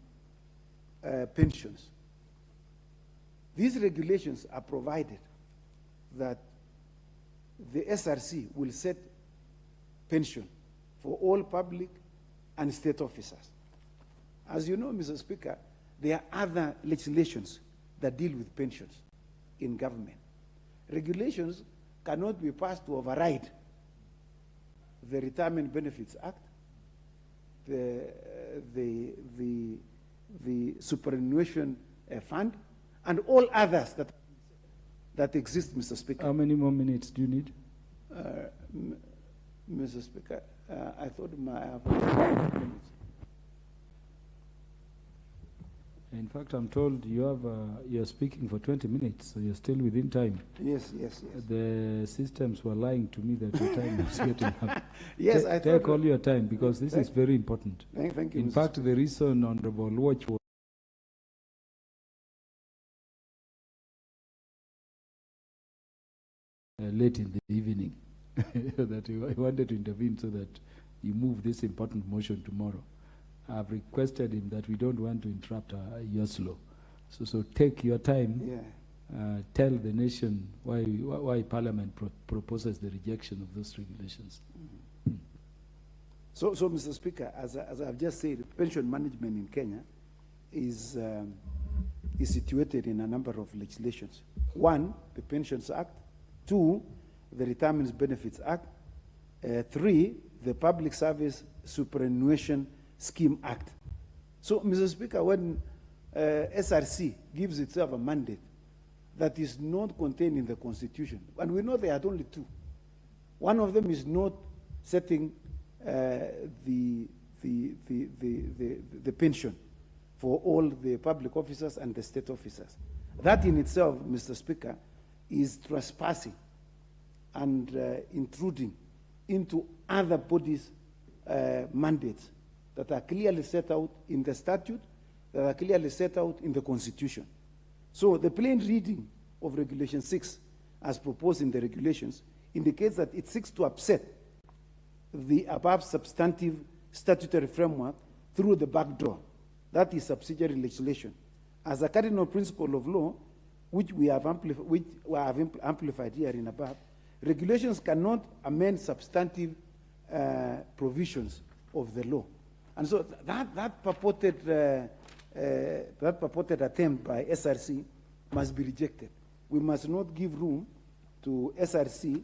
pensions. These regulations are provided that the SRC will set pension for all public and state officers. As you know, Mr. Speaker, there are other legislations that deal with pensions in government. Regulations cannot be passed to override the Retirement Benefits Act, the superannuation fund, and all others that. that exist, Mr. Speaker. How many more minutes do you need? Mr. Speaker, I thought I have 5 minutes. In fact, I'm told you're speaking for 20 minutes, so you're still within time. Yes. The systems were lying to me that your time was getting up. Yes, I take thought all your time, because this is very important. Thank you, In Mr. fact, Speaker. the reason Honorable Watch was late in the evening, that I wanted to intervene so that you move this important motion tomorrow. I've requested him that we don't want to interrupt your slow. So take your time. Yeah. Tell the nation why Parliament proposes the rejection of those regulations. So, Mr. Speaker, as I've just said, pension management in Kenya is situated in a number of legislations. 1, the Pensions Act. 2, the Retirement Benefits Act. 3, the Public Service Superannuation Scheme Act. So, Mr. Speaker, when SRC gives itself a mandate that is not contained in the Constitution, and we know there are only 2. One of them is not setting the pension for all the public officers and the state officers. That in itself, Mr. Speaker, is trespassing and intruding into other bodies' mandates that are clearly set out in the statute, that are clearly set out in the Constitution. So the plain reading of Regulation 6, as proposed in the regulations, indicates that it seeks to upset the above substantive statutory framework through the back door. That is subsidiary legislation. As a cardinal principle of law, which we have amplified here in above, regulations cannot amend substantive provisions of the law. And so that purported attempt by SRC must be rejected. We must not give room to SRC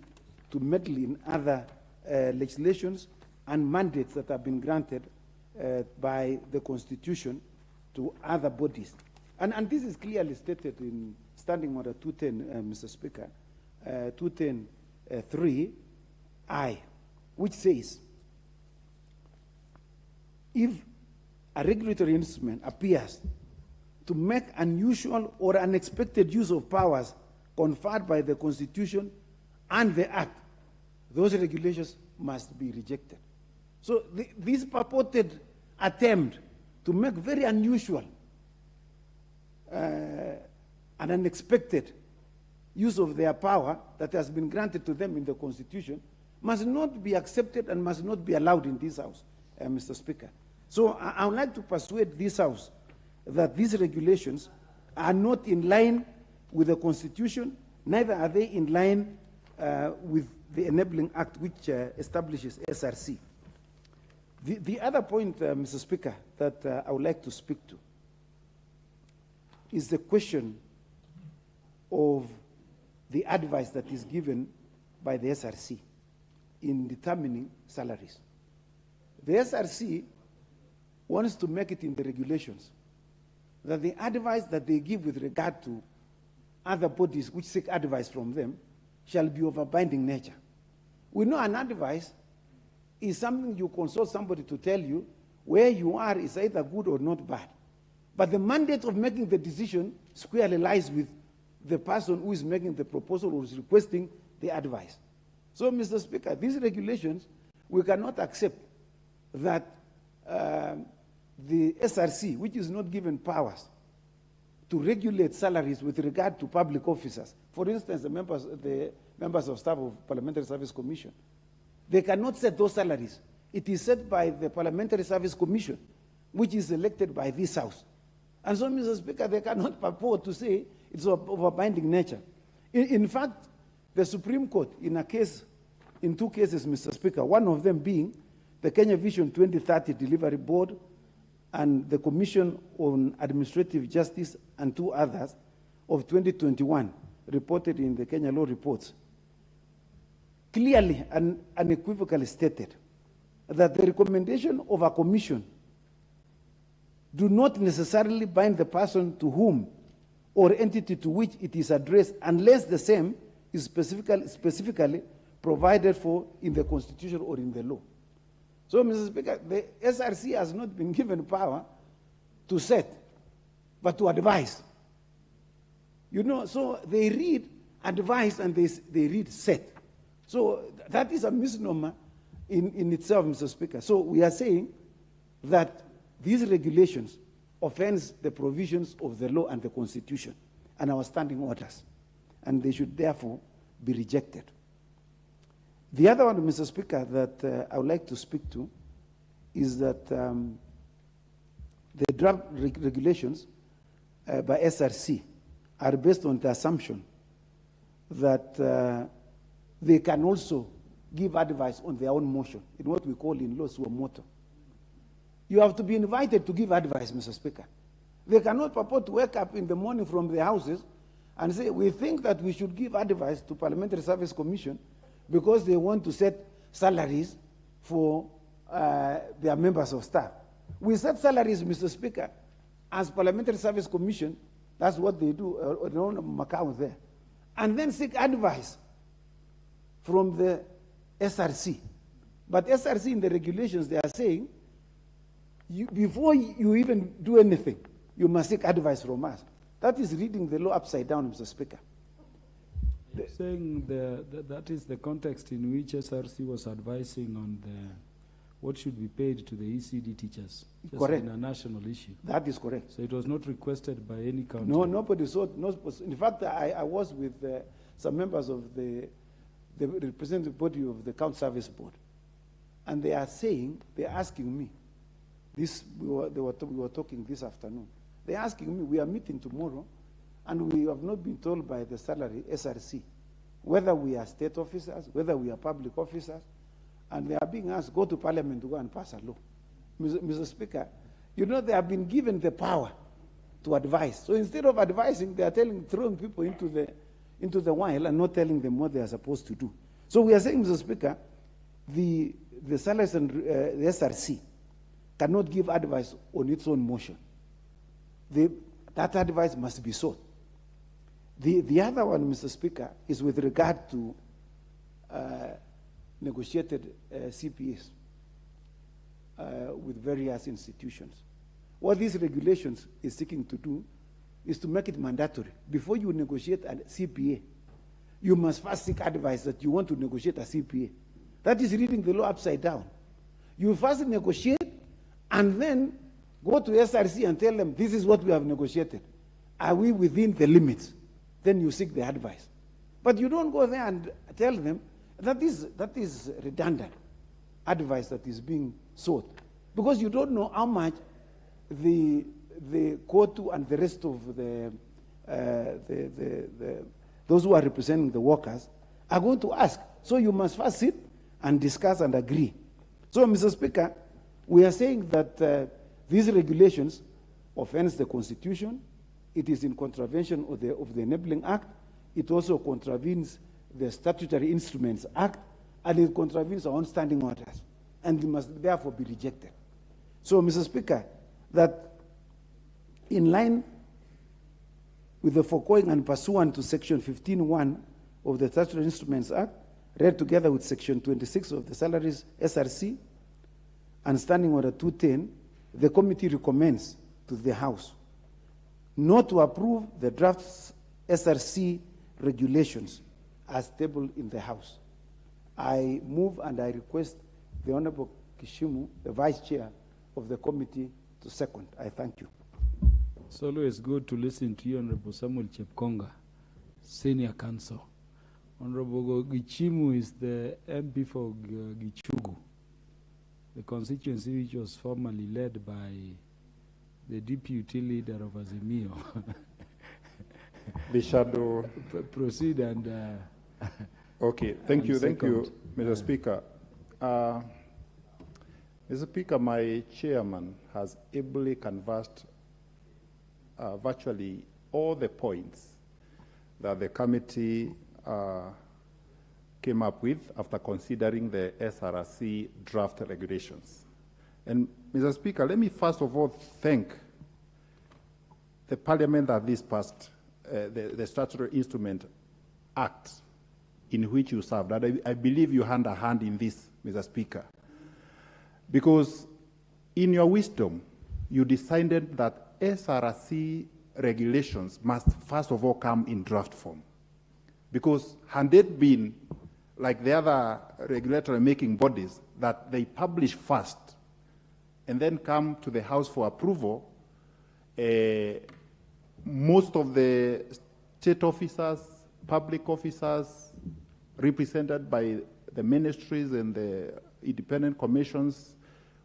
to meddle in other legislations and mandates that have been granted by the Constitution to other bodies. And this is clearly stated in Standing Order 210, Mr. Speaker, 210(3)(I), which says, if a regulatory instrument appears to make unusual or unexpected use of powers conferred by the Constitution and the Act, those regulations must be rejected. So this purported attempt to make very unusual and unexpected use of their power that has been granted to them in the Constitution must not be accepted and must not be allowed in this House, Mr. Speaker. So I would like to persuade this House that these regulations are not in line with the Constitution, neither are they in line with the Enabling Act, which establishes SRC. The other point, Mr. Speaker, that I would like to speak to is the question of the advice that is given by the SRC in determining salaries. The SRC wants to make it in the regulations that the advice that they give with regard to other bodies which seek advice from them shall be of a binding nature. We know an advice is something you consult somebody to tell you where you are is either good or not bad. But the mandate of making the decision squarely lies with the person who is making the proposal or is requesting the advice. So, Mr. Speaker, these regulations, we cannot accept that the SRC, which is not given powers to regulate salaries with regard to public officers, for instance, the members of staff of Parliamentary Service Commission, they cannot set those salaries. It is set by the Parliamentary Service Commission, which is elected by this House. And so, Mr. Speaker, they cannot purport to say it's of a binding nature. In fact, the Supreme Court, in 2 cases, Mr. Speaker, one of them being the Kenya Vision 2030 Delivery Board and the Commission on Administrative Justice and 2 others of 2021, reported in the Kenya Law Reports, clearly and unequivocally stated that the recommendation of a commission do not necessarily bind the person to whom or entity to which it is addressed unless the same is specifically provided for in the Constitution or in the law. So, Mr. Speaker, the SRC has not been given power to set, but to advise. You know, so they read advise and they read set. So that is a misnomer in itself, Mr. Speaker. So we are saying that these regulations offends the provisions of the law and the Constitution and our standing orders, and they should therefore be rejected. The other one, Mr. Speaker, that I would like to speak to is that the draft regulations by SRC are based on the assumption that they can also give advice on their own motion, in what we call in law suo motu. You have to be invited to give advice, Mr. Speaker. They cannot purport to wake up in the morning from their houses and say, we think that we should give advice to Parliamentary Service Commission because they want to set salaries for their members of staff. We set salaries, Mr. Speaker, as Parliamentary Service Commission. That's what they do on their own account there. And then seek advice from the SRC. But SRC in the regulations, they are saying, before you even do anything, you must seek advice from us. That is reading the law upside down, Mr. Speaker. You're saying that is the context in which SRC was advising on what should be paid to the ECD teachers. Correct. In a national issue. That is correct. So it was not requested by any country. No, nobody saw. In fact, I was with some members of the representative body of the Count Service Board, and they are saying, they're asking me, this we were talking this afternoon. They're asking me, we are meeting tomorrow, and we have not been told by the salary SRC whether we are state officers, whether we are public officers, and they are being asked, go to Parliament to go and pass a law. Mr. Speaker, you know, they have been given the power to advise. So instead of advising, they are throwing people into the while and not telling them what they are supposed to do. So we are saying, Mr. Speaker, the salaries and the SRC cannot give advice on its own motion. That advice must be sought. The other one, Mr. Speaker, is with regard to negotiated CPAs with various institutions. What these regulations is seeking to do is to make it mandatory. Before you negotiate a CPA, you must first seek advice that you want to negotiate a CPA. That is reading the law upside down. You first negotiate and then go to SRC and tell them, this is what we have negotiated. Are we within the limits? Then you seek the advice. But you don't go there and tell them that is redundant advice that is being sought, because you don't know how much the COTU and the rest of those who are representing the workers are going to ask. So you must first sit and discuss and agree. So, Mr. Speaker, we are saying that these regulations offends the Constitution. It is in contravention of the Enabling Act. It also contravenes the Statutory Instruments Act, and it contravenes our own standing orders, and it must therefore be rejected. So, Mr. Speaker, that in line with the foregoing and pursuant to Section 15(1) of the Statutory Instruments Act, read together with Section 26 of the Salaries SRC and Standing Order 210, the committee recommends to the House not to approve the draft SRC regulations as tabled in the House. I move and I request the Honorable Kishimu, the Vice Chair of the committee, to second. I thank you. It's always good to listen to you, Honorable Samuel Chepkonga, Senior Counsel. Honorable Gichimu is the MP for Gichugu, the constituency which was formerly led by the deputy leader of Azimio. The shadow. Proceed and... okay, thank you, second. Mr. Speaker. Mr. Speaker, my chairman has ably canvassed virtually all the points that the committee came up with after considering the SRC draft regulations. And Mr. Speaker, let me first of all thank the Parliament that this passed the Statutory Instrument Act in which you served. And I believe you hand a hand in this, Mr. Speaker, because in your wisdom, you decided that SRC regulations must first of all come in draft form. Because had it been like the other regulatory making bodies, that they publish first and then come to the House for approval, most of the state officers, public officers, represented by the ministries and the independent commissions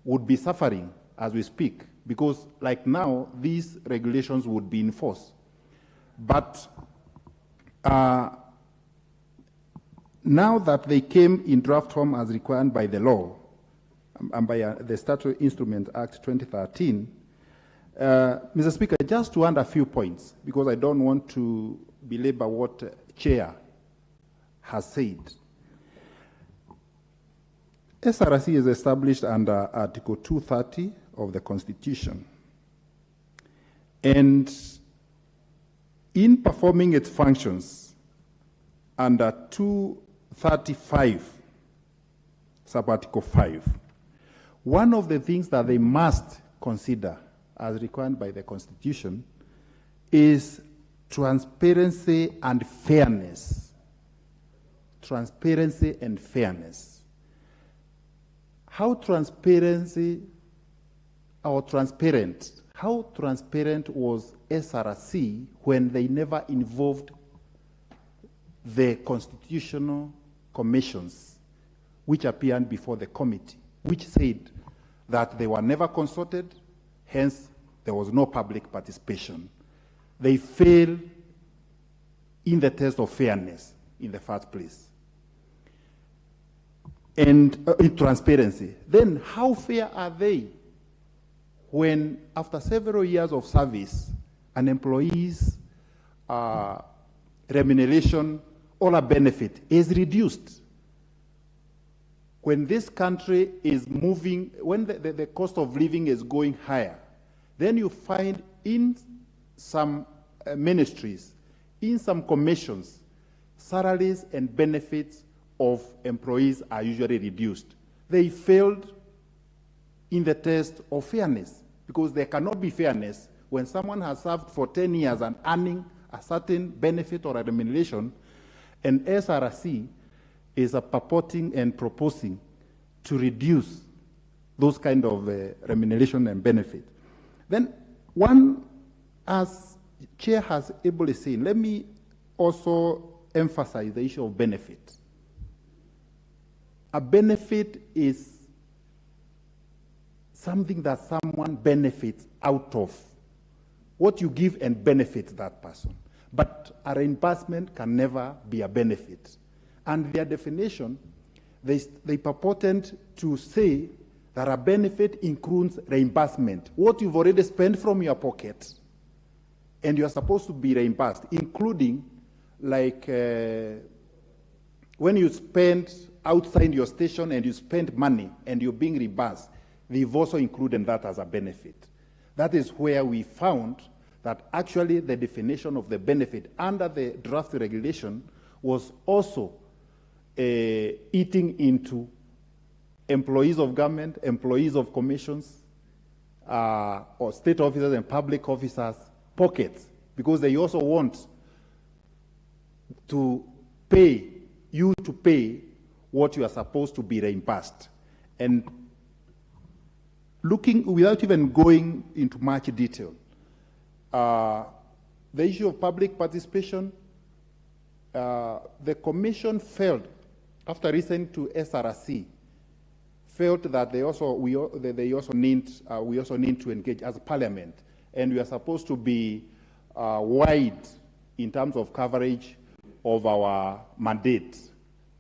would be suffering as we speak, because like now, these regulations would be enforced. But now that they came in draft form as required by the law, and by the Statutory Instrument Act 2013, Mr. Speaker, just to add a few points, because I don't want to belabor what Chair has said. SRC is established under Article 230 of the Constitution. And in performing its functions under 235, sub-article 5, one of the things that they must consider as required by the Constitution is transparency and fairness. Transparency and fairness. How transparent was SRC when they never involved the constitutional commissions which appeared before the committee, which said that they were never consulted, hence there was no public participation. They failed in the test of fairness in the first place. And in transparency. Then how fair are they when after several years of service, an employee's remuneration or a benefit is reduced? When this country is moving, when the cost of living is going higher, then you find in some ministries, in some commissions, salaries and benefits of employees are usually reduced. They failed in the test of fairness, because there cannot be fairness when someone has served for 10 years and earning a certain benefit or a remuneration, and SRC is purporting and proposing to reduce those kind of remuneration and benefit. Then one, as Chair has ably said, let me also emphasize the issue of benefit. A benefit is something that someone benefits out of. What you give and benefits that person. But a reimbursement can never be a benefit. And their definition, they purported to say that a benefit includes reimbursement. What you've already spent from your pocket, and you're supposed to be reimbursed, including like when you spend outside your station and you spend money and you're being reimbursed, they've also included that as a benefit. That is where we found that actually the definition of the benefit under the draft regulation was also eating into employees of government, employees of commissions, or state officers and public officers' pockets, because they also want to pay you to pay what you are supposed to be reimbursed. And looking, without even going into much detail, the issue of public participation, the Commission felt, after listening to SRC, felt that we also need to engage as a Parliament, and we are supposed to be wide in terms of coverage of our mandate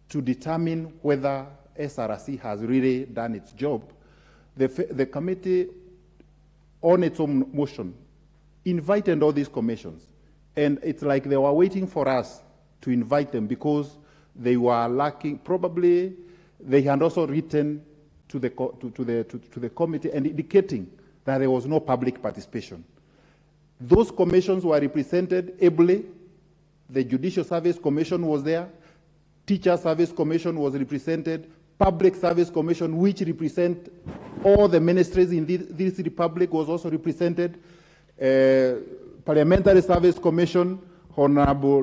to determine whether SRC has really done its job. The committee, on its own motion, invited all these commissions, and it's like they were waiting for us to invite them because they were lacking. Probably they had also written to the committee and indicating that there was no public participation. Those commissions were represented ably the Judicial Service Commission was there, Teacher Service Commission was represented, Public Service Commission, which represent all the ministries in this republic, was also represented, Parliamentary Service Commission, Honorable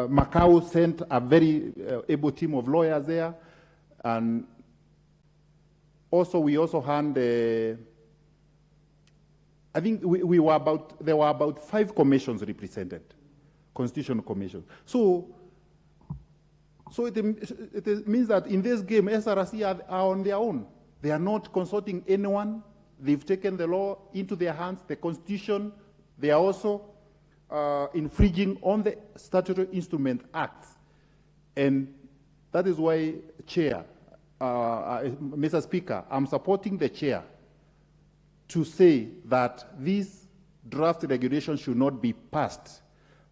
Macau sent a very able team of lawyers there, and also we also had, I think there were about 5 commissions represented, constitutional commissions. So it means that in this game, SRC are on their own. They are not consulting anyone. They've taken the law into their hands, the constitution. They are also infringing on the Statutory Instrument Act. And that is why, Chair, Mr. Speaker, I'm supporting the Chair to say that these draft regulations should not be passed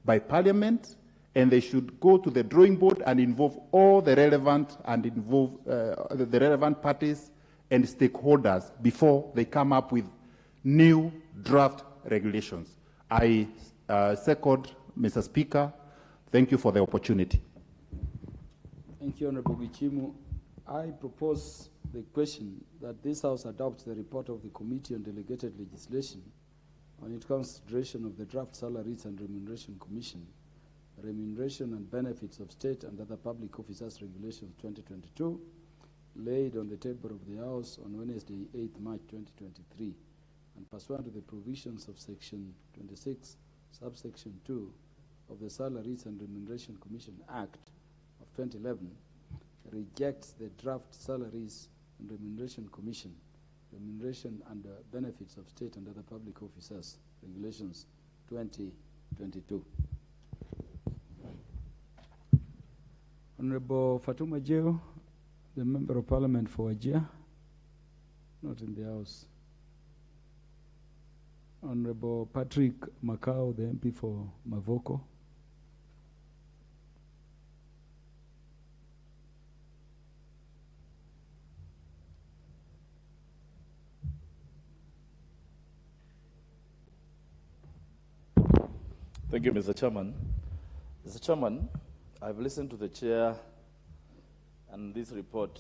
by Parliament, and they should go to the drawing board and involve all the relevant the relevant parties and stakeholders before they come up with new draft regulations. I second Mr. Speaker. Thank you for the opportunity. Thank you, Honorable Gichimu. I propose the question that this House adopts the report of the Committee on Delegated Legislation on its consideration of the Draft Salaries and Remuneration Commission, Remuneration and Benefits of State and Other Public Officers Regulations 2022, laid on the table of the House on Wednesday, 8 March 2023, and pursuant to the provisions of Section 26, Subsection 2 of the Salaries and Remuneration Commission Act of 2011, rejects the Draft Salaries and Remuneration Commission, Remuneration and Benefits of State and Other Public Officers Regulations 2022. Honorable Fatuma Jeo, the Member of Parliament for Wajir, not in the House. Honorable Patrick Macau, the MP for Mavoko. Thank you, Mr. Chairman. Mr. Chairman, I've listened to the Chair and this report.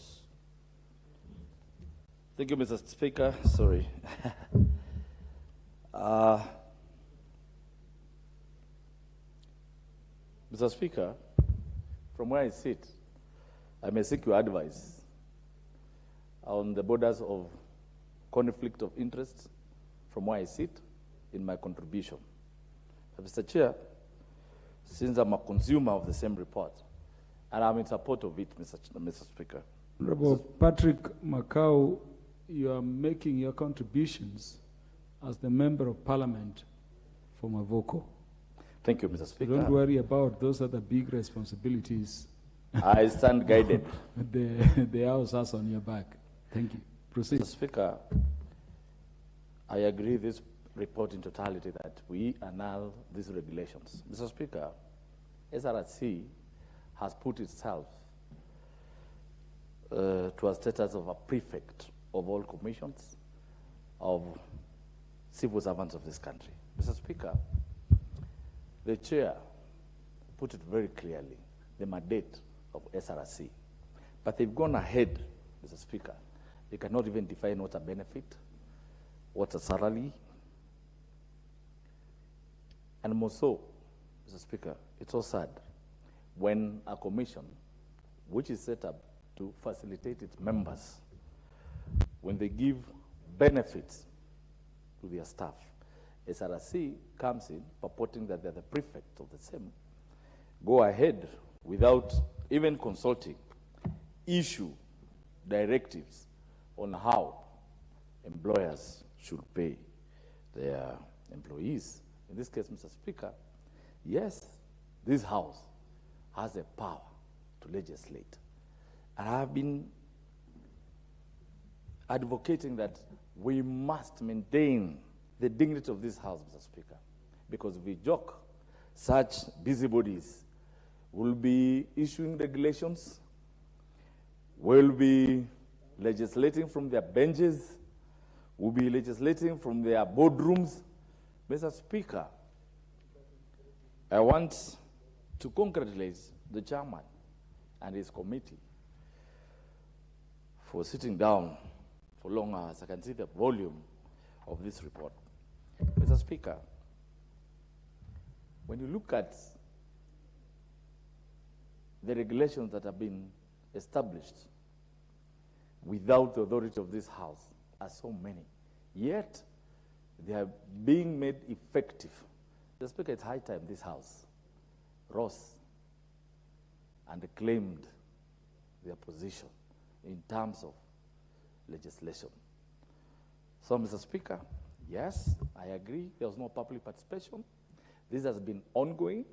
Thank you, Mr. Speaker. Sorry. Mr. Speaker, from where I sit, I may seek your advice on the borders of conflict of interest from where I sit in my contribution. Mr. Chair, since I'm a consumer of the same report, and I'm in support of it, Mr. Speaker. Honorable Patrick Macau, you are making your contributions as the Member of Parliament for Mavoko. Thank you, Mr. Speaker. Don't worry about those other big responsibilities. I stand guided. The House has on your back. Thank you. Proceed. Mr. Speaker, I agree this report in totality that we annul these regulations. Mr. Speaker, SRC has put itself to a status of a prefect of all commissions of civil servants of this country. Mr. Speaker, the Chair put it very clearly, the mandate of SRC. But they've gone ahead, Mr. Speaker. They cannot even define what's a benefit, what's a salary. And more so, Mr. Speaker, it's so sad when a commission, which is set up to facilitate its members, when they give benefits to their staff, SRC comes in purporting that they're the prefect of the same, go ahead without even consulting, issue directives on how employers should pay their employees. In this case, Mr. Speaker, yes, this House has the power to legislate. And I have been advocating that we must maintain the dignity of this House, Mr. Speaker, because if we joke, such busybodies will be issuing regulations, will be legislating from their benches, will be legislating from their boardrooms. Mr. Speaker, I want to congratulate the chairman and his committee for sitting down for long hours. I can see the volume of this report. Mr. Speaker, when you look at the regulations that have been established without the authority of this House are so many, yet they are being made effective. Mr. Speaker, it's high time this House rose and claimed their position in terms of legislation. So, Mr. Speaker, yes, I agree, there was no public participation. This has been ongoing.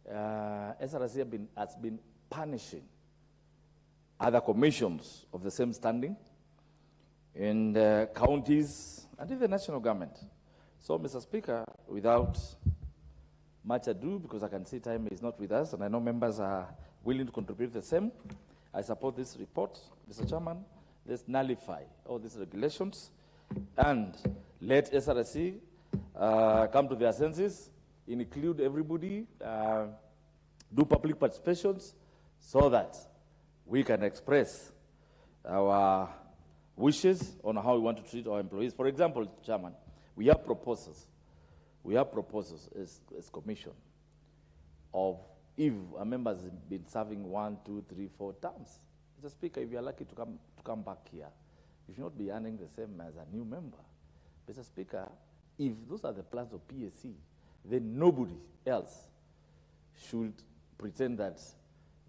SRC has been punishing other commissions of the same standing in counties and in the national government. So, Mr. Speaker, without much ado, because I can see time is not with us, and I know members are willing to contribute the same, I support this report. Mr. Chairman, let's nullify all these regulations and let SRC come to their senses, include everybody, do public participations so that we can express our wishes on how we want to treat our employees. For example, Chairman, we have proposals. We have proposals as commission of if a member has been serving 1, 2, 3, 4 terms. Mr. Speaker, if you are lucky to come back here, you should not be earning the same as a new member. Mr. Speaker, if those are the plans of PSC, then nobody else should pretend that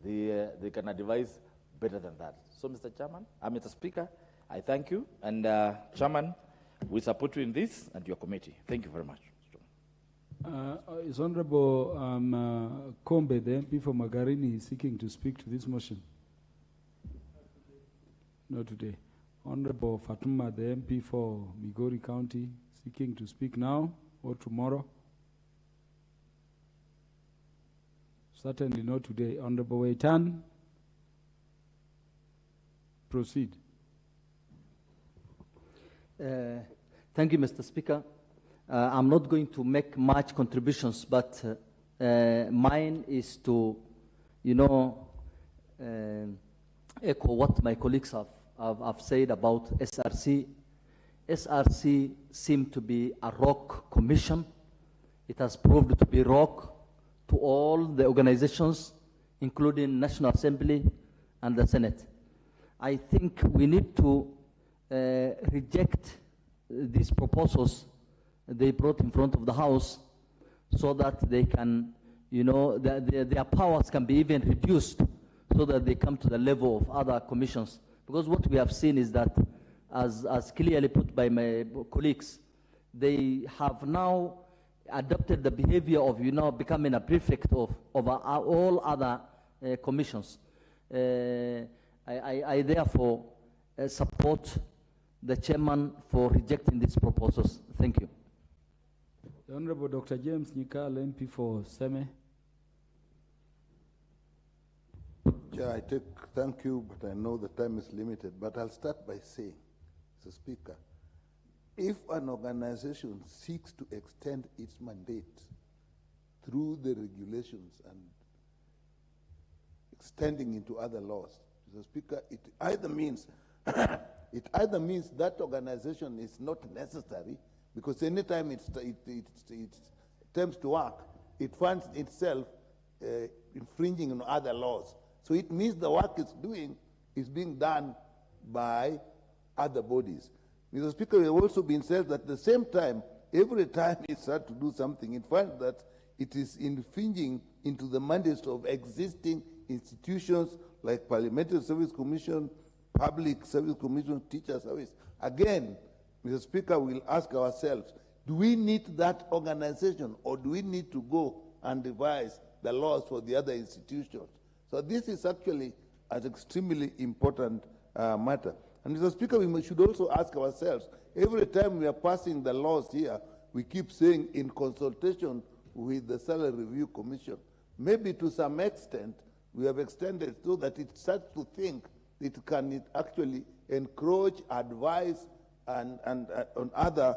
they can advise better than that. So, Mr. Chairman, Mr. Speaker, I thank you, and Chairman, we support you in this and your committee. Thank you very much. Is Honorable Kombe, the MP for Magarini, seeking to speak to this motion? Not today. Honorable Fatuma, the MP for Migori County, seeking to speak now or tomorrow? Certainly not today. Honorable Waitan, proceed. Thank you, Mr. Speaker. I'm not going to make much contributions, but mine is to, echo what my colleagues have said about SRC. SRC seemed to be a rock commission. It has proved to be rock to all the organizations, including National Assembly and the Senate. I think we need to reject these proposals they brought in front of the House so that they can, their powers can be even reduced so that they come to the level of other commissions. Because what we have seen is that, as clearly put by my colleagues, they have now adopted the behavior of, becoming a prefect of all other commissions. I therefore support the chairman for rejecting these proposals. Thank you. The Honorable Dr. James Nyikal, MP for Seme. Chair, thank you, but I know the time is limited. But I'll start by saying, Mr. Speaker, if an organization seeks to extend its mandate through the regulations and extending into other laws, Mr. Speaker, it either means that organization is not necessary, because anytime it attempts to work, it finds itself infringing on other laws. So it means the work it's doing is being done by other bodies. Mr. Speaker, we have also been said that at the same time, every time it starts to do something, it finds that it is infringing into the mandates of existing institutions like Parliamentary Service Commission, Public Service Commission, Teacher Service. Again, Mr. Speaker, we'll ask ourselves, do we need that organization, or do we need to go and revise the laws for the other institutions? So this is actually an extremely important matter. And Mr. Speaker, we should also ask ourselves, every time we are passing the laws here, we keep saying in consultation with the Salary Review Commission. Maybe to some extent, we have extended so that it starts to think it can actually encroach, advise, and on other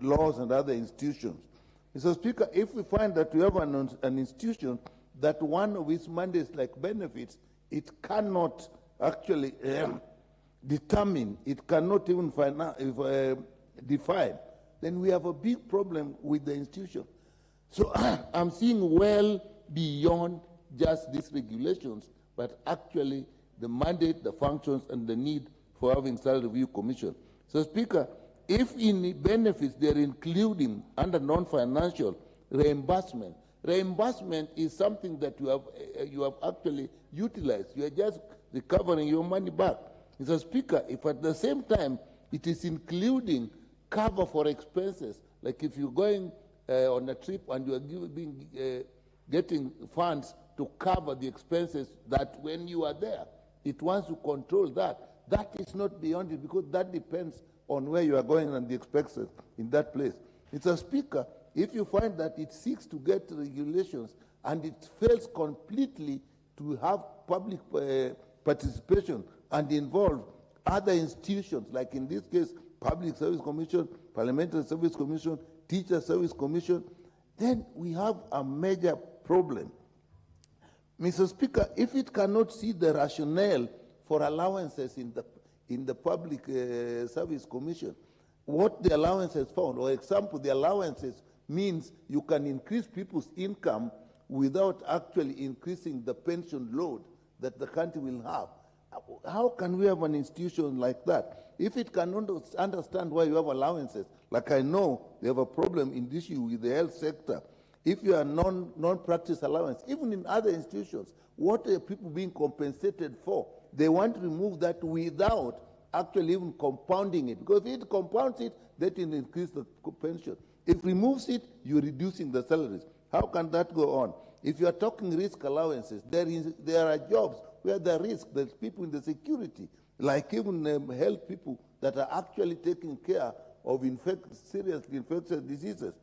laws and other institutions. Mr. Speaker, if we find that we have an institution that one of its mandates, like benefits, it cannot actually determine, it cannot even define, then we have a big problem with the institution. So I'm seeing well beyond just these regulations, but actually the mandate, the functions, and the need for having salary review commission. So, Speaker, if in benefits they're including under non-financial reimbursement, reimbursement is something that you have actually utilized. You are just recovering your money back. Mr. Speaker, if at the same time it is including cover for expenses, like if you're going on a trip and you are getting funds to cover the expenses that when you are there, it wants to control that. That is not beyond it, because that depends on where you are going and the expenses in that place. Mr. Speaker, if you find that it seeks to get regulations and it fails completely to have public participation and involve other institutions, like in this case, Public Service Commission, Parliamentary Service Commission, Teacher Service Commission, then we have a major problem. Mr. Speaker, if it cannot see the rationale for allowances in the Public Service Commission, what the allowances found, or example, the allowances means you can increase people's income without actually increasing the pension load that the country will have. How can we have an institution like that? If it cannot understand why you have allowances, like I know they have a problem in this issue with the health sector. If you are non-practice allowance, even in other institutions, what are people being compensated for? They want to remove that without actually even compounding it. Because if it compounds it, that will increase the pension. If it removes it, you're reducing the salaries. How can that go on? If you are talking risk allowances, there are jobs where the risk, there's people in the security, like even health people that are actually taking care of seriously infectious diseases.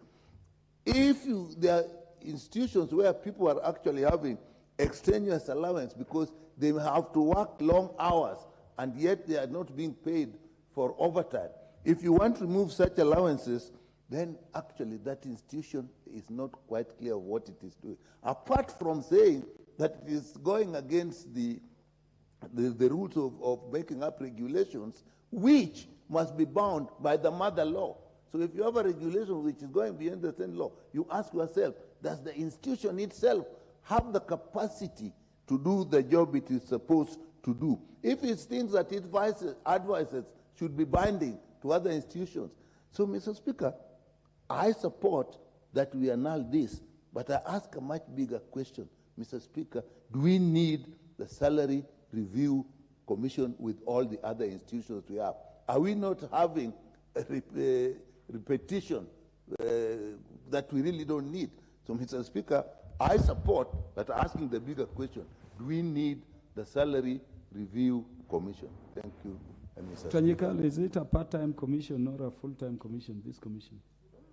If there are institutions where people are actually having extraneous allowance because they have to work long hours and yet they are not being paid for overtime, if you want to remove such allowances, then actually that institution is not quite clear of what it is doing. Apart from saying that it is going against the rules of making up regulations, which must be bound by the mother law. So if you have a regulation which is going beyond the same law, you ask yourself, does the institution itself have the capacity to do the job it is supposed to do? If it thinks that its advices should be binding to other institutions. So, Mr. Speaker, I support that we annul this, but I ask a much bigger question. Mr. Speaker, do we need the salary review commission with all the other institutions we have? Are we not having a repetition that we really don't need? So, Mr. Speaker, I support, but asking the bigger question, do we need the salary review commission? Thank you, Mr. Tanyika, is it a part-time commission or a full-time commission, this commission?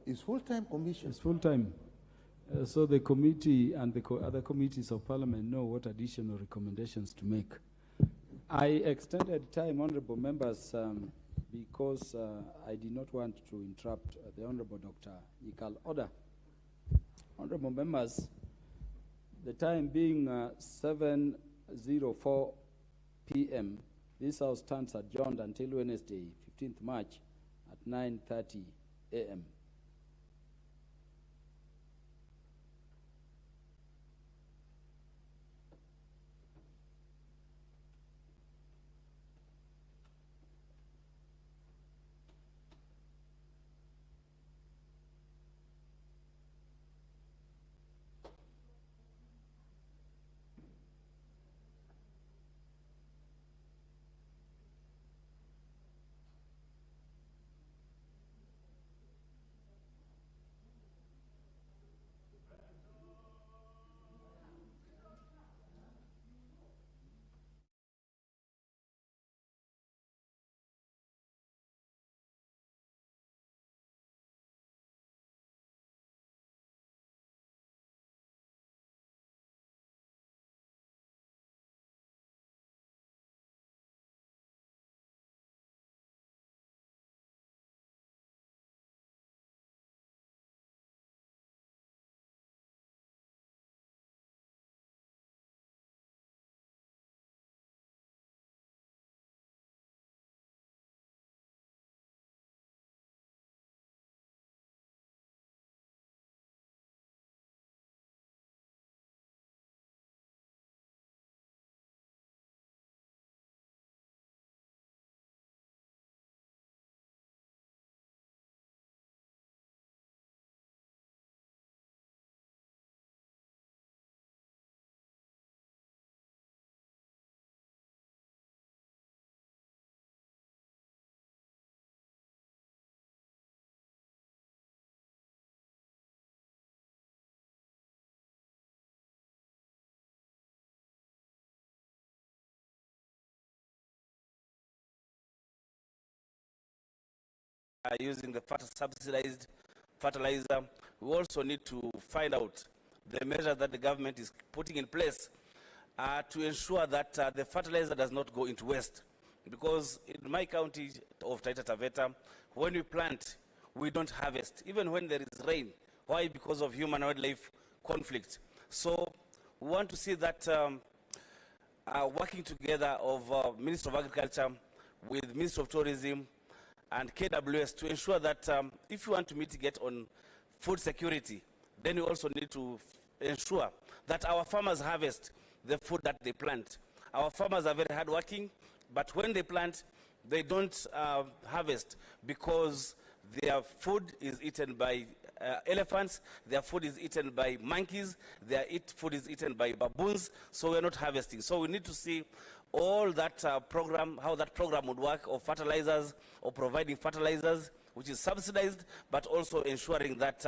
It's full-time commission. It's full-time. So the committee and the other committees of Parliament know what additional recommendations to make. I extended time, honourable members, because I did not want to interrupt the Honourable Dr. Yikal Order. Honourable members, the time being 7:04 p.m., this House stands adjourned until Wednesday, 15th March at 9:30 a.m. using the subsidized fertilizer. We also need to find out the measures that the government is putting in place to ensure that the fertilizer does not go into waste. Because in my county of Taita Taveta, when we plant, we don't harvest, even when there is rain. Why? Because of human-wildlife conflict. So we want to see that working together of Minister of Agriculture with Minister of Tourism and KWS to ensure that if you want to mitigate on food security, then we also need to ensure that our farmers harvest the food that they plant. Our farmers are very hardworking, but when they plant, they don't harvest because their food is eaten by elephants, their food is eaten by monkeys, their food is eaten by baboons, so we're not harvesting. So we need to see all that program, how that program would work of fertilizers or providing fertilizers, which is subsidized, but also ensuring that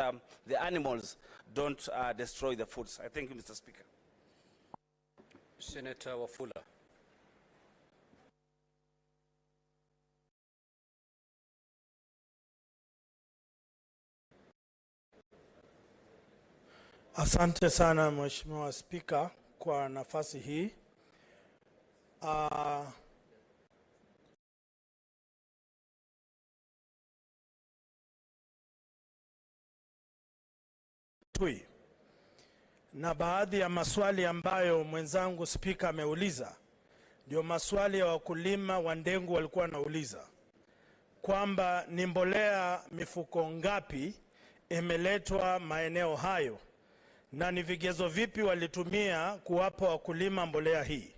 the animals don't destroy the foods. I thank you, Mr. Speaker. Senator Wafula. Asante sana Mheshimiwa Spika kwa nafasi hii. Na baadhi ya maswali ambayo mwenzangu Spika ameuliza ndio maswali ya wakulima wa ndengu walikuwa wanauliza kwamba ni mbolea mifuko ngapi imeletwa maeneo hayo na ni vigezo vipi walitumia kuwapa wakulima mbolea hii.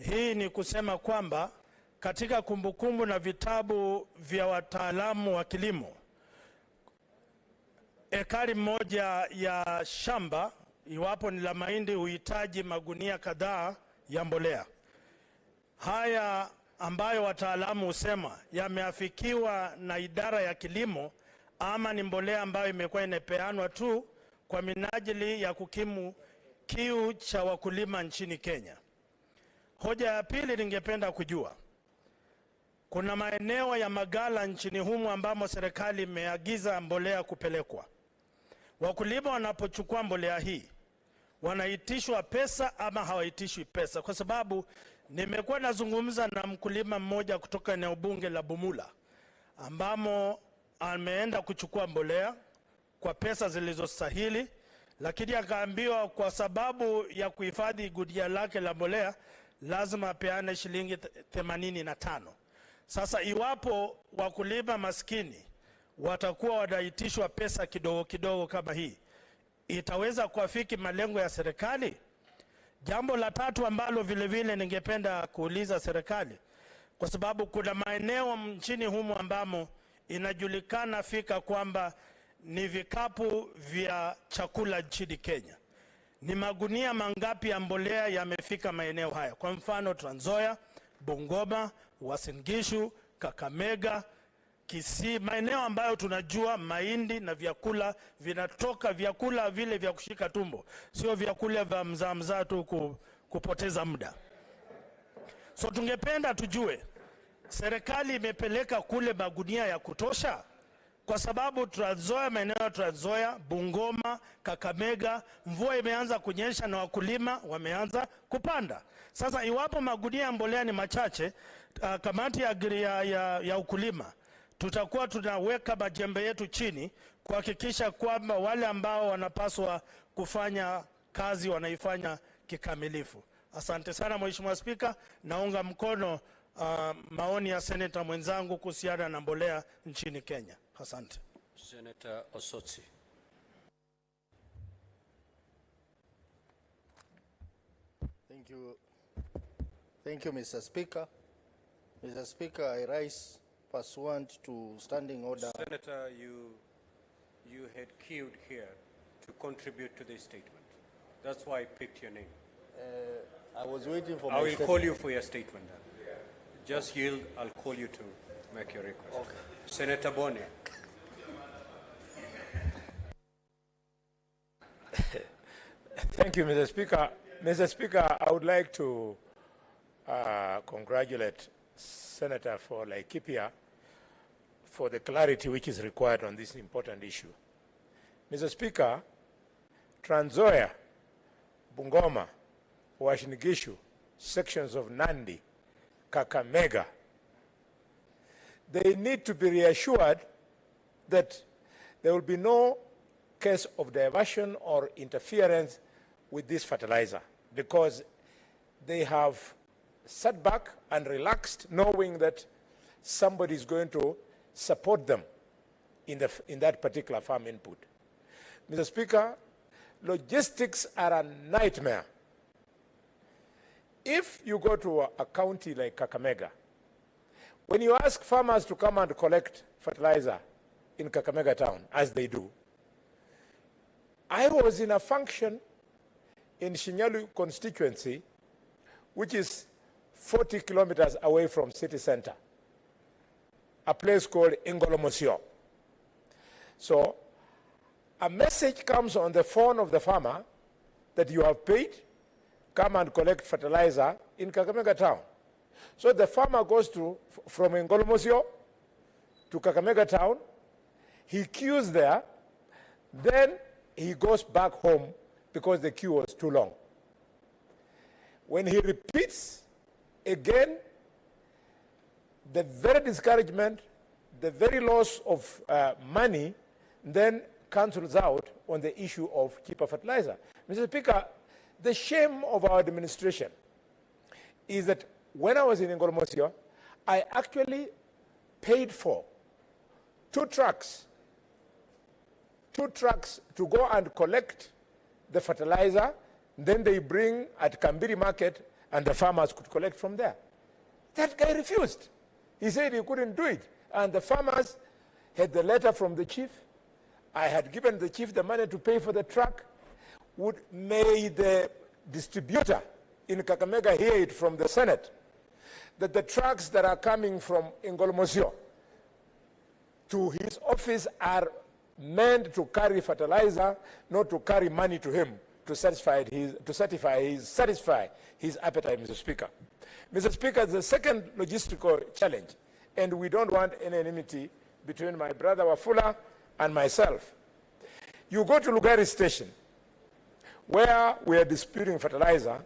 Hii ni kusema kwamba katika kumbukumbu na vitabu vya wataalamu wa kilimo, ekari moja ya shamba iwapo ni la mahindi huhitaji magunia kadhaa ya mbolea. Haya ambayo wataalamu husema yameafikiwa na idara ya kilimo ama ni mbolea ambayo imekuwa inapeanwa tu kwa minajili ya kukimu kiu cha wakulima nchini Kenya. Hoja ya pili, ningependa kujua kuna maeneo ya magala nchini humu ambamo serikali imeagiza mbolea kupelekwa. Wakulima wanapochukua mbolea hii wanaitishwa pesa ama hawaitishwi pesa? Kwa sababu nimekuwa nazungumza na mkulima mmoja kutoka eneo bunge la Bumula ambamo ameenda kuchukua mbolea kwa pesa zilizostahili, lakini akaambiwa kwa sababu ya kuhifadhi gunia lake la mbolea lazima apeane shilingi 85. Sasa iwapo wakulima maskini watakuwa wanaitishwa pesa kidogo kidogo kama hii, itaweza kuafiki malengo ya serikali? Jambo la tatu ambalo vile vile ningependa kuuliza serikali, kwa sababu kuna maeneo nchini humu ambamo inajulikana fika kwamba ni vikapu vya chakula nchini Kenya. Ni magunia mangapi ya mbolea yamefika maeneo haya? Kwa mfano Trans Nzoia, Bungoma, Uasin Gishu, Kakamega, Kisii, maeneo ambayo tunajua mahindi na vyakula vinatoka, vyakula vile vya kushika tumbo, sio vyakula vya mzaa tu kupoteza muda. So tungependa tujue serikali imepeleka kule magunia ya kutosha, kwa sababu Trans Nzoia, maeneo ya Trans Nzoia, Bungoma, Kakamega, mvua imeanza kunyesha na wakulima wameanza kupanda. Sasa iwapo magunia ya mbolea ni machache, kamati ya ukulima tutakuwa tunaweka majembe yetu chini kuhakikisha kwamba wale ambao wanapaswa kufanya kazi wanaifanya kikamilifu. Asante sana Mheshimiwa Spika, naunga mkono maoni ya seneta mwenzangu kuhusiana na mbolea nchini Kenya. Asante. Senator Osotsi. Thank you. Thank you, Mr. Speaker. Mr. Speaker, I rise pursuant to standing order. Senator, you had queued here to contribute to this statement. That's why I picked your name. I was waiting for my I will statement. call you for your statement then. Just yield, I'll call you to make your request. Okay. Senator Boni. Thank you, Mr. Speaker. Mr. Speaker, I would like to congratulate Senator for Laikipia for the clarity which is required on this important issue. Mr. Speaker, Trans Nzoia, Bungoma, Uasin Gishu, sections of Nandi, Kakamega, they need to be reassured that there will be no case of diversion or interference with this fertilizer, because they have sat back and relaxed knowing that somebody is going to support them in that particular farm input. Mr. Speaker, logistics are a nightmare. If you go to a county like Kakamega, when you ask farmers to come and collect fertilizer in Kakamega town, as they do, I was in a function in Shinyalu constituency, which is 40 kilometers away from city center, a place called Ingolomosio. So a message comes on the phone of the farmer that you have paid, come and collect fertilizer in Kakamega town. So the farmer goes from Ingolomosio to Kakamega town, he queues there, then he goes back home because the queue was too long. When he repeats again, the very discouragement, the very loss of money then cancels out on the issue of cheaper fertilizer. Mr. Speaker, the shame of our administration is that when I was in Ingolomosio, I actually paid for two trucks to go and collect the fertilizer, then they bring at Kambiri market and the farmers could collect from there. That guy refused. He said he couldn't do it. And the farmers had the letter from the chief. I had given the chief the money to pay for the truck. May the distributor in Kakamega hear it from the Senate that the trucks that are coming from Ingolomosio to his office are meant to carry fertilizer, not to carry money to him to satisfy his appetite, Mr. Speaker. Mr. Speaker, the second logistical challenge, and we don't want any enmity between my brother Wafula and myself. You go to Lugari station, where we are disputing fertilizer,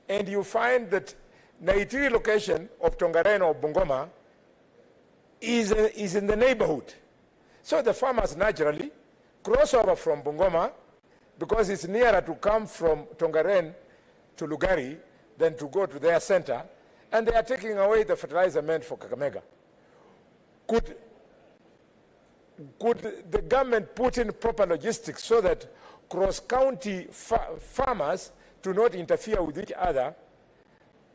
and you find that Naitiri location of Tongaren or Bungoma is in the neighborhood. So the farmers naturally cross over from Bungoma because it's nearer to come from Tongaren to Lugari than to go to their center, and they are taking away the fertilizer meant for Kakamega. Could the government put in proper logistics so that cross-county farmers do not interfere with each other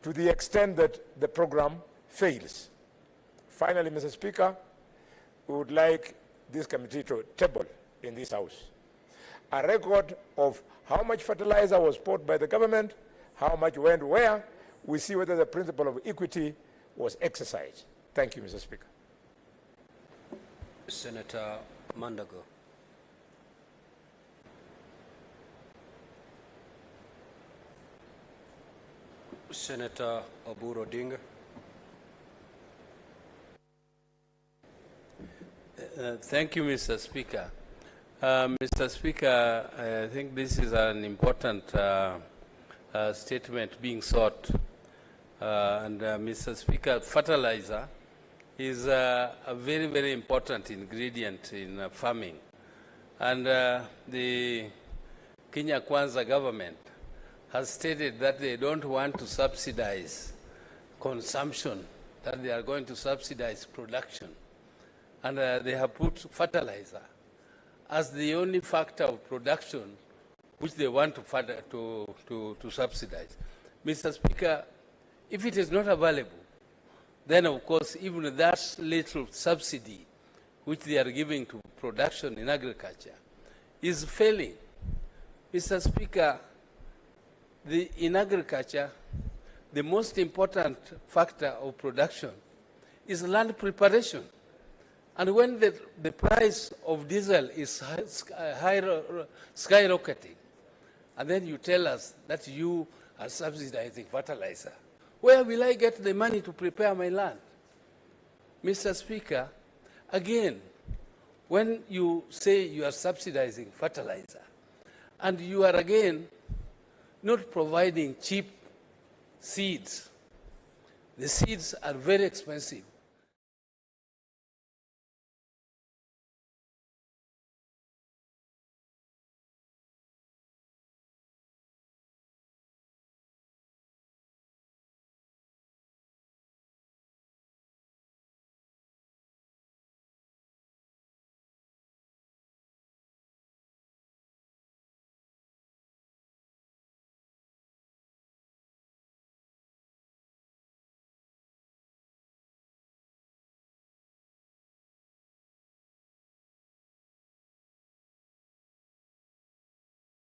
to the extent that the program fails? Finally, Mr. Speaker, we would like this committee to table in this House a record of how much fertilizer was bought by the government, how much went where. We see whether the principle of equity was exercised. Thank you, Mr. Speaker. Senator Mandago. Senator Oburu Odinga. Thank you, Mr. Speaker. Mr. Speaker, I think this is an important statement being sought. Mr. Speaker, fertilizer is a very, very important ingredient in farming. And the Kenya Kwanza government has stated that they don't want to subsidize consumption, that they are going to subsidize production. And they have put fertilizer as the only factor of production which they want to subsidize. Mr. Speaker, if it is not available, then of course even that little subsidy which they are giving to production in agriculture is failing. Mr. Speaker, in agriculture, the most important factor of production is land preparation. And when the price of diesel is skyrocketing, and then you tell us that you are subsidizing fertilizer, where will I get the money to prepare my land? Mr. Speaker, Again, when you say you are subsidizing fertilizer, and you are again not providing cheap seeds, the seeds are very expensive.